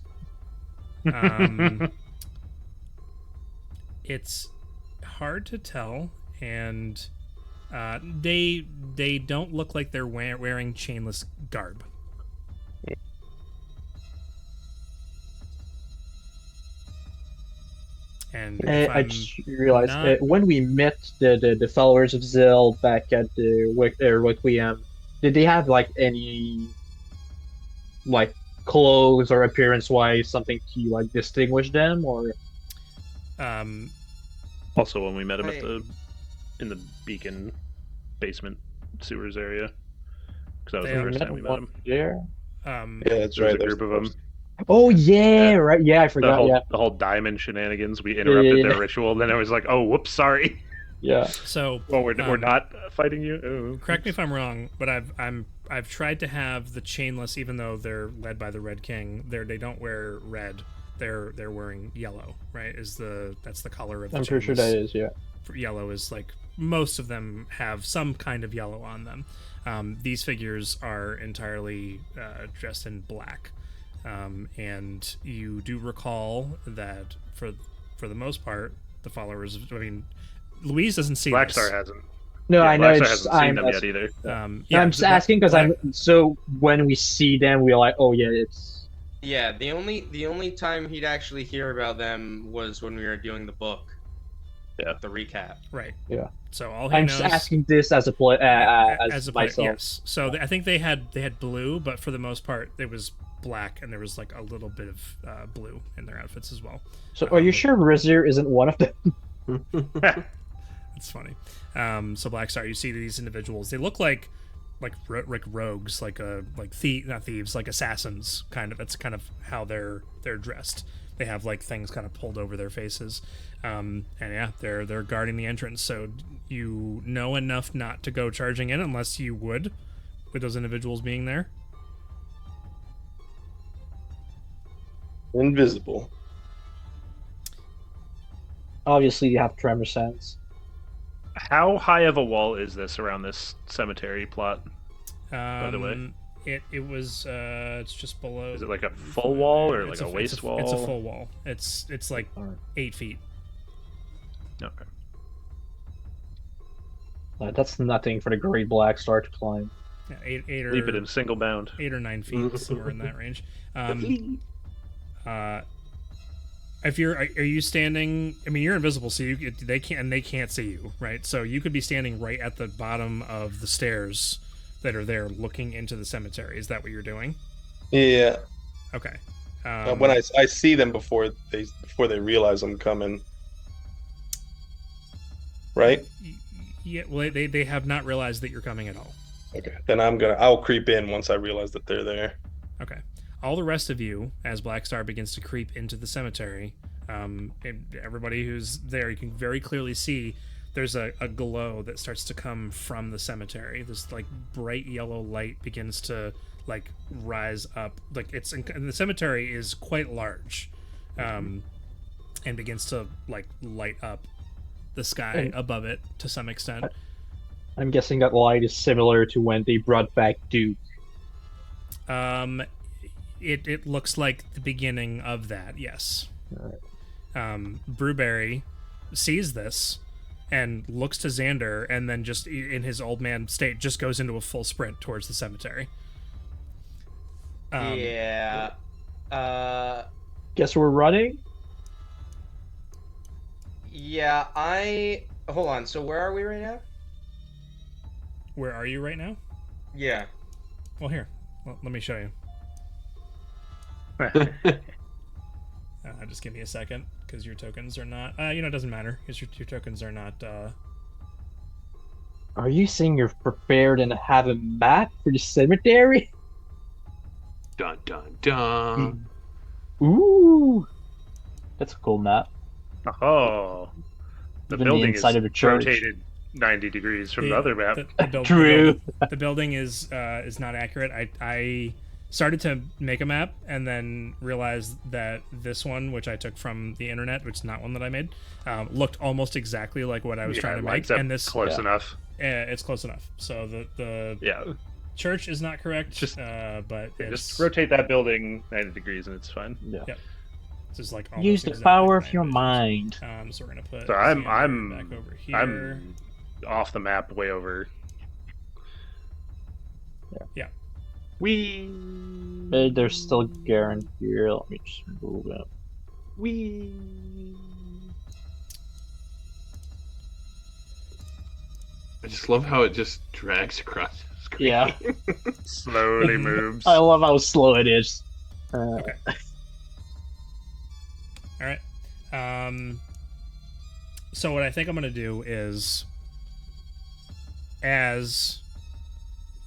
it's hard to tell, and they don't look like they're wearing chainless garb. And I just realized when we met the followers of Zil back at the Requiem, did they have any clothes or appearance wise something to distinguish them, or? Also, when we met him in the Beacon basement sewers area, because that was the first time we met him. Yeah. Yeah, that's There was right. a group of them. Oh yeah, right. Yeah, I forgot. The whole diamond shenanigans. We interrupted their ritual. Then I was like, "Oh, whoops, sorry." Yeah. So, well, we're not fighting you. Oh. Correct me if I'm wrong, but I've tried to have the chainless, even though they're led by the Red King. They don't wear red. They're wearing yellow. Right? That's the color of the chainless. I'm pretty sure that is, yeah. Yellow is most of them have some kind of yellow on them. These figures are entirely dressed in black. And you do recall that for the most part, the followers. Louise doesn't see Blackstar this. hasn't. No, I know. Blackstar hasn't seen them yet either. I'm just asking because so when we see them, we're like, oh yeah, it's Yeah, the only time he'd actually hear about them was when we were doing the book. Yeah. The recap. Right. Yeah. So all he I'm knows just asking this as a play, as as a player, myself. yes. So I think they had blue, but for the most part it was black, and there was like a little bit of blue in their outfits as well. So are you sure Rizir isn't one of them? It's funny. So Blackstar, you see these individuals. They look like rogues, like not thieves, like assassins. Kind of. That's kind of how they're dressed. They have like things kind of pulled over their faces, and yeah, they're guarding the entrance. So you know enough not to go charging in unless you would, with those individuals being there. Invisible. Obviously, you have tremor sense. How high of a wall is this around this cemetery plot? By the way, it was it's just below. is it like a full wall or It's like a waist wall? It's a full wall. It's like Alright. 8 feet. Okay. That's nothing for the Great Black Star to climb. Yeah, eight or Leap it in single bound. 8 or 9 feet, somewhere in that range. If are you standing? I mean, you're invisible, so they can't see you, right? So you could be standing right at the bottom of the stairs that are there, looking into the cemetery. Is that what you're doing? Yeah. Okay. When I see them before they realize I'm coming. Right? Yeah. Well, they have not realized that you're coming at all. Okay. Then I'll creep in once I realize that they're there. Okay. All the rest of you, as Blackstar begins to creep into the cemetery, and everybody who's there, you can very clearly see there's a glow that starts to come from the cemetery. This like bright yellow light begins to like rise up. Like and the cemetery is quite large, and begins to like light up the sky above it to some extent. I'm guessing that light is similar to when they brought back Duke. It looks like the beginning of that, yes. Brewberry sees this and looks to Xander, and then just in his old man state just goes into a full sprint towards the cemetery. Yeah. Guess we're running? Yeah, hold on. So where are we right now? Where are you right now? Yeah. Well, here. Well, let me show you. Just give me a second, because your tokens are not... it doesn't matter, because your tokens are not... Are you saying you're prepared and have a map for the cemetery? Dun dun dun. Ooh! That's a cool map. Oh, the Even building inside is of the church. rotated 90 degrees from the other map. True. The building is not accurate. I started to make a map and then realized that this one, which I took from the internet, which is not one that I made, looked almost exactly like what I was trying to make. Up And this close enough. It's close enough. So the church is not correct. But just rotate that building 90 degrees and it's fine. Yeah. Yep. This is like Use the exactly power of 90 your degrees. mind. So we're gonna put. So I'm back over here. I'm off the map way over. Yeah. There's still Garen here. Let me just move it. I just love how it just drags across the screen. Yeah. Slowly moves. I love how slow it is. Okay. All right. So what I think I'm gonna do is, as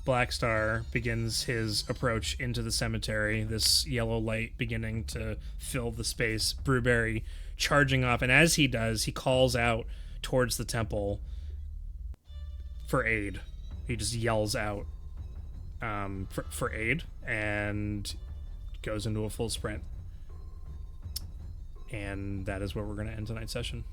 Blackstar begins his approach into the cemetery, this yellow light beginning to fill the space, Brewberry charging off, and as he does, he calls out towards the temple for aid. He just yells out for aid and goes into a full sprint. And that is where we're going to end tonight's session.